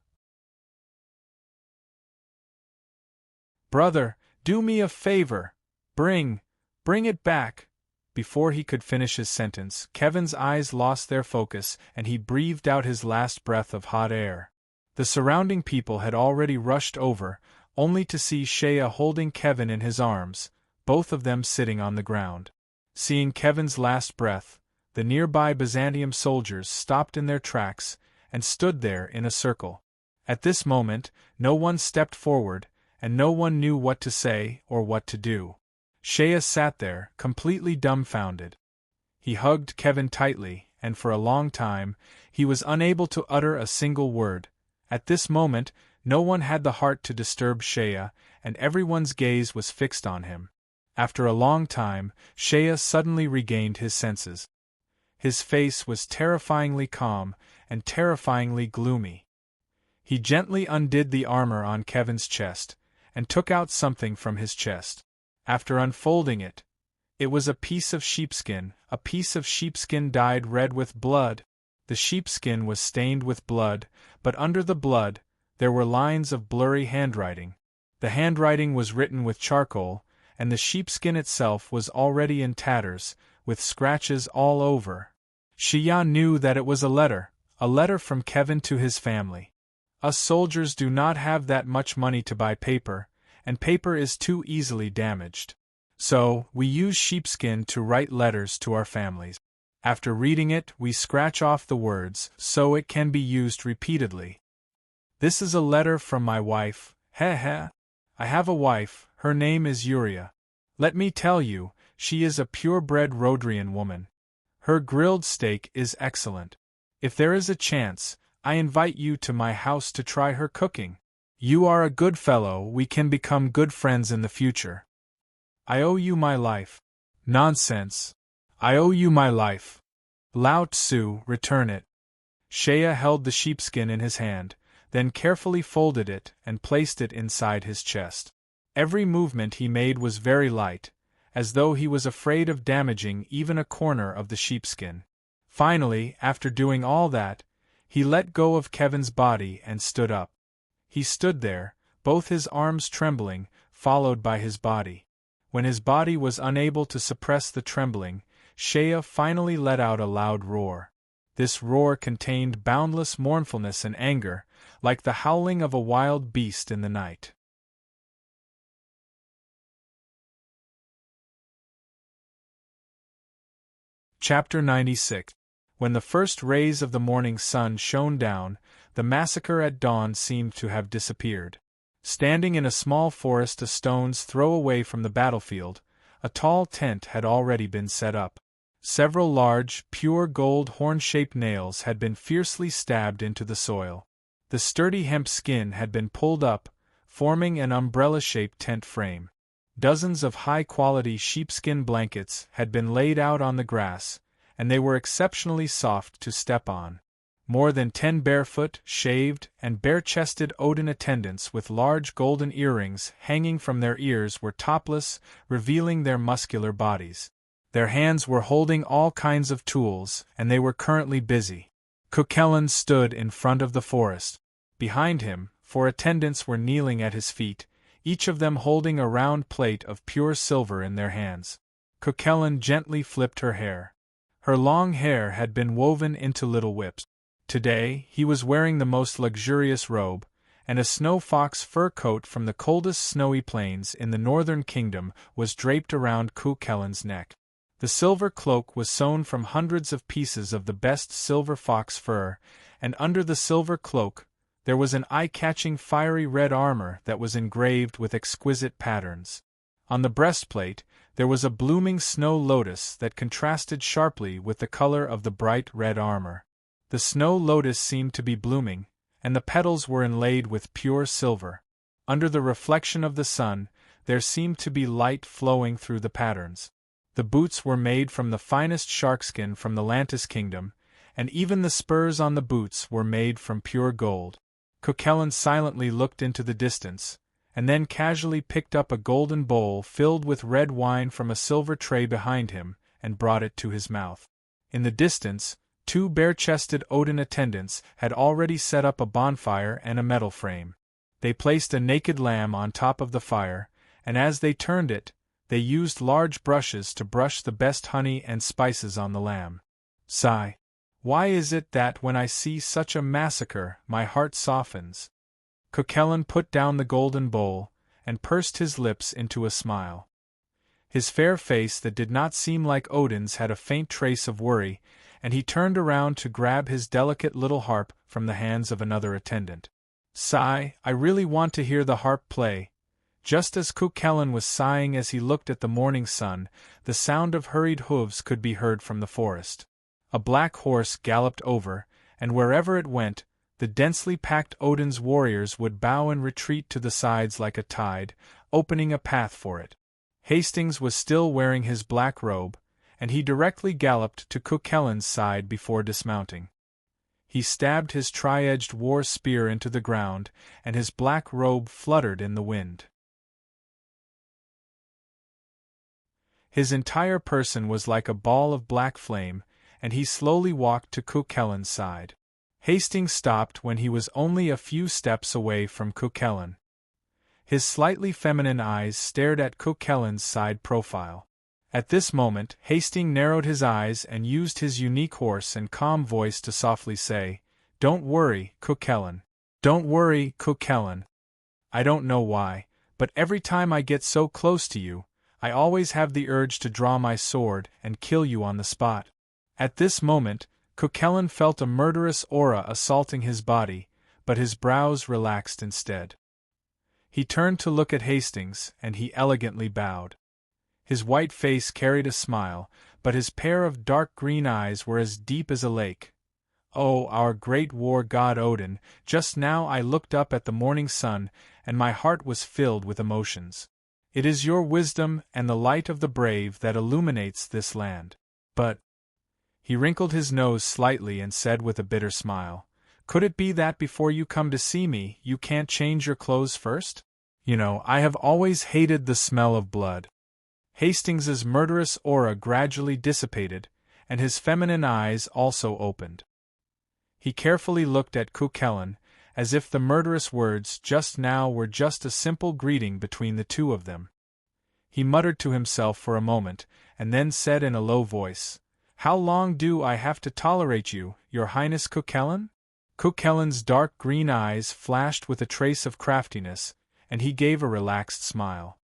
Speaker 1: Brother, do me a favor. Bring it back. Before he could finish his sentence, Kevin's eyes lost their focus and he breathed out his last breath of hot air. The surrounding people had already rushed over, only to see Shea holding Kevin in his arms, both of them sitting on the ground. Seeing Kevin's last breath, the nearby Byzantium soldiers stopped in their tracks and stood there in a circle. At this moment, no one stepped forward, and no one knew what to say or what to do. Shea sat there, completely dumbfounded. He hugged Kevin tightly, and for a long time, he was unable to utter a single word. At this moment, no one had the heart to disturb Shea, and everyone's gaze was fixed on him. After a long time, Shea suddenly regained his senses. His face was terrifyingly calm and terrifyingly gloomy. He gently undid the armor on Kevin's chest, and took out something from his chest. After unfolding it, it was a piece of sheepskin dyed red with blood. The sheepskin was stained with blood, but under the blood, there were lines of blurry handwriting. The handwriting was written with charcoal, and the sheepskin itself was already in tatters, with scratches all over. Shea knew that it was a letter from Kevin to his family. Us soldiers do not have that much money to buy paper, and paper is too easily damaged. So, we use sheepskin to write letters to our families. After reading it, we scratch off the words, so it can be used repeatedly. This is a letter from my wife, I have a wife, her name is Yuria. Let me tell you, she is a purebred Rhodrian woman. Her grilled steak is excellent. If there is a chance, I invite you to my house to try her cooking. You are a good fellow, we can become good friends in the future. I owe you my life. Nonsense. I owe you my life. Lao Tzu, return it. Shea held the sheepskin in his hand, then carefully folded it and placed it inside his chest. Every movement he made was very light, as though he was afraid of damaging even a corner of the sheepskin. Finally, after doing all that, he let go of Kevin's body and stood up. He stood there, both his arms trembling, followed by his body. When his body was unable to suppress the trembling, Shea finally let out a loud roar. This roar contained boundless mournfulness and anger, like the howling of a wild beast in the night. Chapter 96. When the first rays of the morning sun shone down, the massacre at dawn seemed to have disappeared. Standing in a small forest a stone's throw away from the battlefield, a tall tent had already been set up. Several large, pure gold horn-shaped nails had been fiercely stabbed into the soil. The sturdy hemp skin had been pulled up, forming an umbrella-shaped tent frame. Dozens of high-quality sheepskin blankets had been laid out on the grass, and they were exceptionally soft to step on. More than 10 barefoot, shaved, and bare-chested Odin attendants with large golden earrings hanging from their ears were topless, revealing their muscular bodies. Their hands were holding all kinds of tools, and they were currently busy. Cuchulainn stood in front of the forest. Behind him, 4 attendants were kneeling at his feet, each of them holding a round plate of pure silver in their hands. Cuchulainn gently flipped her hair. Her long hair had been woven into little whips. Today, he was wearing the most luxurious robe, and a snow fox fur coat from the coldest snowy plains in the northern kingdom was draped around Cuchulainn's neck. The silver cloak was sewn from hundreds of pieces of the best silver fox fur, and under the silver cloak, there was an eye-catching fiery red armor that was engraved with exquisite patterns. On the breastplate, there was a blooming snow lotus that contrasted sharply with the color of the bright red armor. The snow lotus seemed to be blooming, and the petals were inlaid with pure silver. Under the reflection of the sun, there seemed to be light flowing through the patterns. The boots were made from the finest sharkskin from the Lantis kingdom, and even the spurs on the boots were made from pure gold. Cuchulainn silently looked into the distance, and then casually picked up a golden bowl filled with red wine from a silver tray behind him, and brought it to his mouth. In the distance, 2 bare-chested Odin attendants had already set up a bonfire and a metal frame. They placed a naked lamb on top of the fire, and as they turned it, they used large brushes to brush the best honey and spices on the lamb. Sigh. Why is it that when I see such a massacre, my heart softens? Cuchulainn put down the golden bowl, and pursed his lips into a smile. His fair face that did not seem like Odin's had a faint trace of worry, and he turned around to grab his delicate little harp from the hands of another attendant. Sigh, I really want to hear the harp play. Just as Cuchulainn was sighing as he looked at the morning sun, the sound of hurried hooves could be heard from the forest. A black horse galloped over, and wherever it went, the densely packed Odin's warriors would bow and retreat to the sides like a tide, opening a path for it. Hastings was still wearing his black robe, and he directly galloped to Cuchulainn's side before dismounting. He stabbed his tri-edged war spear into the ground, and his black robe fluttered in the wind. His entire person was like a ball of black flame, and he slowly walked to Cuchulainn's side. Hastings stopped when he was only a few steps away from Cuchulainn. His slightly feminine eyes stared at Cuchulainn's side profile. At this moment, Hastings narrowed his eyes and used his unique hoarse and calm voice to softly say, "Don't worry, Cuchulainn. Don't worry, Cuchulainn. I don't know why, but every time I get so close to you, I always have the urge to draw my sword and kill you on the spot." At this moment, Cuchulainn felt a murderous aura assaulting his body, but his brows relaxed instead. He turned to look at Hastings, and he elegantly bowed. His white face carried a smile, but his pair of dark green eyes were as deep as a lake. "Oh, our great war god Odin, just now I looked up at the morning sun, and my heart was filled with emotions. It is your wisdom and the light of the brave that illuminates this land. But—" He wrinkled his nose slightly and said with a bitter smile, "Could it be that before you come to see me, you can't change your clothes first? You know, I have always hated the smell of blood." Hastings's murderous aura gradually dissipated, and his feminine eyes also opened. He carefully looked at Cuchulainn, as if the murderous words just now were just a simple greeting between the two of them. He muttered to himself for a moment, and then said in a low voice, "How long do I have to tolerate you, your Highness Cuchulainn?" Cuchulainn's dark green eyes flashed with a trace of craftiness, and he gave a relaxed smile.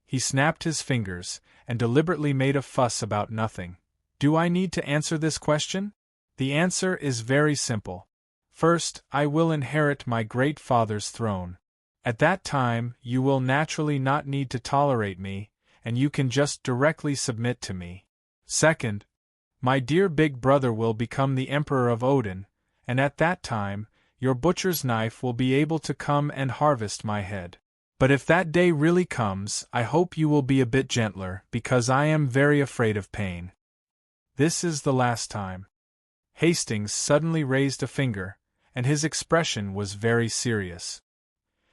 Speaker 1: He snapped his fingers, and deliberately made a fuss about nothing. "Do I need to answer this question? The answer is very simple. First, I will inherit my great father's throne. At that time, you will naturally not need to tolerate me, and you can just directly submit to me. Second, my dear big brother will become the Emperor of Odin, and at that time, your butcher's knife will be able to come and harvest my head. But if that day really comes, I hope you will be a bit gentler, because I am very afraid of pain. This is the last time." Hastings suddenly raised a finger, and his expression was very serious.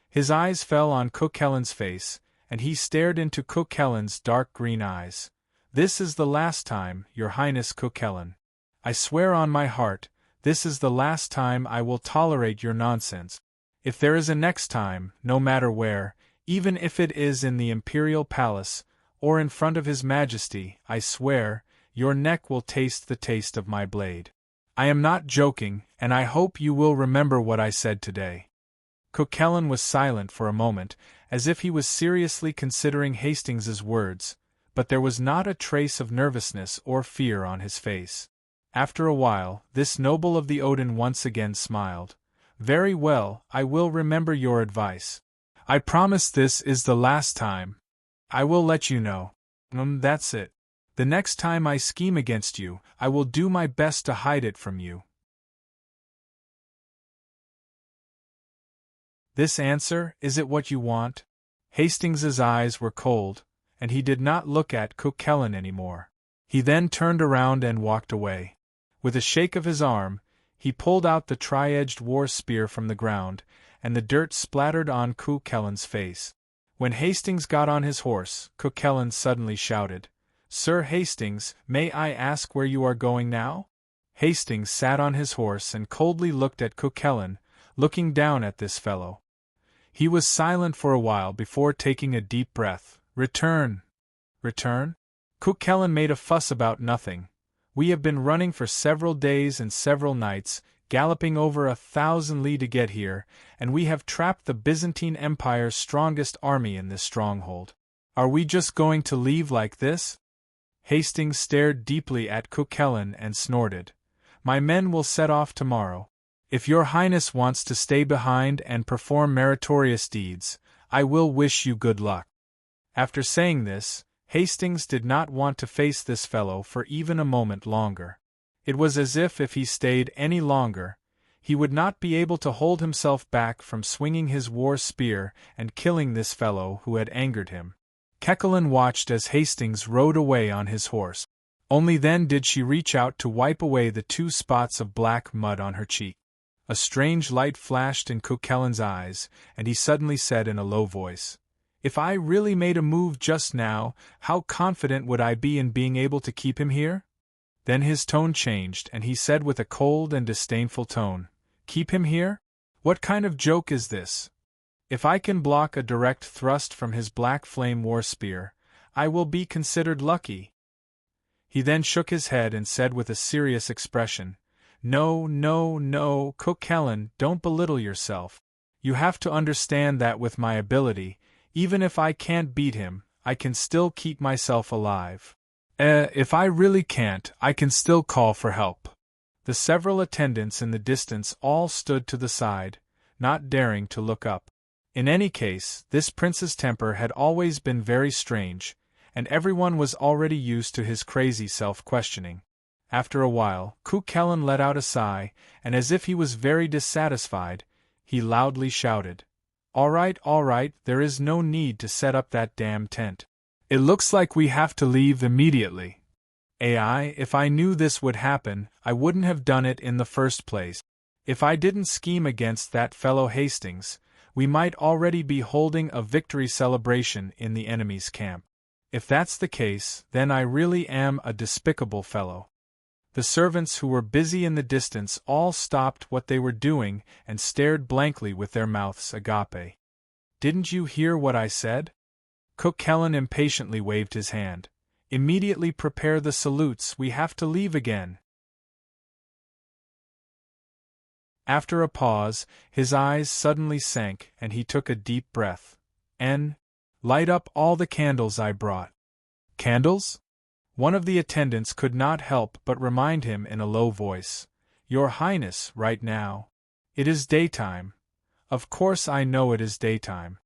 Speaker 1: His eyes fell on Cucullin's face, and he stared into Cucullin's dark green eyes. "This is the last time, Your Highness Cucullin. I swear on my heart, this is the last time I will tolerate your nonsense. If there is a next time, no matter where, even if it is in the imperial palace, or in front of His Majesty, I swear, your neck will taste the taste of my blade. I am not joking, and I hope you will remember what I said today." Cucullin was silent for a moment, as if he was seriously considering Hastings's words, but there was not a trace of nervousness or fear on his face. After a while, this noble of the Odin once again smiled. "Very well, I will remember your advice. I promise this is the last time. I will let you know. That's it. The next time I scheme against you, I will do my best to hide it from you." This answer, is it what you want? Hastings's eyes were cold, and he did not look at Cucullin any more. He then turned around and walked away. With a shake of his arm, he pulled out the tri-edged war spear from the ground, and the dirt splattered on Cucullin's face. When Hastings got on his horse, Cucullin suddenly shouted, "Sir Hastings, may I ask where you are going now?" Hastings sat on his horse and coldly looked at Cucullin, looking down at this fellow. He was silent for a while before taking a deep breath. "Return." "Return?" Cucullin made a fuss about nothing. "We have been running for several days and several nights, galloping over 1,000 li to get here, and we have trapped the Byzantine Empire's strongest army in this stronghold. Are we just going to leave like this?" Hastings stared deeply at Cucullin and snorted. "My men will set off tomorrow. If your Highness wants to stay behind and perform meritorious deeds, I will wish you good luck." After saying this, Hastings did not want to face this fellow for even a moment longer. It was as if he stayed any longer, he would not be able to hold himself back from swinging his war spear and killing this fellow who had angered him. Cucullin watched as Hastings rode away on his horse. Only then did she reach out to wipe away the 2 spots of black mud on her cheek. A strange light flashed in Cucullin's eyes, and he suddenly said in a low voice, "If I really made a move just now, how confident would I be in being able to keep him here?" Then his tone changed, and he said with a cold and disdainful tone, "Keep him here? What kind of joke is this? If I can block a direct thrust from his black flame war spear, I will be considered lucky." He then shook his head and said with a serious expression, "No, no, no, Cucullin, don't belittle yourself. You have to understand that with my ability, even if I can't beat him, I can still keep myself alive. If I really can't, I can still call for help." The several attendants in the distance all stood to the side, not daring to look up. In any case, this prince's temper had always been very strange, and everyone was already used to his crazy self-questioning. After a while, Cucullin let out a sigh, and as if he was very dissatisfied, he loudly shouted, all right, there is no need to set up that damn tent. It looks like we have to leave immediately. If I knew this would happen, I wouldn't have done it in the first place. If I didn't scheme against that fellow Hastings, we might already be holding a victory celebration in the enemy's camp. If that's the case, then I really am a despicable fellow." The servants who were busy in the distance all stopped what they were doing and stared blankly with their mouths agape. "Didn't you hear what I said?" Cucullin impatiently waved his hand. "Immediately prepare the salutes, we have to leave again." After a pause, his eyes suddenly sank and he took a deep breath. "Light up all the candles I brought." "Candles?" One of the attendants could not help but remind him in a low voice. "Your Highness, right now. It is daytime. Of course I know it is daytime."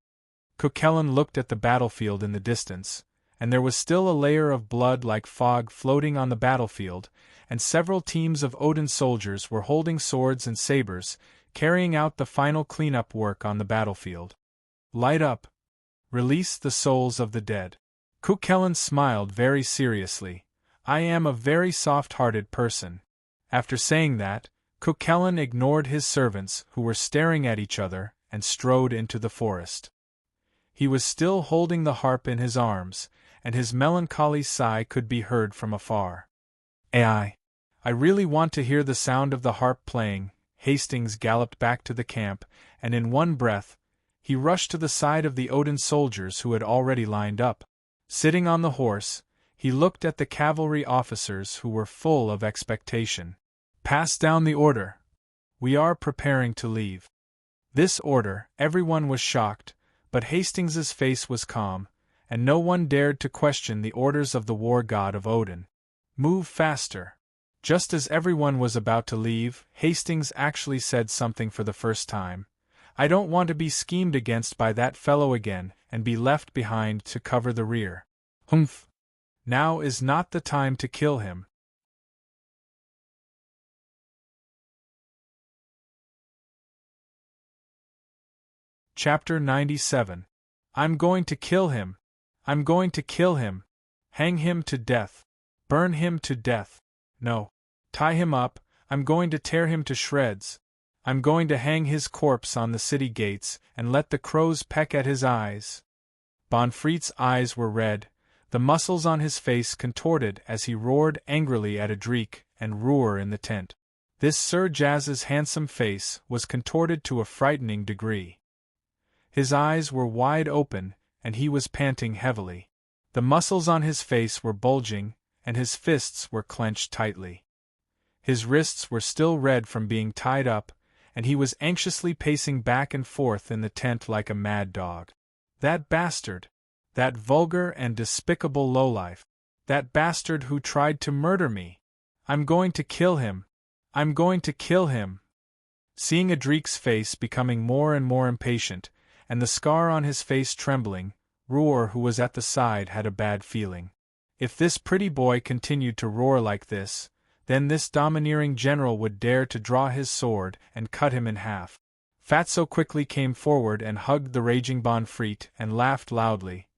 Speaker 1: Cucullin looked at the battlefield in the distance, and there was still a layer of blood like fog floating on the battlefield, and several teams of Odin soldiers were holding swords and sabers, carrying out the final cleanup work on the battlefield. "Light up," Release the souls of the dead. Cuchulainn smiled very seriously. I am a very soft-hearted person. After saying that, Cuchulainn ignored his servants who were staring at each other and strode into the forest. He was still holding the harp in his arms, and his melancholy sigh could be heard from afar. I really want to hear the sound of the harp playing. Hastings galloped back to the camp, and in one breath, he rushed to the side of the Odin soldiers who had already lined up. Sitting on the horse, he looked at the cavalry officers who were full of expectation. Pass down the order. We are preparing to leave. This order, everyone was shocked, but Hastings's face was calm, and no one dared to question the orders of the war god of Odin. Move faster. Just as everyone was about to leave, Hastings actually said something for the first time. I don't want to be schemed against by that fellow again and be left behind to cover the rear. Humph. Now is not the time to kill him. Chapter 97. I'm going to kill him. I'm going to kill him. Hang him to death. Burn him to death. No. Tie him up. I'm going to tear him to shreds. I'm going to hang his corpse on the city gates and let the crows peck at his eyes. Bonfriet's eyes were red, the muscles on his face contorted as he roared angrily at Adric and Ruhr in the tent. This Sir Jaz's handsome face was contorted to a frightening degree. His eyes were wide open, and he was panting heavily. The muscles on his face were bulging, and his fists were clenched tightly. His wrists were still red from being tied up, and he was anxiously pacing back and forth in the tent like a mad dog. That bastard! That vulgar and despicable lowlife! That bastard who tried to murder me! I'm going to kill him! I'm going to kill him! Seeing Adric's face becoming more and more impatient, and the scar on his face trembling, Ruhr, who was at the side, had a bad feeling. If this pretty boy continued to roar like this, then this domineering general would dare to draw his sword and cut him in half. Fatso quickly came forward and hugged the raging Bonfriet and laughed loudly.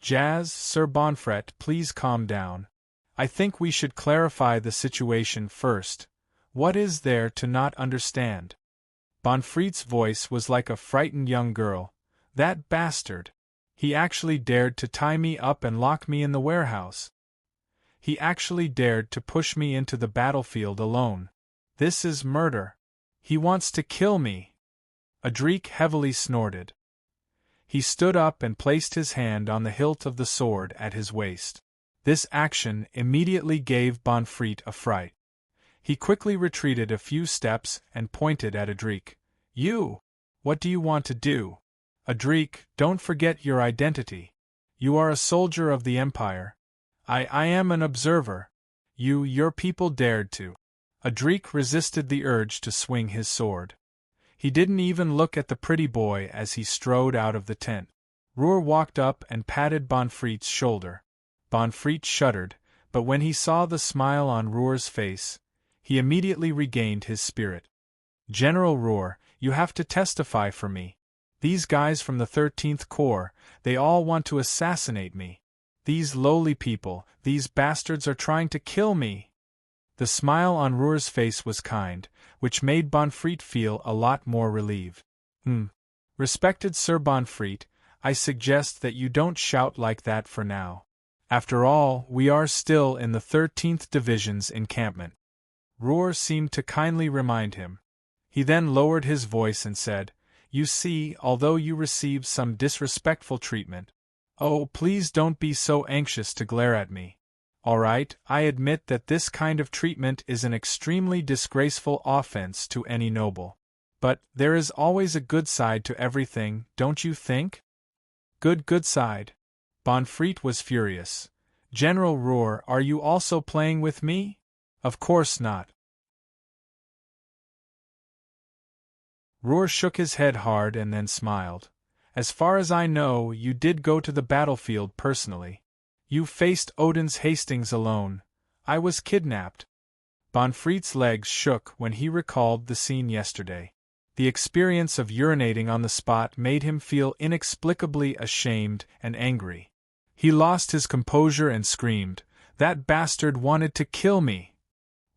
Speaker 1: Jaz, Sir Bonfret, please calm down. I think we should clarify the situation first. What is there to not understand? Bonfriet's voice was like a frightened young girl. That bastard! He actually dared to tie me up and lock me in the warehouse. He actually dared to push me into the battlefield alone. This is murder. He wants to kill me. Adric heavily snorted. He stood up and placed his hand on the hilt of the sword at his waist. This action immediately gave Bonfriet a fright. He quickly retreated a few steps and pointed at Adric. You! What do you want to do? Adric, don't forget your identity. You are a soldier of the Empire. I am an observer. Your people dared to. Adric resisted the urge to swing his sword. He didn't even look at the pretty boy as he strode out of the tent. Ruhr walked up and patted Bonfriet's shoulder. Bonfriet shuddered, but when he saw the smile on Ruhr's face, he immediately regained his spirit. General Ruhr, you have to testify for me. These guys from the 13th Corps, they all want to assassinate me. These lowly people, these bastards are trying to kill me. The smile on Ruhr's face was kind, which made Bonfriet feel a lot more relieved. Respected Sir Bonfriet, I suggest that you don't shout like that for now. After all, we are still in the 13th Division's encampment. Ruhr seemed to kindly remind him. He then lowered his voice and said, You see, although you received some disrespectful treatment. Oh, please don't be so anxious to glare at me. All right, I admit that this kind of treatment is an extremely disgraceful offense to any noble. But there is always a good side to everything, don't you think? Good side. Bonfriet was furious. General Ruhr, are you also playing with me? Of course not. Ruhr shook his head hard and then smiled. As far as I know, you did go to the battlefield personally. You faced Odin's Hastings alone. I was kidnapped. Bonfriet's legs shook when he recalled the scene yesterday. The experience of urinating on the spot made him feel inexplicably ashamed and angry. He lost his composure and screamed, "That bastard wanted to kill me!"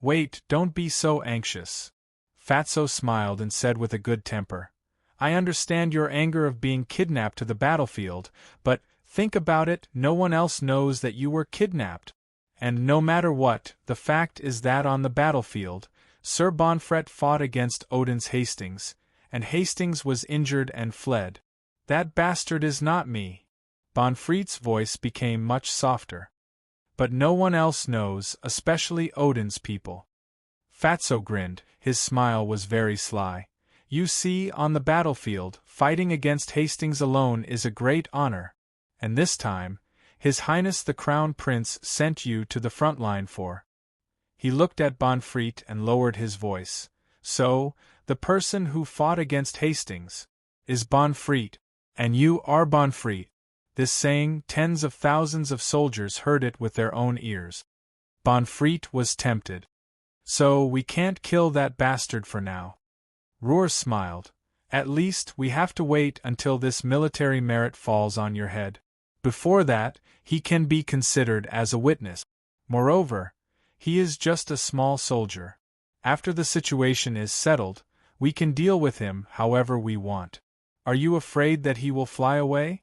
Speaker 1: "Wait, don't be so anxious." Fatso smiled and said with a good temper, "I understand your anger of being kidnapped to the battlefield, but think about it, no one else knows that you were kidnapped. And no matter what, the fact is that on the battlefield, Sir Bonfret fought against Odin's Hastings, and Hastings was injured and fled. That bastard is not me." Bonfret's voice became much softer. "But no one else knows, especially Odin's people." Fatso grinned, his smile was very sly. "You see, on the battlefield, fighting against Hastings alone is a great honor. And this time, His Highness the Crown Prince sent you to the front line for—" He looked at Bonfret and lowered his voice. "So, the person who fought against Hastings is Bonfret, and you are Bonfret." This saying, tens of thousands of soldiers heard it with their own ears. Bonfret was tempted. "So we can't kill that bastard for now." Roar smiled. "At least, we have to wait until this military merit falls on your head. Before that, he can be considered as a witness. Moreover, he is just a small soldier. After the situation is settled, we can deal with him however we want. Are you afraid that he will fly away?"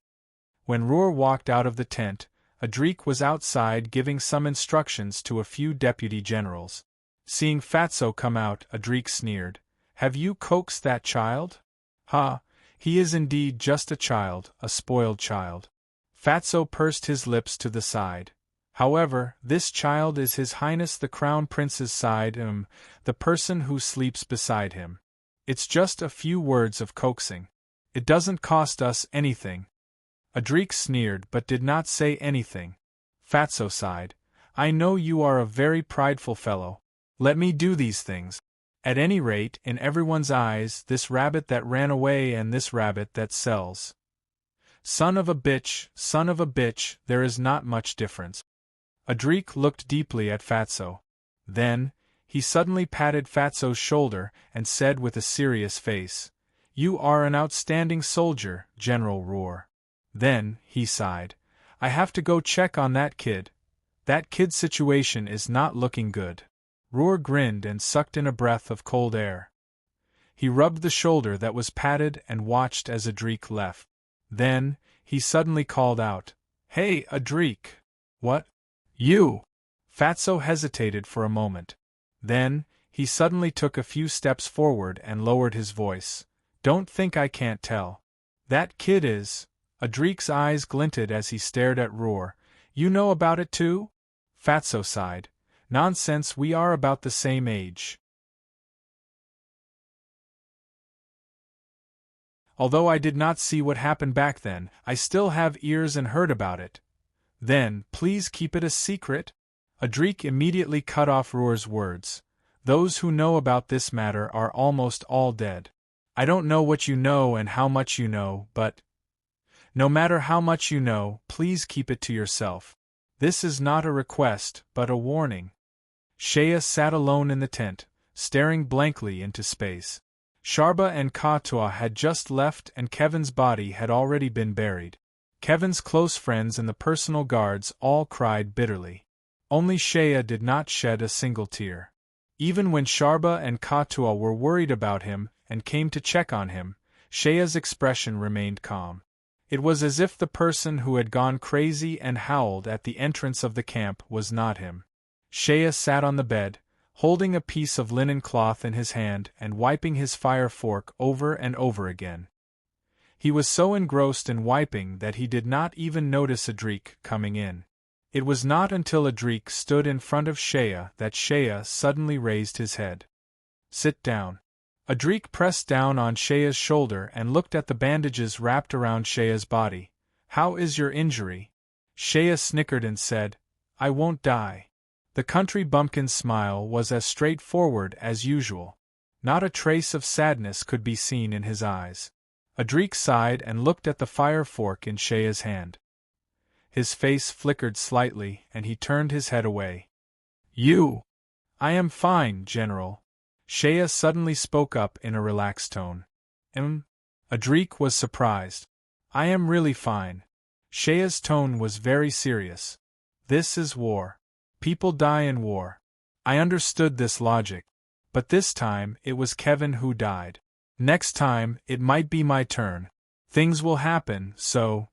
Speaker 1: When Roar walked out of the tent, Adrik was outside giving some instructions to a few deputy generals. Seeing Fatso come out, Adrik sneered, "Have you coaxed that child?" "Ha, he is indeed just a child, a spoiled child." Fatso pursed his lips to the side. "However, this child is His Highness the Crown Prince's side, the person who sleeps beside him. It's just a few words of coaxing. It doesn't cost us anything." Adrik sneered but did not say anything. Fatso sighed. "I know you are a very prideful fellow. Let me do these things. At any rate, in everyone's eyes, this rabbit that ran away and this rabbit that sells. Son of a bitch, there is not much difference." Adrik looked deeply at Fatso. Then, he suddenly patted Fatso's shoulder and said with a serious face, "You are an outstanding soldier, General Roar." Then, he sighed, "I have to go check on that kid. That kid's situation is not looking good." Roar grinned and sucked in a breath of cold air. He rubbed the shoulder that was patted and watched as Adrik left. Then, he suddenly called out, "Hey, Adrik!" "What? You?" Fatso hesitated for a moment. Then, he suddenly took a few steps forward and lowered his voice. "Don't think I can't tell. That kid is—" Adrik's eyes glinted as he stared at Roar. "You know about it too?" Fatso sighed. "Nonsense, we are about the same age." "Although I did not see what happened back then, I still have ears and heard about it." "Then, please keep it a secret." Adrik immediately cut off Roar's words. "Those who know about this matter are almost all dead. I don't know what you know and how much you know, but no matter how much you know, please keep it to yourself. This is not a request, but a warning." Shea sat alone in the tent, staring blankly into space. Sharba and Katua had just left and Kevin's body had already been buried. Kevin's close friends and the personal guards all cried bitterly. Only Shea did not shed a single tear. Even when Sharba and Katua were worried about him and came to check on him, Shea's expression remained calm. It was as if the person who had gone crazy and howled at the entrance of the camp was not him. Shea sat on the bed, holding a piece of linen cloth in his hand and wiping his fire fork over and over again. He was so engrossed in wiping that he did not even notice Adrik coming in. It was not until Adrik stood in front of Shea that Shea suddenly raised his head. "Sit down." Adrik pressed down on Shea's shoulder and looked at the bandages wrapped around Shea's body. "How is your injury?" Shea snickered and said, "I won't die." The country bumpkin's smile was as straightforward as usual. Not a trace of sadness could be seen in his eyes. Adrik sighed and looked at the fire fork in Shea's hand. His face flickered slightly and he turned his head away. "You!" "I am fine, General." Shea suddenly spoke up in a relaxed tone. Adrik was surprised. I am really fine. Shea's tone was very serious. This is war. People die in war. I understood this logic. But this time, it was Kevin who died. Next time, it might be my turn. Things will happen, so.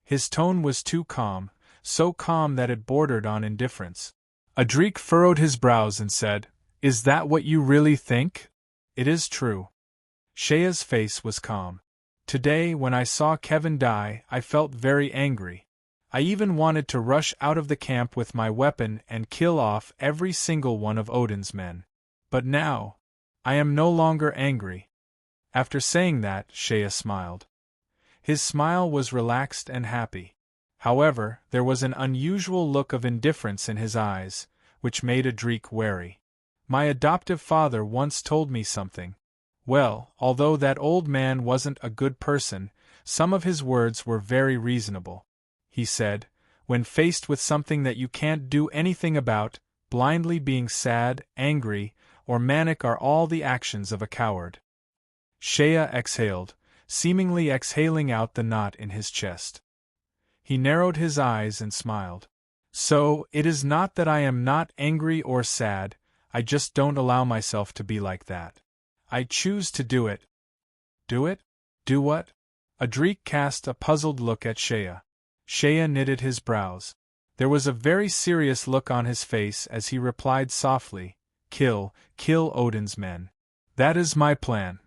Speaker 1: His tone was too calm, so calm that it bordered on indifference. Adrik furrowed his brows and said, Is that what you really think? It is true. Shea's face was calm. Today, when I saw Kevin die, I felt very angry. I even wanted to rush out of the camp with my weapon and kill off every single one of Odin's men. But now, I am no longer angry. After saying that, Shea smiled. His smile was relaxed and happy. However, there was an unusual look of indifference in his eyes, which made Adrik wary. My adoptive father once told me something. Well, although that old man wasn't a good person, some of his words were very reasonable. He said, when faced with something that you can't do anything about, blindly being sad, angry, or manic are all the actions of a coward. Shea exhaled, seemingly exhaling out the knot in his chest. He narrowed his eyes and smiled. So, it is not that I am not angry or sad, I just don't allow myself to be like that. I choose to do it. Do it? Do what? Adrik cast a puzzled look at Shea. Shea knitted his brows. There was a very serious look on his face as he replied softly, kill Odin's men. That is my plan.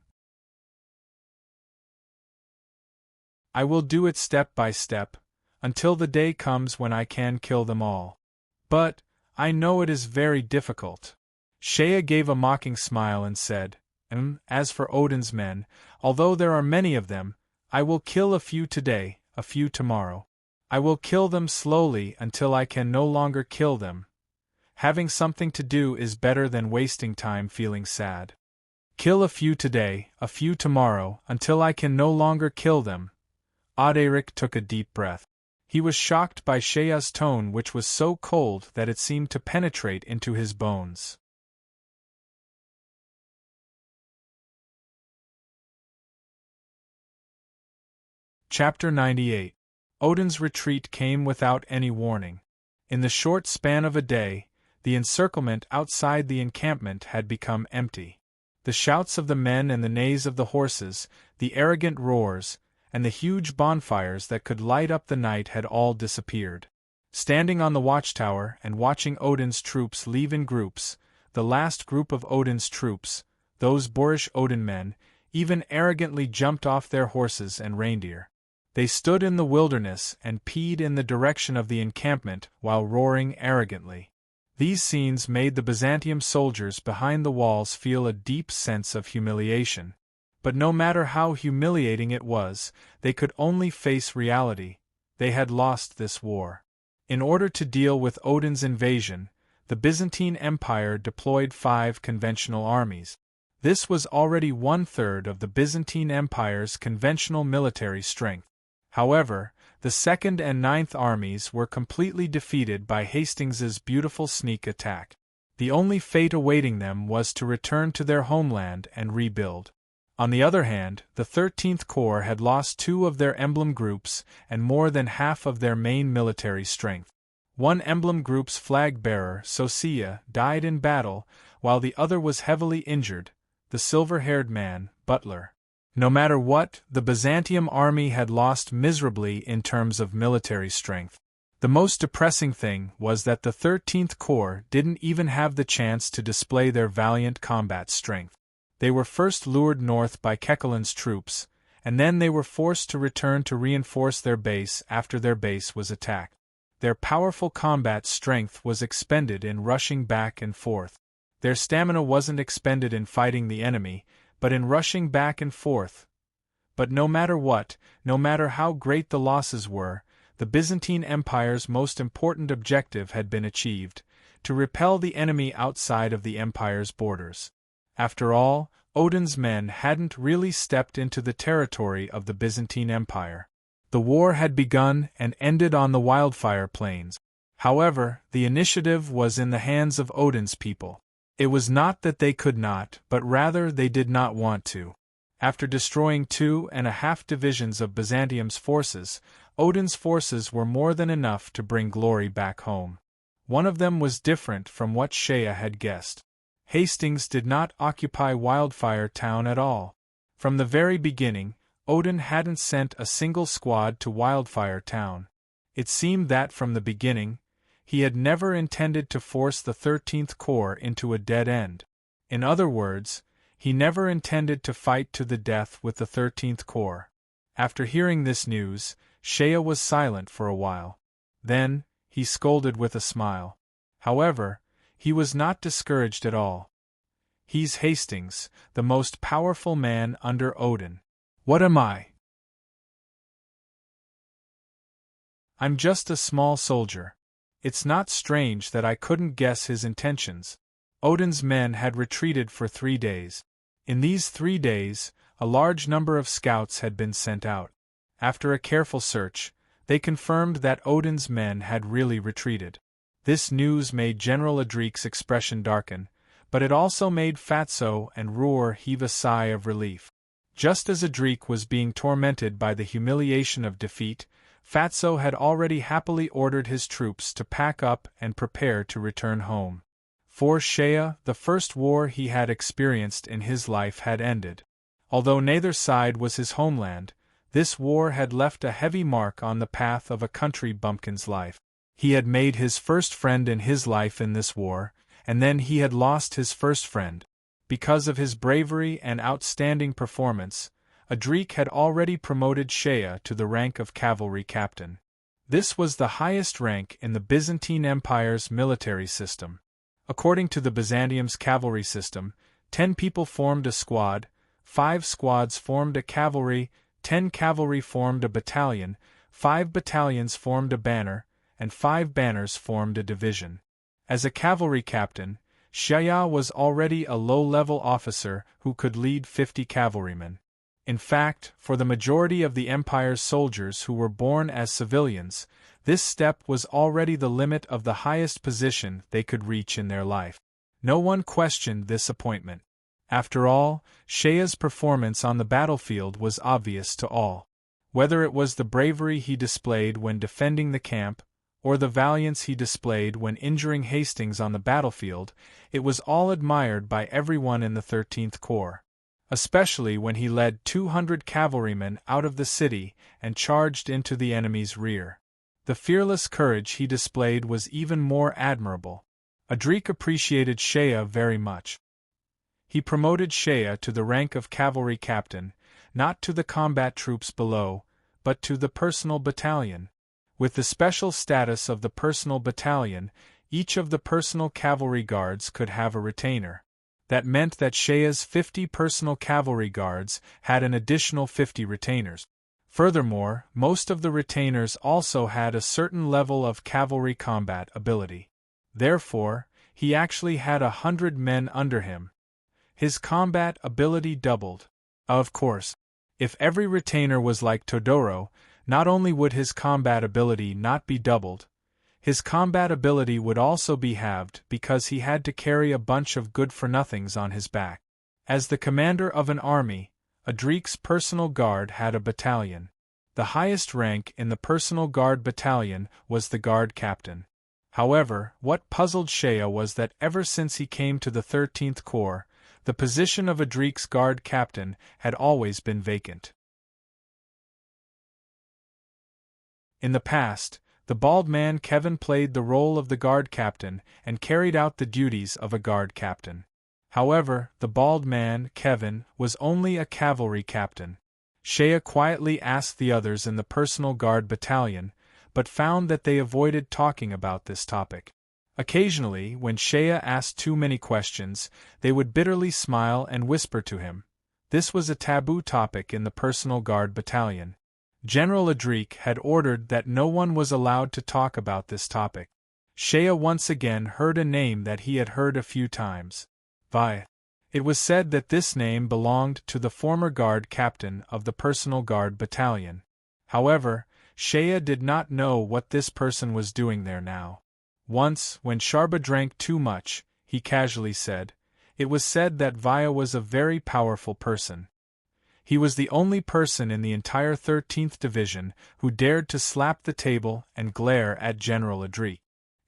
Speaker 1: I will do it step by step, until the day comes when I can kill them all. But, I know it is very difficult. Shea gave a mocking smile and said, as for Odin's men, although there are many of them, I will kill a few today, a few tomorrow. I will kill them slowly until I can no longer kill them. Having something to do is better than wasting time feeling sad. Kill a few today, a few tomorrow, until I can no longer kill them. Audiobook took a deep breath. He was shocked by Shea's tone, which was so cold that it seemed to penetrate into his bones. Chapter 98. Odin's retreat came without any warning. In the short span of a day, the encirclement outside the encampment had become empty. The shouts of the men and the neighs of the horses, the arrogant roars, and the huge bonfires that could light up the night had all disappeared. Standing on the watchtower and watching Odin's troops leave in groups, the last group of Odin's troops, those boorish Odin men, even arrogantly jumped off their horses and reindeer. They stood in the wilderness and peed in the direction of the encampment while roaring arrogantly. These scenes made the Byzantium soldiers behind the walls feel a deep sense of humiliation. But no matter how humiliating it was, they could only face reality. They had lost this war. In order to deal with Odin's invasion, the Byzantine Empire deployed 5 conventional armies. This was already 1/3 of the Byzantine Empire's conventional military strength. However, the 2nd and 9th armies were completely defeated by Hastings's beautiful sneak attack. The only fate awaiting them was to return to their homeland and rebuild. On the other hand, the 13th Corps had lost 2 of their emblem groups and more than half of their main military strength. One emblem group's flag-bearer, Sosia, died in battle, while the other was heavily injured, the silver-haired man, Butler. No matter what, the Byzantium army had lost miserably in terms of military strength. The most depressing thing was that the 13th Corps didn't even have the chance to display their valiant combat strength. They were first lured north by Kekkolen's troops, and then they were forced to return to reinforce their base after their base was attacked. Their powerful combat strength was expended in rushing back and forth. Their stamina wasn't expended in fighting the enemy, but in rushing back and forth. But no matter what, no matter how great the losses were, the Byzantine Empire's most important objective had been achieved: to repel the enemy outside of the empire's borders. After all, Odin's men hadn't really stepped into the territory of the Byzantine Empire. The war had begun and ended on the Wildfire Plains. However, the initiative was in the hands of Odin's people. It was not that they could not, but rather they did not want to. After destroying 2.5 divisions of Byzantium's forces, Odin's forces were more than enough to bring glory back home. One of them was different from what Shea had guessed. Hastings did not occupy Wildfire Town at all. From the very beginning, Odin hadn't sent a single squad to Wildfire Town. It seemed that from the beginning, he had never intended to force the 13th Corps into a dead end. In other words, he never intended to fight to the death with the 13th Corps. After hearing this news, Shea was silent for a while. Then, he scolded with a smile. However, he was not discouraged at all. He's Hastings, the most powerful man under Odin. What am I? I'm just a small soldier. It's not strange that I couldn't guess his intentions. Odin's men had retreated for 3 days. In these 3 days, a large number of scouts had been sent out. After a careful search, they confirmed that Odin's men had really retreated. This news made General Adrik's expression darken, but it also made Fatso and Ruhr heave a sigh of relief. Just as Adrik was being tormented by the humiliation of defeat, Fatso had already happily ordered his troops to pack up and prepare to return home. For Shea, the first war he had experienced in his life had ended. Although neither side was his homeland, this war had left a heavy mark on the path of a country bumpkin's life. He had made his first friend in his life in this war, and then he had lost his first friend. Because of his bravery and outstanding performance, Adrik had already promoted Shea to the rank of cavalry captain. This was the highest rank in the Byzantine Empire's military system. According to the Byzantium's cavalry system, 10 people formed a squad, 5 squads formed a cavalry, 10 cavalry formed a battalion, 5 battalions formed a banner, and 5 banners formed a division. As a cavalry captain, Shea was already a low-level officer who could lead 50 cavalrymen. In fact, for the majority of the Empire's soldiers who were born as civilians, this step was already the limit of the highest position they could reach in their life. No one questioned this appointment. After all, Shea's performance on the battlefield was obvious to all. Whether it was the bravery he displayed when defending the camp, or the valiance he displayed when injuring Hastings on the battlefield, it was all admired by everyone in the 13th Corps. Especially when he led 200 cavalrymen out of the city and charged into the enemy's rear. The fearless courage he displayed was even more admirable. Adrik appreciated Shea very much. He promoted Shea to the rank of cavalry captain, not to the combat troops below, but to the personal battalion. With the special status of the personal battalion, each of the personal cavalry guards could have a retainer. That meant that Shea's 50 personal cavalry guards had an additional 50 retainers. Furthermore, most of the retainers also had a certain level of cavalry combat ability. Therefore, he actually had 100 men under him. His combat ability doubled. Of course, if every retainer was like Todoro, not only would his combat ability not be doubled, his combat ability would also be halved because he had to carry a bunch of good-for-nothings on his back. As the commander of an army, Adrik's personal guard had a battalion. The highest rank in the personal guard battalion was the guard captain. However, what puzzled Shea was that ever since he came to the 13th Corps, the position of Adrik's guard captain had always been vacant. In the past, the bald man Kevin played the role of the guard captain and carried out the duties of a guard captain. However, the bald man, Kevin, was only a cavalry captain. Shea quietly asked the others in the personal guard battalion, but found that they avoided talking about this topic. Occasionally, when Shea asked too many questions, they would bitterly smile and whisper to him. This was a taboo topic in the personal guard battalion. General Adrik had ordered that no one was allowed to talk about this topic. Shea once again heard a name that he had heard a few times. Vi. It was said that this name belonged to the former guard captain of the personal guard battalion. However, Shea did not know what this person was doing there now. Once, when Sharba drank too much, he he casually said. It was said that Vaya was a very powerful person. He was the only person in the entire 13th Division who dared to slap the table and glare at General Adric.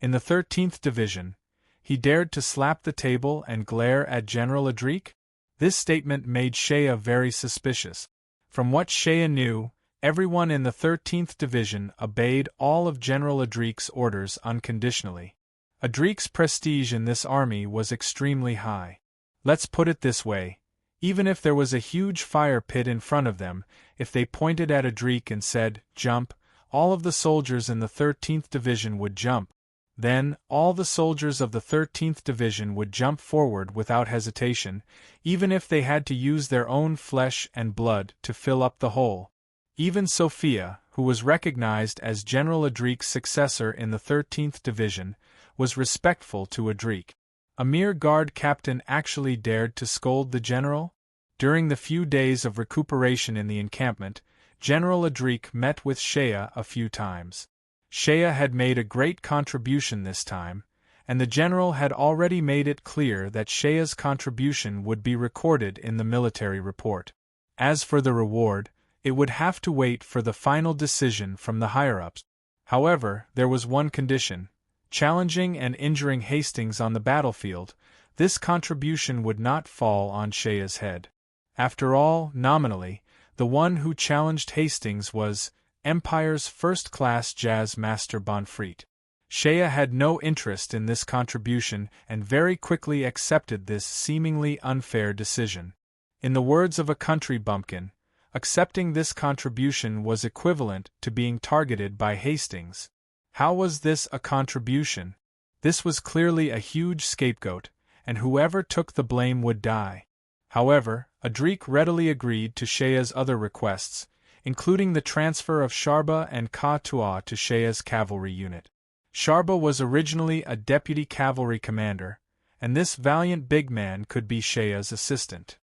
Speaker 1: In the 13th Division, he dared to slap the table and glare at General Adric? This statement made Shea very suspicious. From what Shea knew, everyone in the 13th Division obeyed all of General Adric's orders unconditionally. Adric's prestige in this army was extremely high. Let's put it this way. Even if there was a huge fire pit in front of them, if they pointed at Adric and said, "Jump," all of the soldiers in the 13th Division would jump. Then, all the soldiers of the 13th Division would jump forward without hesitation, even if they had to use their own flesh and blood to fill up the hole. Even Sophia, who was recognized as General Adric's successor in the 13th Division, was respectful to Adric. A mere guard captain actually dared to scold the general? During the few days of recuperation in the encampment, General Adric met with Shea a few times. Shea had made a great contribution this time, and the general had already made it clear that Shea's contribution would be recorded in the military report. As for the reward, it would have to wait for the final decision from the higher-ups. However, there was one condition. Challenging and injuring Hastings on the battlefield, this contribution would not fall on Shea's head. After all, nominally, the one who challenged Hastings was Empire's first-class jazz master Bonfreet. Shea had no interest in this contribution and very quickly accepted this seemingly unfair decision. In the words of a country bumpkin, accepting this contribution was equivalent to being targeted by Hastings. How was this a contribution? This was clearly a huge scapegoat, and whoever took the blame would die. However, Adric readily agreed to Shea's other requests, including the transfer of Sharba and Ka-Tua to Shea's cavalry unit. Sharba was originally a deputy cavalry commander, and this valiant big man could be Shea's assistant.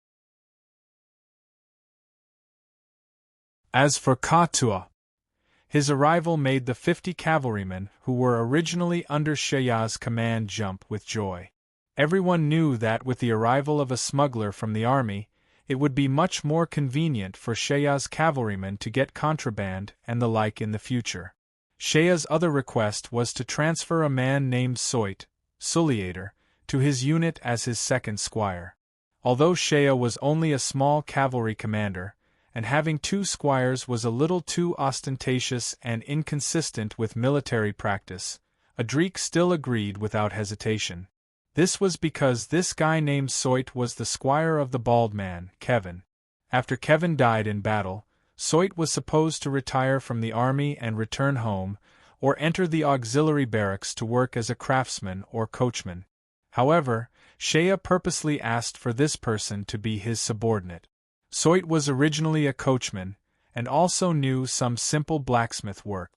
Speaker 1: As for Ka-Tua, his arrival made the 50 cavalrymen who were originally under Shea's command jump with joy. Everyone knew that with the arrival of a smuggler from the army, it would be much more convenient for Shea's cavalrymen to get contraband and the like in the future. Shea's other request was to transfer a man named Soit, Sulliator, to his unit as his second squire. Although Shea was only a small cavalry commander, and having 2 squires was a little too ostentatious and inconsistent with military practice, Adric still agreed without hesitation. This was because this guy named Soit was the squire of the bald man, Kevin. After Kevin died in battle, Soit was supposed to retire from the army and return home, or enter the auxiliary barracks to work as a craftsman or coachman. However, Shea purposely asked for this person to be his subordinate. Soit was originally a coachman, and also knew some simple blacksmith work.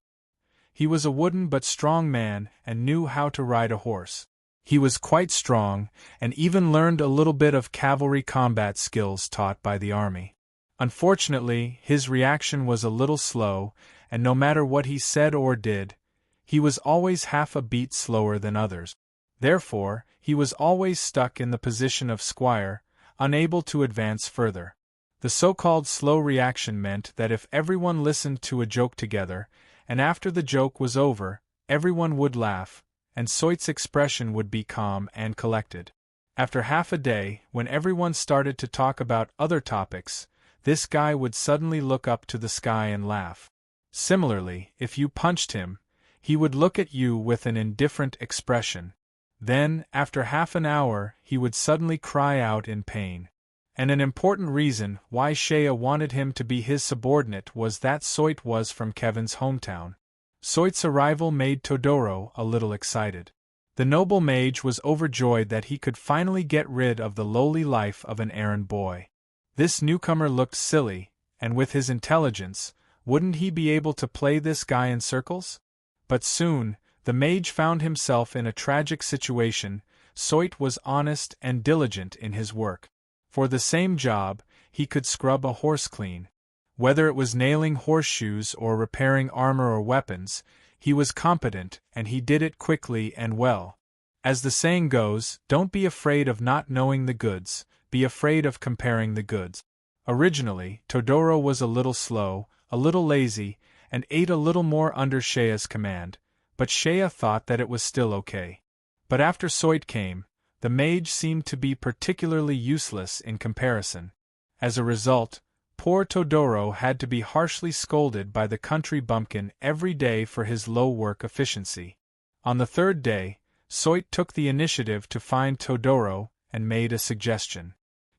Speaker 1: He was a wooden but strong man and knew how to ride a horse. He was quite strong, and even learned a little bit of cavalry combat skills taught by the army. Unfortunately, his reaction was a little slow, and no matter what he said or did, he was always half a beat slower than others. Therefore, he was always stuck in the position of squire, unable to advance further. The so-called slow reaction meant that if everyone listened to a joke together, and after the joke was over, everyone would laugh, and Soit's expression would be calm and collected. After half a day, when everyone started to talk about other topics, this guy would suddenly look up to the sky and laugh. Similarly, if you punched him, he would look at you with an indifferent expression. Then, after half an hour, he would suddenly cry out in pain. And an important reason why Shea wanted him to be his subordinate was that Soit was from Kevin's hometown. Soit's arrival made Todoro a little excited. The noble mage was overjoyed that he could finally get rid of the lowly life of an errand boy. This newcomer looked silly, and with his intelligence, wouldn't he be able to play this guy in circles? But soon, the mage found himself in a tragic situation. Soit was honest and diligent in his work. For the same job, he could scrub a horse clean. Whether it was nailing horseshoes or repairing armor or weapons, he was competent and he did it quickly and well. As the saying goes, don't be afraid of not knowing the goods, be afraid of comparing the goods. Originally, Todoro was a little slow, a little lazy, and ate a little more under Shea's command, but Shea thought that it was still okay. But after Soit came, the mage seemed to be particularly useless in comparison. As a result, poor Todoro had to be harshly scolded by the country bumpkin every day for his low work efficiency. On the third day, Soit took the initiative to find Todoro and made a suggestion.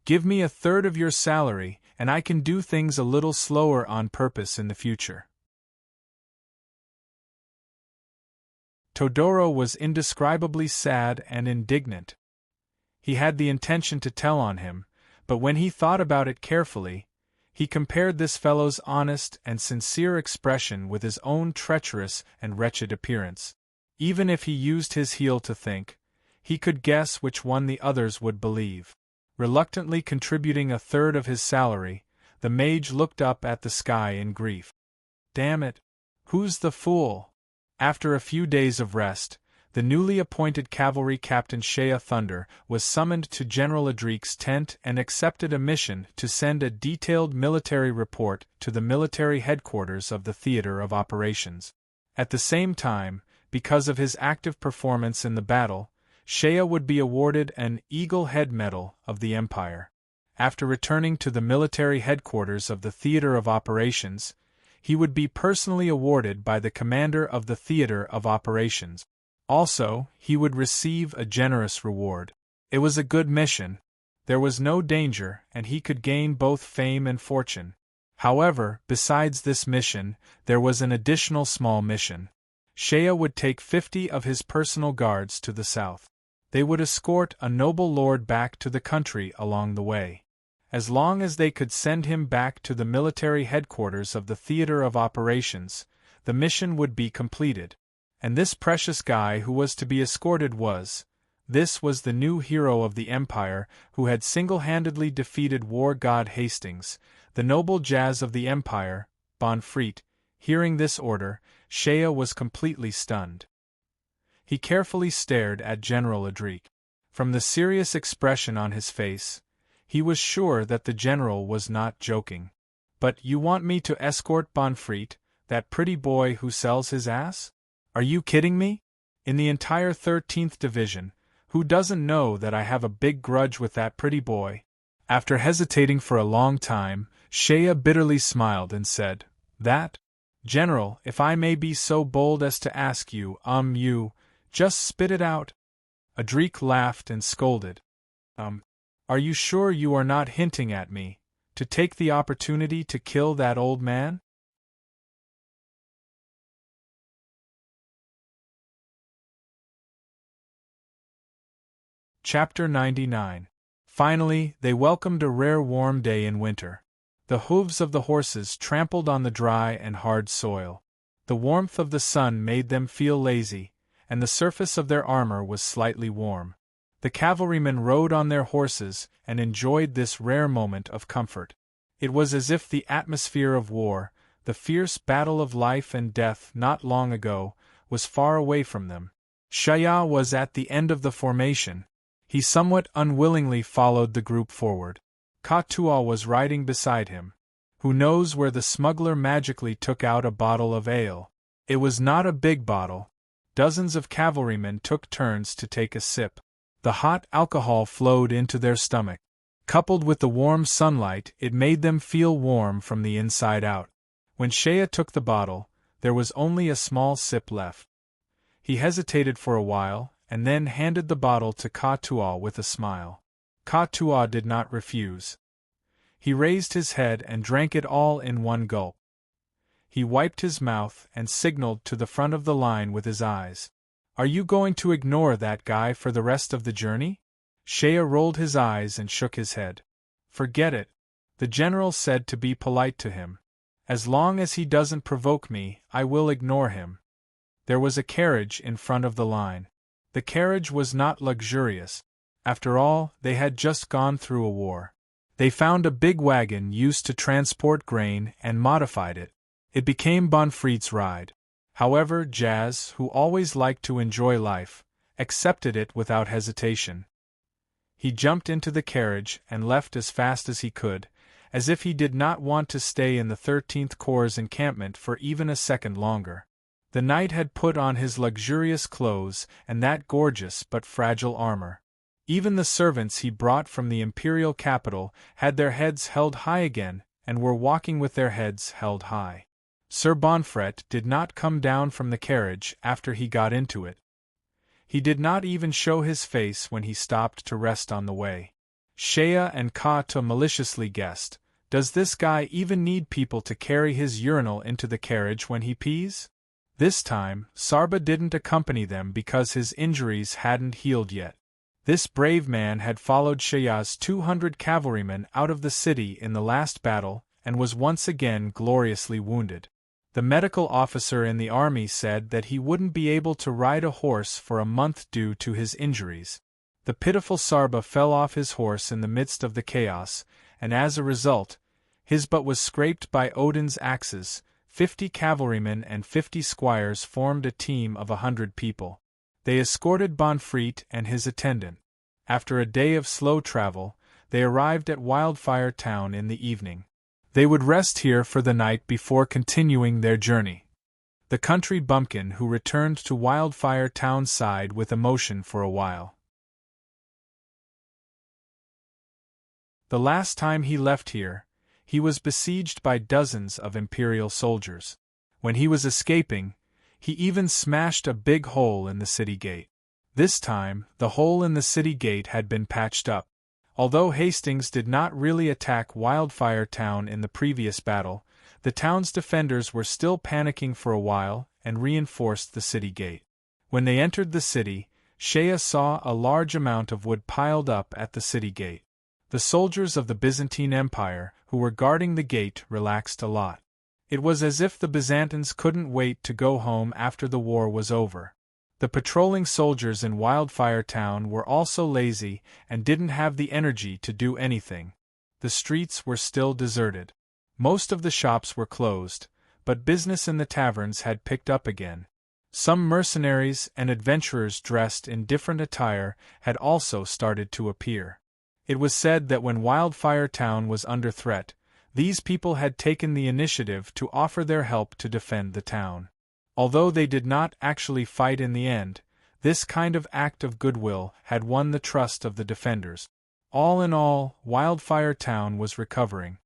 Speaker 1: Give me a third of your salary, and I can do things a little slower on purpose in the future. Todoro was indescribably sad and indignant. He had the intention to tell on him, but when he thought about it carefully, he compared this fellow's honest and sincere expression with his own treacherous and wretched appearance. Even if he used his heel to think, he could guess which one the others would believe. Reluctantly contributing a third of his salary, the mage looked up at the sky in grief. Damn it! Who's the fool? After a few days of rest, the newly appointed cavalry captain Shea Thunder was summoned to General Adric's tent and accepted a mission to send a detailed military report to the military headquarters of the theater of operations. At the same time, because of his active performance in the battle, Shea would be awarded an Eagle Head Medal of the Empire. After returning to the military headquarters of the theater of operations, he would be personally awarded by the commander of the theater of operations. Also, he would receive a generous reward. It was a good mission. There was no danger, and he could gain both fame and fortune. However, besides this mission, there was an additional small mission. Shea would take 50 of his personal guards to the south. They would escort a noble lord back to the country along the way. As long as they could send him back to the military headquarters of the theater of operations, the mission would be completed. And this precious guy who was to be escorted was the new hero of the Empire who had single-handedly defeated war god Hastings, the noble Jazz of the Empire, Bonfreet. Hearing this order, Shea was completely stunned. He carefully stared at General Adric. From the serious expression on his face, he was sure that the general was not joking. But you want me to escort Bonfreet, that pretty boy who sells his ass? Are you kidding me? In the entire 13th Division, who doesn't know that I have a big grudge with that pretty boy? After hesitating for a long time, Shea bitterly smiled and said, That? General, if I may be so bold as to ask you, you, just spit it out. Adric laughed and scolded. Are you sure you are not hinting at me, to take the opportunity to kill that old man? Chapter 99. Finally, they welcomed a rare warm day in winter. The hooves of the horses trampled on the dry and hard soil. The warmth of the sun made them feel lazy, and the surface of their armor was slightly warm. The cavalrymen rode on their horses and enjoyed this rare moment of comfort. It was as if the atmosphere of war, the fierce battle of life and death not long ago, was far away from them. Shaya was at the end of the formation. He somewhat unwillingly followed the group forward. Ka-Tual was riding beside him. Who knows where the smuggler magically took out a bottle of ale? It was not a big bottle. Dozens of cavalrymen took turns to take a sip. The hot alcohol flowed into their stomach. Coupled with the warm sunlight, it made them feel warm from the inside out. When Shea took the bottle, there was only a small sip left. He hesitated for a while, and then handed the bottle to Ka-Tual with a smile. Ka-Tual did not refuse. He raised his head and drank it all in one gulp. He wiped his mouth and signaled to the front of the line with his eyes. Are you going to ignore that guy for the rest of the journey? Shea rolled his eyes and shook his head. Forget it. The general said to be polite to him. As long as he doesn't provoke me, I will ignore him. There was a carriage in front of the line. The carriage was not luxurious. After all, they had just gone through a war. They found a big wagon used to transport grain and modified it. It became Bonfreet's ride. However, Jazz, who always liked to enjoy life, accepted it without hesitation. He jumped into the carriage and left as fast as he could, as if he did not want to stay in the 13th Corps encampment for even a second longer. The knight had put on his luxurious clothes and that gorgeous but fragile armor. Even the servants he brought from the imperial capital had their heads held high again, and were walking with their heads held high. Sir Bonfret did not come down from the carriage after he got into it. He did not even show his face when he stopped to rest on the way. Shea and Kata maliciously guessed, does this guy even need people to carry his urinal into the carriage when he pees? This time, Sarba didn't accompany them because his injuries hadn't healed yet. This brave man had followed Shea's 200 cavalrymen out of the city in the last battle, and was once again gloriously wounded. The medical officer in the army said that he wouldn't be able to ride a horse for a month due to his injuries. The pitiful Sarba fell off his horse in the midst of the chaos, and as a result, his butt was scraped by Odin's axes. 50 cavalrymen and 50 squires formed a team of 100 people. They escorted Bonfret and his attendant. After a day of slow travel, they arrived at Wildfire Town in the evening. They would rest here for the night before continuing their journey. The country bumpkin who returned to Wildfire Town sighed with emotion for a while. The last time he left here, he was besieged by dozens of imperial soldiers. When he was escaping, he even smashed a big hole in the city gate. This time, the hole in the city gate had been patched up. Although Hastings did not really attack Wildfire Town in the previous battle, the town's defenders were still panicking for a while and reinforced the city gate. When they entered the city, Shea saw a large amount of wood piled up at the city gate. The soldiers of the Byzantine Empire, who were guarding the gate, relaxed a lot. It was as if the Byzantines couldn't wait to go home after the war was over. The patrolling soldiers in Wildfire Town were also lazy and didn't have the energy to do anything. The streets were still deserted. Most of the shops were closed, but business in the taverns had picked up again. Some mercenaries and adventurers dressed in different attire had also started to appear. It was said that when Wildfire Town was under threat, these people had taken the initiative to offer their help to defend the town. Although they did not actually fight in the end, this kind of act of goodwill had won the trust of the defenders. All in all, Wildfire Town was recovering.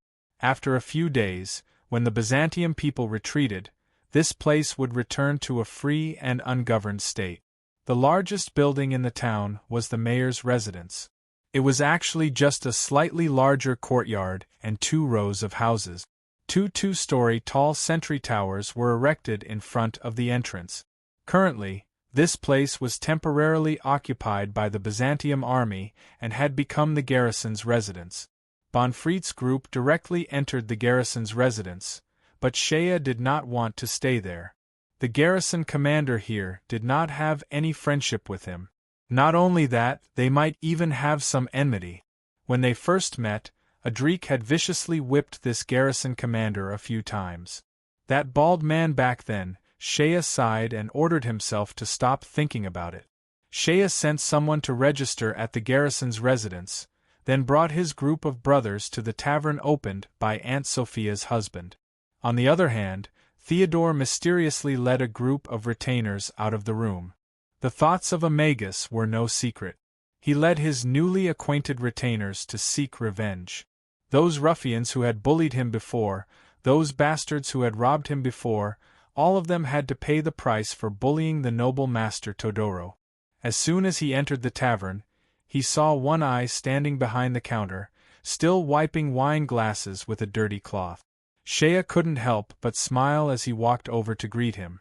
Speaker 1: After a few days, when the Byzantium people retreated, this place would return to a free and ungoverned state. The largest building in the town was the mayor's residence. It was actually just a slightly larger courtyard and 2 rows of houses. 2 two-story tall sentry towers were erected in front of the entrance. Currently, this place was temporarily occupied by the Byzantium army and had become the garrison's residence. Bonfret's group directly entered the garrison's residence, but Shea did not want to stay there. The garrison commander here did not have any friendship with him. Not only that, they might even have some enmity. When they first met, Adric had viciously whipped this garrison commander a few times. That bald man back then, Shea sighed and ordered himself to stop thinking about it. Shea sent someone to register at the garrison's residence, then brought his group of brothers to the tavern opened by Aunt Sophia's husband. On the other hand, Theodore mysteriously led a group of retainers out of the room. The thoughts of Amagus were no secret. He led his newly acquainted retainers to seek revenge. Those ruffians who had bullied him before, those bastards who had robbed him before, all of them had to pay the price for bullying the noble master Todoro. As soon as he entered the tavern, he saw One Eye standing behind the counter, still wiping wine glasses with a dirty cloth. Shea couldn't help but smile as he walked over to greet him.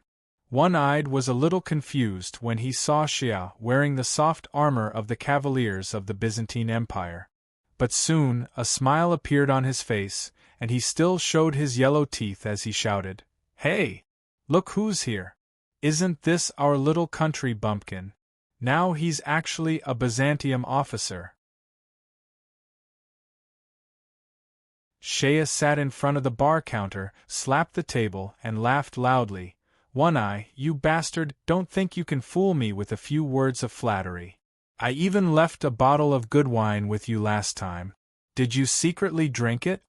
Speaker 1: One-Eyed was a little confused when he saw Shea wearing the soft armor of the cavaliers of the Byzantine Empire. But soon a smile appeared on his face, and he still showed his yellow teeth as he shouted, "Hey! Look who's here! Isn't this our little country bumpkin? Now he's actually a Byzantium officer." Shea sat in front of the bar counter, slapped the table, and laughed loudly. One-Eye, you bastard, don't think you can fool me with a few words of flattery. I even left a bottle of good wine with you last time. Did you secretly drink it?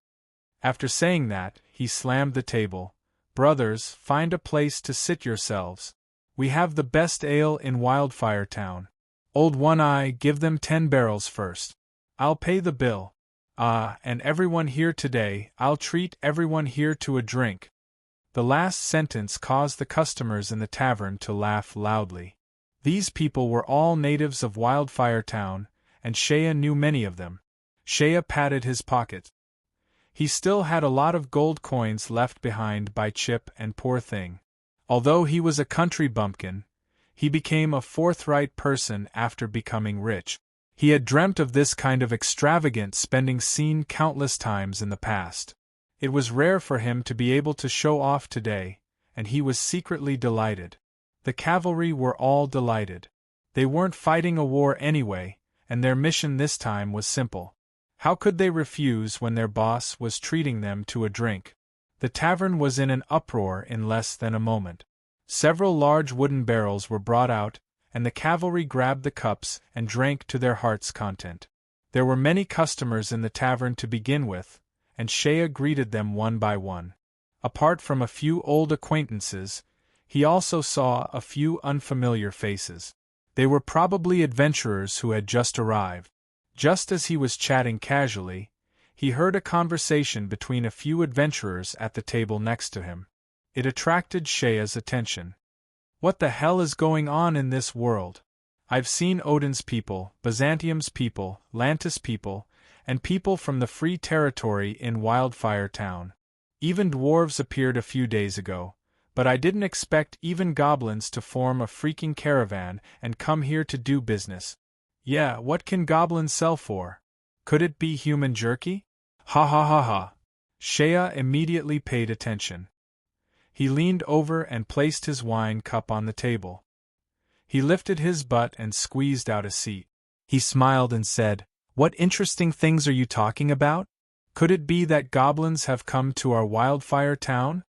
Speaker 1: After saying that, he slammed the table. Brothers, find a place to sit yourselves. We have the best ale in Wildfire Town. Old One-Eye, give them 10 barrels first. I'll pay the bill. Ah, and everyone here today, I'll treat everyone here to a drink. The last sentence caused the customers in the tavern to laugh loudly. These people were all natives of Wildfire Town, and Shea knew many of them. Shea patted his pocket. He still had a lot of gold coins left behind by Chip and Poor Thing. Although he was a country bumpkin, he became a forthright person after becoming rich. He had dreamt of this kind of extravagant spending seen countless times in the past. It was rare for him to be able to show off today, and he was secretly delighted. The cavalry were all delighted. They weren't fighting a war anyway, and their mission this time was simple. How could they refuse when their boss was treating them to a drink? The tavern was in an uproar in less than a moment. Several large wooden barrels were brought out, and the cavalry grabbed the cups and drank to their heart's content. There were many customers in the tavern to begin with, and Shea greeted them one by one. Apart from a few old acquaintances, he also saw a few unfamiliar faces. They were probably adventurers who had just arrived. Just as he was chatting casually, he heard a conversation between a few adventurers at the table next to him. It attracted Shea's attention. What the hell is going on in this world? I've seen Odin's people, Byzantium's people, Lantis people, and people from the Free Territory in Wildfire Town. Even dwarves appeared a few days ago, but I didn't expect even goblins to form a freaking caravan and come here to do business. Yeah, what can goblins sell for? Could it be human jerky? Ha ha ha ha. Shea immediately paid attention. He leaned over and placed his wine cup on the table. He lifted his butt and squeezed out a seat. He smiled and said, "What interesting things are you talking about? Could it be that goblins have come to our Wildfire Town?"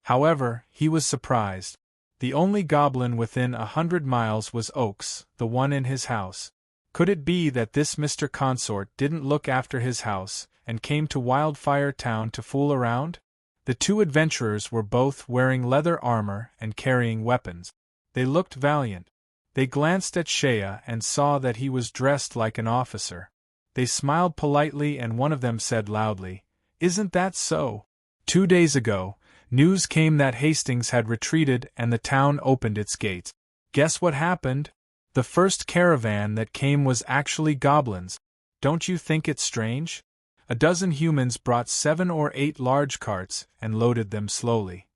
Speaker 1: However, he was surprised. The only goblin within 100 miles was Oaks, the one in his house. Could it be that this Mr. Consort didn't look after his house, and came to Wildfire Town to fool around? The two adventurers were both wearing leather armor and carrying weapons. They looked valiant. They glanced at Shea and saw that he was dressed like an officer. They smiled politely and one of them said loudly, "Isn't that so? 2 days ago, news came that Hastings had retreated and the town opened its gates. Guess what happened? The first caravan that came was actually goblins. Don't you think it strange? A dozen humans brought 7 or 8 large carts and loaded them slowly.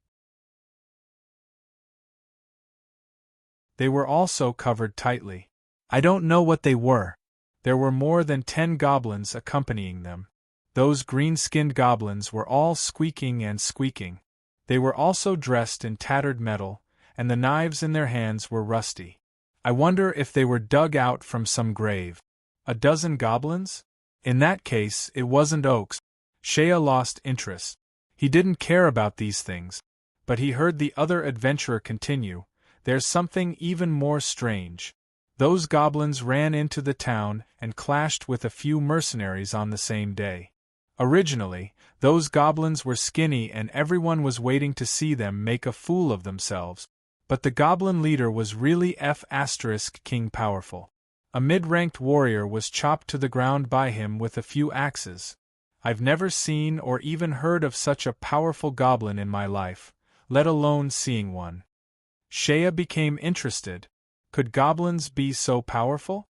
Speaker 1: They were also covered tightly. I don't know what they were. There were more than 10 goblins accompanying them. Those green-skinned goblins were all squeaking and squeaking. They were also dressed in tattered metal, and the knives in their hands were rusty. I wonder if they were dug out from some grave. A dozen goblins? In that case, it wasn't Oaks. Shea lost interest. He didn't care about these things. But he heard the other adventurer continue, "There's something even more strange. Those goblins ran into the town and clashed with a few mercenaries on the same day. Originally, those goblins were skinny and everyone was waiting to see them make a fool of themselves. But the goblin leader was really King powerful. A mid-ranked warrior was chopped to the ground by him with a few axes. I've never seen or even heard of such a powerful goblin in my life, let alone seeing one." Shea became interested. Could goblins be so powerful?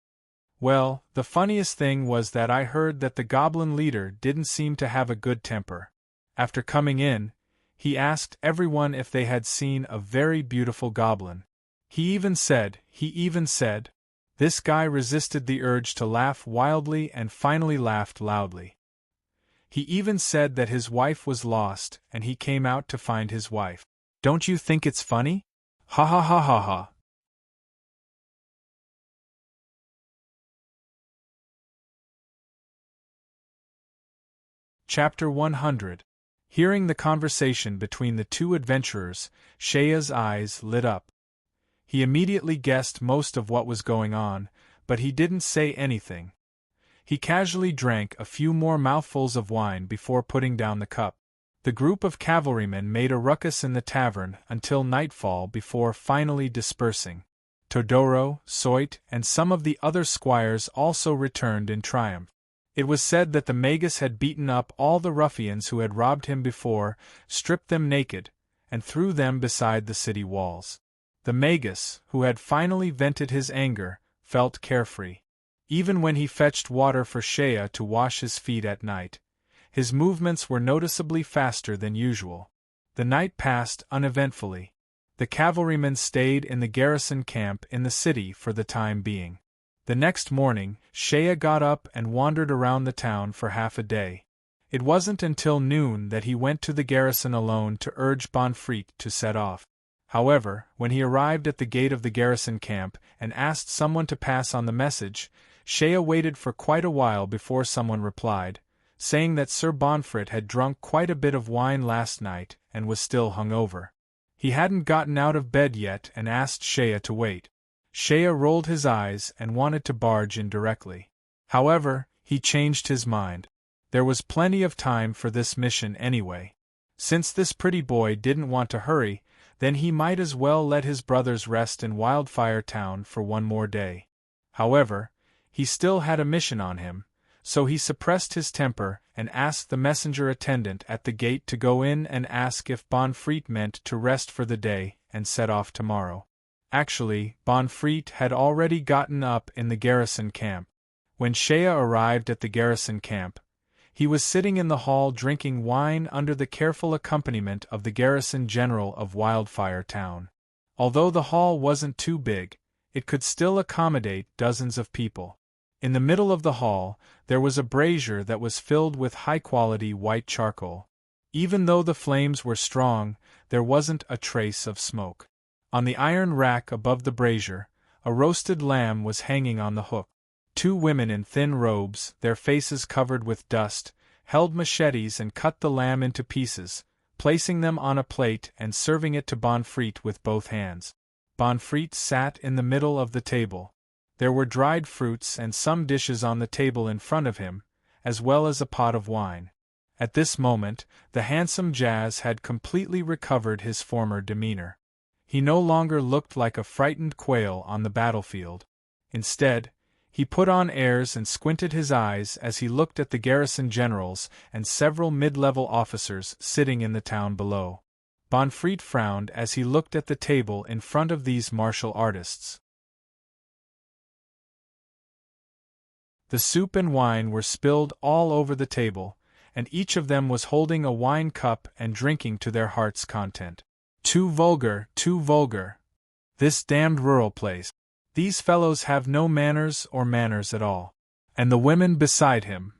Speaker 1: Well, the funniest thing was that I heard that the goblin leader didn't seem to have a good temper. After coming in, he asked everyone if they had seen a very beautiful goblin. He even said, this guy resisted the urge to laugh wildly and finally laughed loudly. He even said that his wife was lost and he came out to find his wife. Don't you think it's funny? Ha ha ha ha ha. Chapter 100. Hearing the conversation between the two adventurers, Shea's eyes lit up. He immediately guessed most of what was going on, but he didn't say anything. He casually drank a few more mouthfuls of wine before putting down the cup. The group of cavalrymen made a ruckus in the tavern until nightfall before finally dispersing. Todoro, Soit, and some of the other squires also returned in triumph. It was said that the Magus had beaten up all the ruffians who had robbed him before, stripped them naked, and threw them beside the city walls. The Magus, who had finally vented his anger, felt carefree. Even when he fetched water for Shea to wash his feet at night, his movements were noticeably faster than usual. The night passed uneventfully. The cavalrymen stayed in the garrison camp in the city for the time being. The next morning, Shea got up and wandered around the town for half a day. It wasn't until noon that he went to the garrison alone to urge Bonfreet to set off. However, when he arrived at the gate of the garrison camp and asked someone to pass on the message, Shea waited for quite a while before someone replied, saying that Sir Bonfret had drunk quite a bit of wine last night and was still hungover. He hadn't gotten out of bed yet and asked Shea to wait. Shea rolled his eyes and wanted to barge in directly. However, he changed his mind. There was plenty of time for this mission anyway. Since this pretty boy didn't want to hurry, then he might as well let his brothers rest in Wildfire Town for one more day. However, he still had a mission on him, so he suppressed his temper and asked the messenger attendant at the gate to go in and ask if Bonfreet meant to rest for the day and set off tomorrow. Actually, Bonfreet had already gotten up in the garrison camp. When Shea arrived at the garrison camp, he was sitting in the hall drinking wine under the careful accompaniment of the garrison general of Wildfire Town. Although the hall wasn't too big, it could still accommodate dozens of people. In the middle of the hall, there was a brazier that was filled with high-quality white charcoal. Even though the flames were strong, there wasn't a trace of smoke. On the iron rack above the brazier, a roasted lamb was hanging on the hook. Two women in thin robes, their faces covered with dust, held machetes and cut the lamb into pieces, placing them on a plate and serving it to Bonfreet with both hands. Bonfreet sat in the middle of the table. There were dried fruits and some dishes on the table in front of him, as well as a pot of wine. At this moment, the handsome Jazz had completely recovered his former demeanor. He no longer looked like a frightened quail on the battlefield. Instead, he put on airs and squinted his eyes as he looked at the garrison generals and several mid-level officers sitting in the town below. Bonfreet frowned as he looked at the table in front of these martial artists. The soup and wine were spilled all over the table, and each of them was holding a wine cup and drinking to their heart's content. Too vulgar, too vulgar. This damned rural place. These fellows have no manners or manners at all. And the women beside him.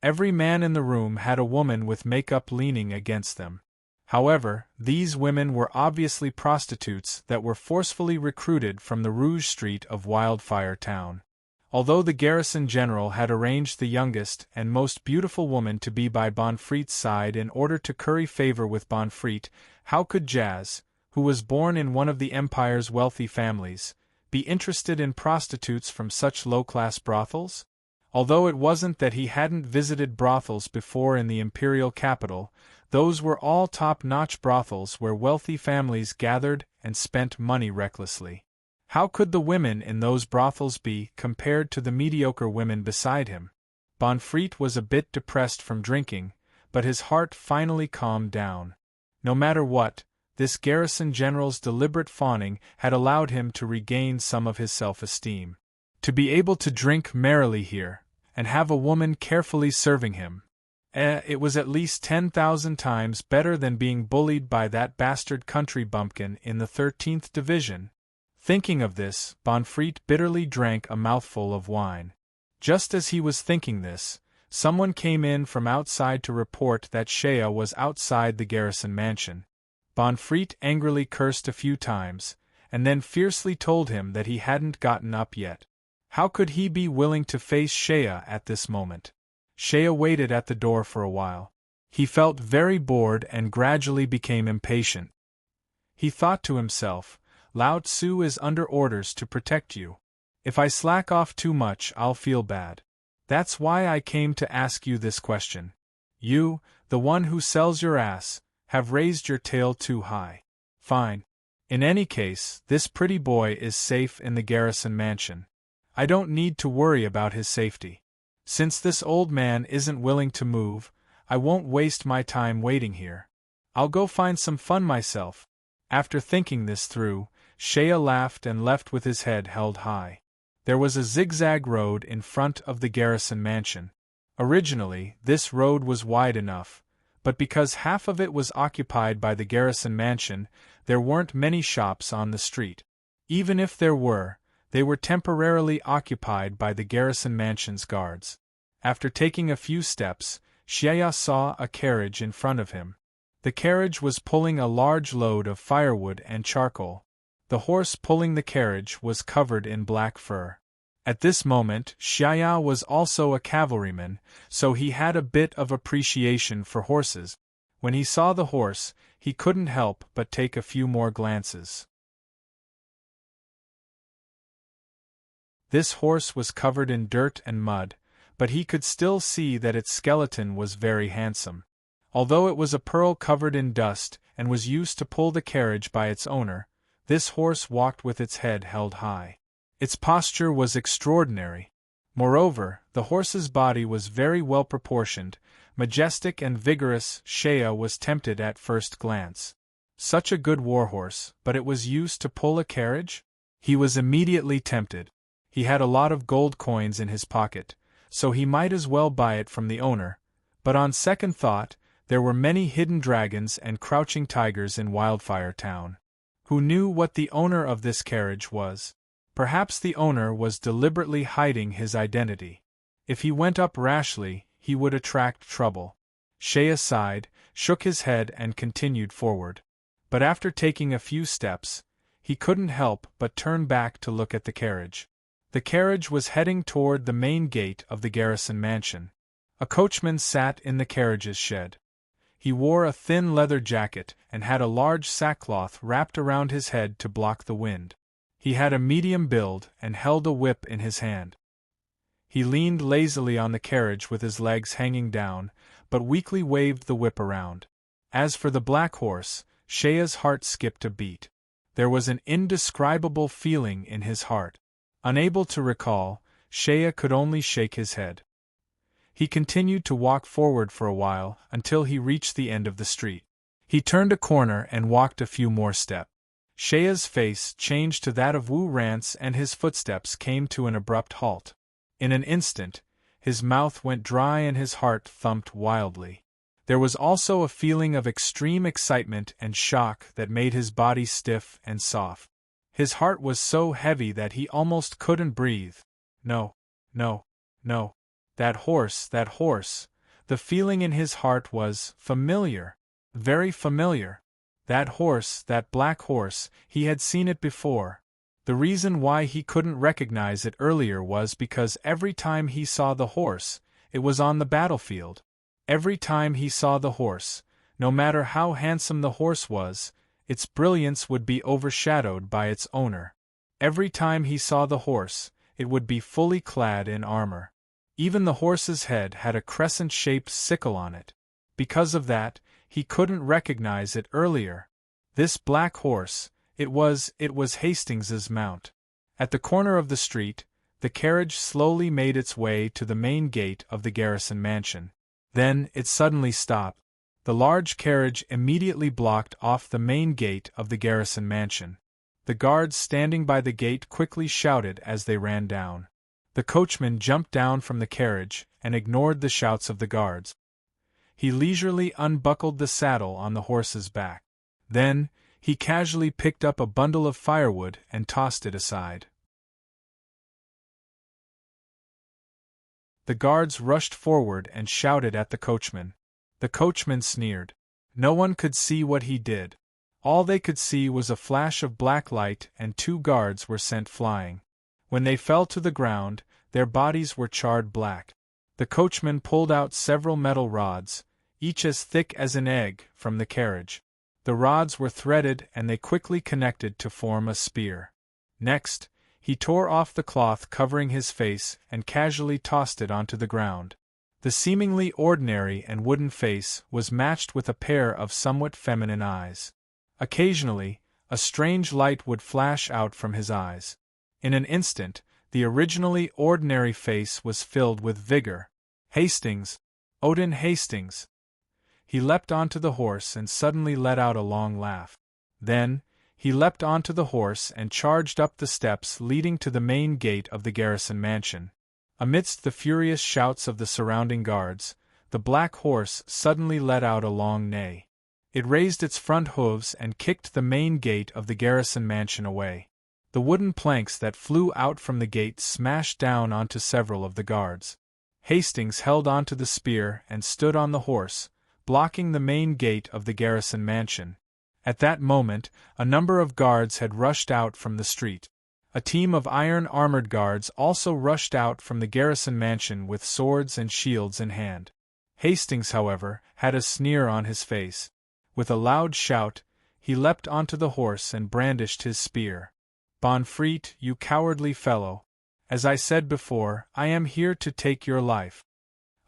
Speaker 1: Every man in the room had a woman with makeup leaning against them. However, these women were obviously prostitutes that were forcefully recruited from the Rouge Street of Wildfire Town. Although the garrison general had arranged the youngest and most beautiful woman to be by Bonfreet's side in order to curry favor with Bonfreet, how could Jazz, who was born in one of the Empire's wealthy families, be interested in prostitutes from such low-class brothels? Although it wasn't that he hadn't visited brothels before in the imperial capital, those were all top-notch brothels where wealthy families gathered and spent money recklessly. How could the women in those brothels be compared to the mediocre women beside him? Bonfreet was a bit depressed from drinking, but his heart finally calmed down. No matter what, this garrison general's deliberate fawning had allowed him to regain some of his self-esteem. To be able to drink merrily here, and have a woman carefully serving him. It was at least 10,000 times better than being bullied by that bastard country bumpkin in the 13th Division. Thinking of this, Bonfreet bitterly drank a mouthful of wine. Just as he was thinking this, someone came in from outside to report that Shea was outside the garrison mansion. Bonfreet angrily cursed a few times, and then fiercely told him that he hadn't gotten up yet. How could he be willing to face Shea at this moment? Shea waited at the door for a while. He felt very bored and gradually became impatient. He thought to himself, Lao Tzu is under orders to protect you. If I slack off too much, I'll feel bad. That's why I came to ask you this question. You, the one who sells your ass, have raised your tail too high. Fine. In any case, this pretty boy is safe in the garrison mansion. I don't need to worry about his safety. Since this old man isn't willing to move, I won't waste my time waiting here. I'll go find some fun myself. After thinking this through, Shea laughed and left with his head held high. There was a zigzag road in front of the garrison mansion. Originally, this road was wide enough, but because half of it was occupied by the garrison mansion, there weren't many shops on the street. Even if there were, they were temporarily occupied by the garrison mansion's guards. After taking a few steps, Shea saw a carriage in front of him. The carriage was pulling a large load of firewood and charcoal. The horse pulling the carriage was covered in black fur. At this moment, Shea was also a cavalryman, so he had a bit of appreciation for horses. When he saw the horse, he couldn't help but take a few more glances. This horse was covered in dirt and mud, but he could still see that its skeleton was very handsome. Although it was a pearl covered in dust and was used to pull the carriage by its owner, this horse walked with its head held high. Its posture was extraordinary. Moreover, the horse's body was very well proportioned, majestic and vigorous. Shea was tempted at first glance. Such a good warhorse, but it was used to pull a carriage? He was immediately tempted. He had a lot of gold coins in his pocket, so he might as well buy it from the owner, but on second thought, there were many hidden dragons and crouching tigers in Wildfire Town. Who knew what the owner of this carriage was? Perhaps the owner was deliberately hiding his identity. If he went up rashly, he would attract trouble. Shea sighed, shook his head and continued forward. But after taking a few steps, he couldn't help but turn back to look at the carriage. The carriage was heading toward the main gate of the garrison mansion. A coachman sat in the carriage's shed. He wore a thin leather jacket and had a large sackcloth wrapped around his head to block the wind. He had a medium build and held a whip in his hand. He leaned lazily on the carriage with his legs hanging down, but weakly waved the whip around. As for the black horse, Shea's heart skipped a beat. There was an indescribable feeling in his heart. Unable to recall, Shea could only shake his head. He continued to walk forward for a while until he reached the end of the street. He turned a corner and walked a few more steps. Shea's face changed to that of Wu Rance and his footsteps came to an abrupt halt. In an instant, his mouth went dry and his heart thumped wildly. There was also a feeling of extreme excitement and shock that made his body stiff and soft. His heart was so heavy that he almost couldn't breathe. No, no, no. That horse, that horse. The feeling in his heart was familiar, very familiar. That horse, that black horse, he had seen it before. The reason why he couldn't recognize it earlier was because every time he saw the horse, it was on the battlefield. Every time he saw the horse, no matter how handsome the horse was, its brilliance would be overshadowed by its owner. Every time he saw the horse, it would be fully clad in armor. Even the horse's head had a crescent-shaped sickle on it. Because of that, he couldn't recognize it earlier. This black horse, it was Hastings's mount. At the corner of the street, the carriage slowly made its way to the main gate of the garrison mansion. Then, it suddenly stopped. The large carriage immediately blocked off the main gate of the garrison mansion. The guards standing by the gate quickly shouted as they ran down. The coachman jumped down from the carriage and ignored the shouts of the guards. He leisurely unbuckled the saddle on the horse's back. Then, he casually picked up a bundle of firewood and tossed it aside. The guards rushed forward and shouted at the coachman. The coachman sneered. No one could see what he did. All they could see was a flash of black light and 2 guards were sent flying. When they fell to the ground, their bodies were charred black. The coachman pulled out several metal rods. each as thick as an egg, from the carriage. The rods were threaded and they quickly connected to form a spear. Next, he tore off the cloth covering his face and casually tossed it onto the ground. The seemingly ordinary and wooden face was matched with a pair of somewhat feminine eyes. Occasionally, a strange light would flash out from his eyes. In an instant, the originally ordinary face was filled with vigor. Hastings! Odin Hastings! He leapt onto the horse and suddenly let out a long laugh. Then, he leapt onto the horse and charged up the steps leading to the main gate of the garrison mansion. Amidst the furious shouts of the surrounding guards, the black horse suddenly let out a long neigh. It raised its front hooves and kicked the main gate of the garrison mansion away. The wooden planks that flew out from the gate smashed down onto several of the guards. Hastings held onto the spear and stood on the horse, blocking the main gate of the garrison mansion. At that moment, a number of guards had rushed out from the street. A team of iron-armored guards also rushed out from the garrison mansion with swords and shields in hand. Hastings, however, had a sneer on his face. With a loud shout, he leapt onto the horse and brandished his spear. "Bonfreet, you cowardly fellow! As I said before, I am here to take your life."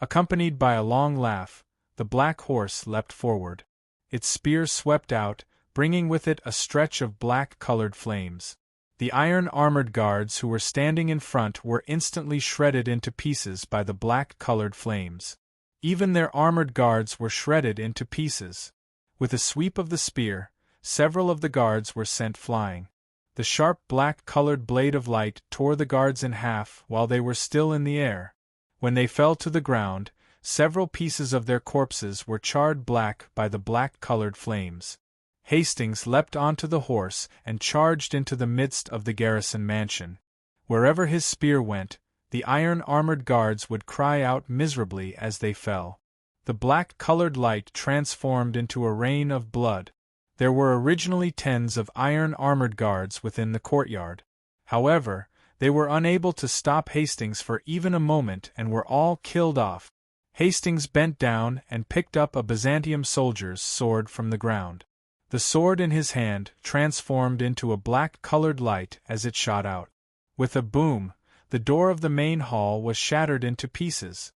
Speaker 1: Accompanied by a long laugh, the black horse leapt forward. Its spear swept out, bringing with it a stretch of black-colored flames. The iron-armored guards who were standing in front were instantly shredded into pieces by the black-colored flames. Even their armored guards were shredded into pieces. With a sweep of the spear, several of the guards were sent flying. The sharp black-colored blade of light tore the guards in half while they were still in the air. When they fell to the ground, several pieces of their corpses were charred black by the black-colored flames. Hastings leapt onto the horse and charged into the midst of the garrison mansion. Wherever his spear went, the iron-armored guards would cry out miserably as they fell. The black-colored light transformed into a rain of blood. There were originally tens of iron-armored guards within the courtyard. However, they were unable to stop Hastings for even a moment and were all killed off. Hastings bent down and picked up a Byzantium soldier's sword from the ground. The sword in his hand transformed into a black-colored light as it shot out. With a boom, the door of the main hall was shattered into pieces.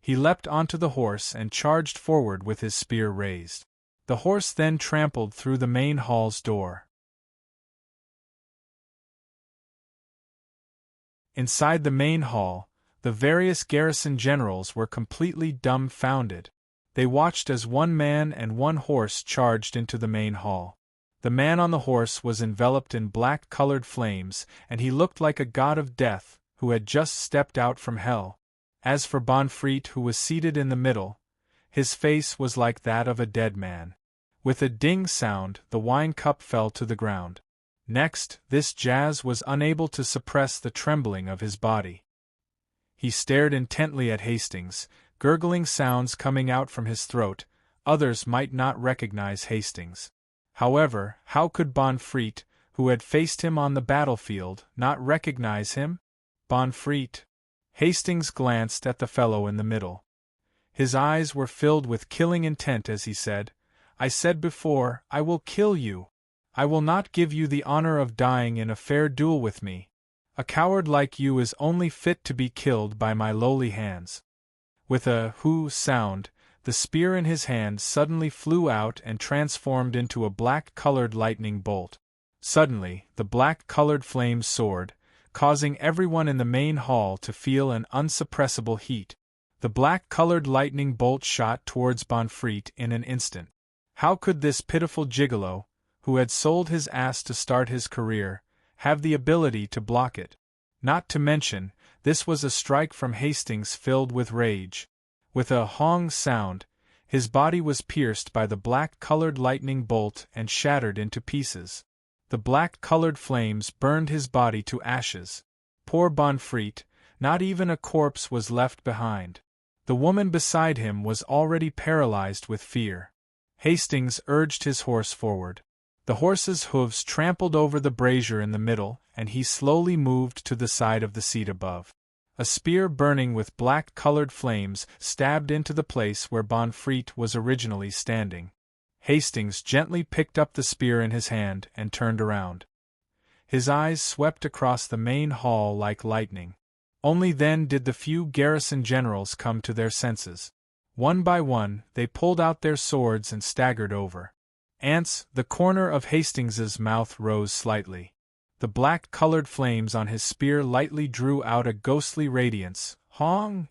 Speaker 1: He leapt onto the horse and charged forward with his spear raised. The horse then trampled through the main hall's door. Inside the main hall, the various garrison generals were completely dumbfounded. They watched as one man and one horse charged into the main hall. The man on the horse was enveloped in black-colored flames, and he looked like a god of death who had just stepped out from hell. As for Bonfreet, who was seated in the middle, his face was like that of a dead man. With a ding sound, the wine cup fell to the ground. Next, this Jazz was unable to suppress the trembling of his body. He stared intently at Hastings, gurgling sounds coming out from his throat. Others might not recognize Hastings. However, how could Bonfreet, who had faced him on the battlefield, not recognize him? Bonfreet. Hastings glanced at the fellow in the middle. His eyes were filled with killing intent as he said, "I said before, I will kill you. I will not give you the honor of dying in a fair duel with me. A coward like you is only fit to be killed by my lowly hands." With a "hoo" sound, the spear in his hand suddenly flew out and transformed into a black-colored lightning bolt. Suddenly, the black-colored flames soared, causing everyone in the main hall to feel an unsuppressible heat. The black-colored lightning bolt shot towards Bonfreet in an instant. How could this pitiful gigolo, who had sold his ass to start his career, have the ability to block it? Not to mention, this was a strike from Hastings filled with rage. With a "hong" sound, his body was pierced by the black-colored lightning bolt and shattered into pieces. The black-colored flames burned his body to ashes. Poor Bonfreet, not even a corpse was left behind. The woman beside him was already paralyzed with fear. Hastings urged his horse forward. The horse's hooves trampled over the brazier in the middle, and he slowly moved to the side of the seat above. A spear burning with black-colored flames stabbed into the place where Bonfreit was originally standing. Hastings gently picked up the spear in his hand and turned around. His eyes swept across the main hall like lightning. Only then did the few garrison generals come to their senses. One by one, they pulled out their swords and staggered over. The corner of Hastings's mouth rose slightly. The black-colored flames on his spear lightly drew out a ghostly radiance. Hong!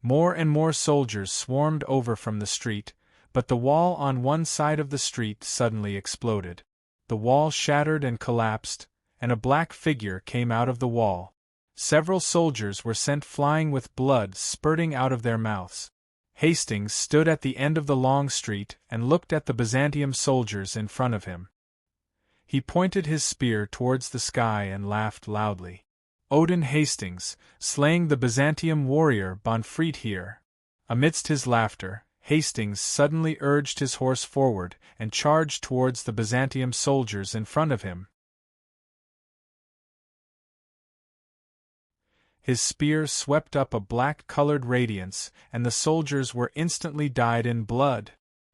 Speaker 1: More and more soldiers swarmed over from the street, but the wall on one side of the street suddenly exploded. The wall shattered and collapsed, and a black figure came out of the wall. Several soldiers were sent flying with blood spurting out of their mouths. Hastings stood at the end of the long street and looked at the Byzantium soldiers in front of him. He pointed his spear towards the sky and laughed loudly. Odin Hastings, slaying the Byzantium warrior Bonfreit here. Amidst his laughter, Hastings suddenly urged his horse forward and charged towards the Byzantium soldiers in front of him. His spear swept up a black-colored radiance, and the soldiers were instantly dyed in blood.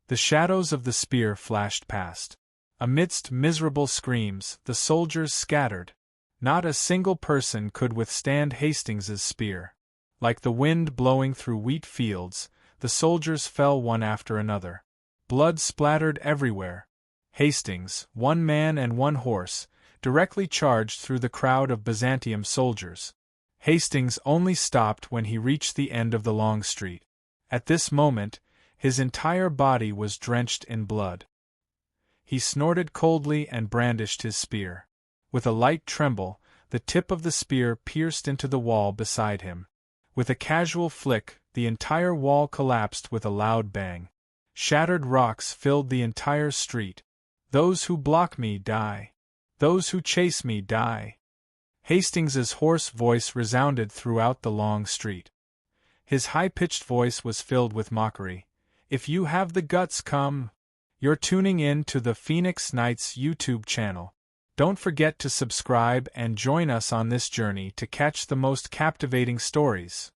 Speaker 1: The shadows of the spear flashed past. Amidst miserable screams, the soldiers scattered. Not a single person could withstand Hastings's spear. Like the wind blowing through wheat fields, the soldiers fell one after another. Blood splattered everywhere. Hastings, one man and one horse, directly charged through the crowd of Byzantium soldiers. Hastings only stopped when he reached the end of the long street. At this moment, his entire body was drenched in blood. He snorted coldly and brandished his spear. With a light tremble, the tip of the spear pierced into the wall beside him. With a casual flick, the entire wall collapsed with a loud bang. Shattered rocks filled the entire street. "Those who block me die. Those who chase me die." Hastings's hoarse voice resounded throughout the long street. His high-pitched voice was filled with mockery. "If you have the guts, come." You're tuning in to the Phoenix Knights YouTube channel. Don't forget to subscribe and join us on this journey to catch the most captivating stories.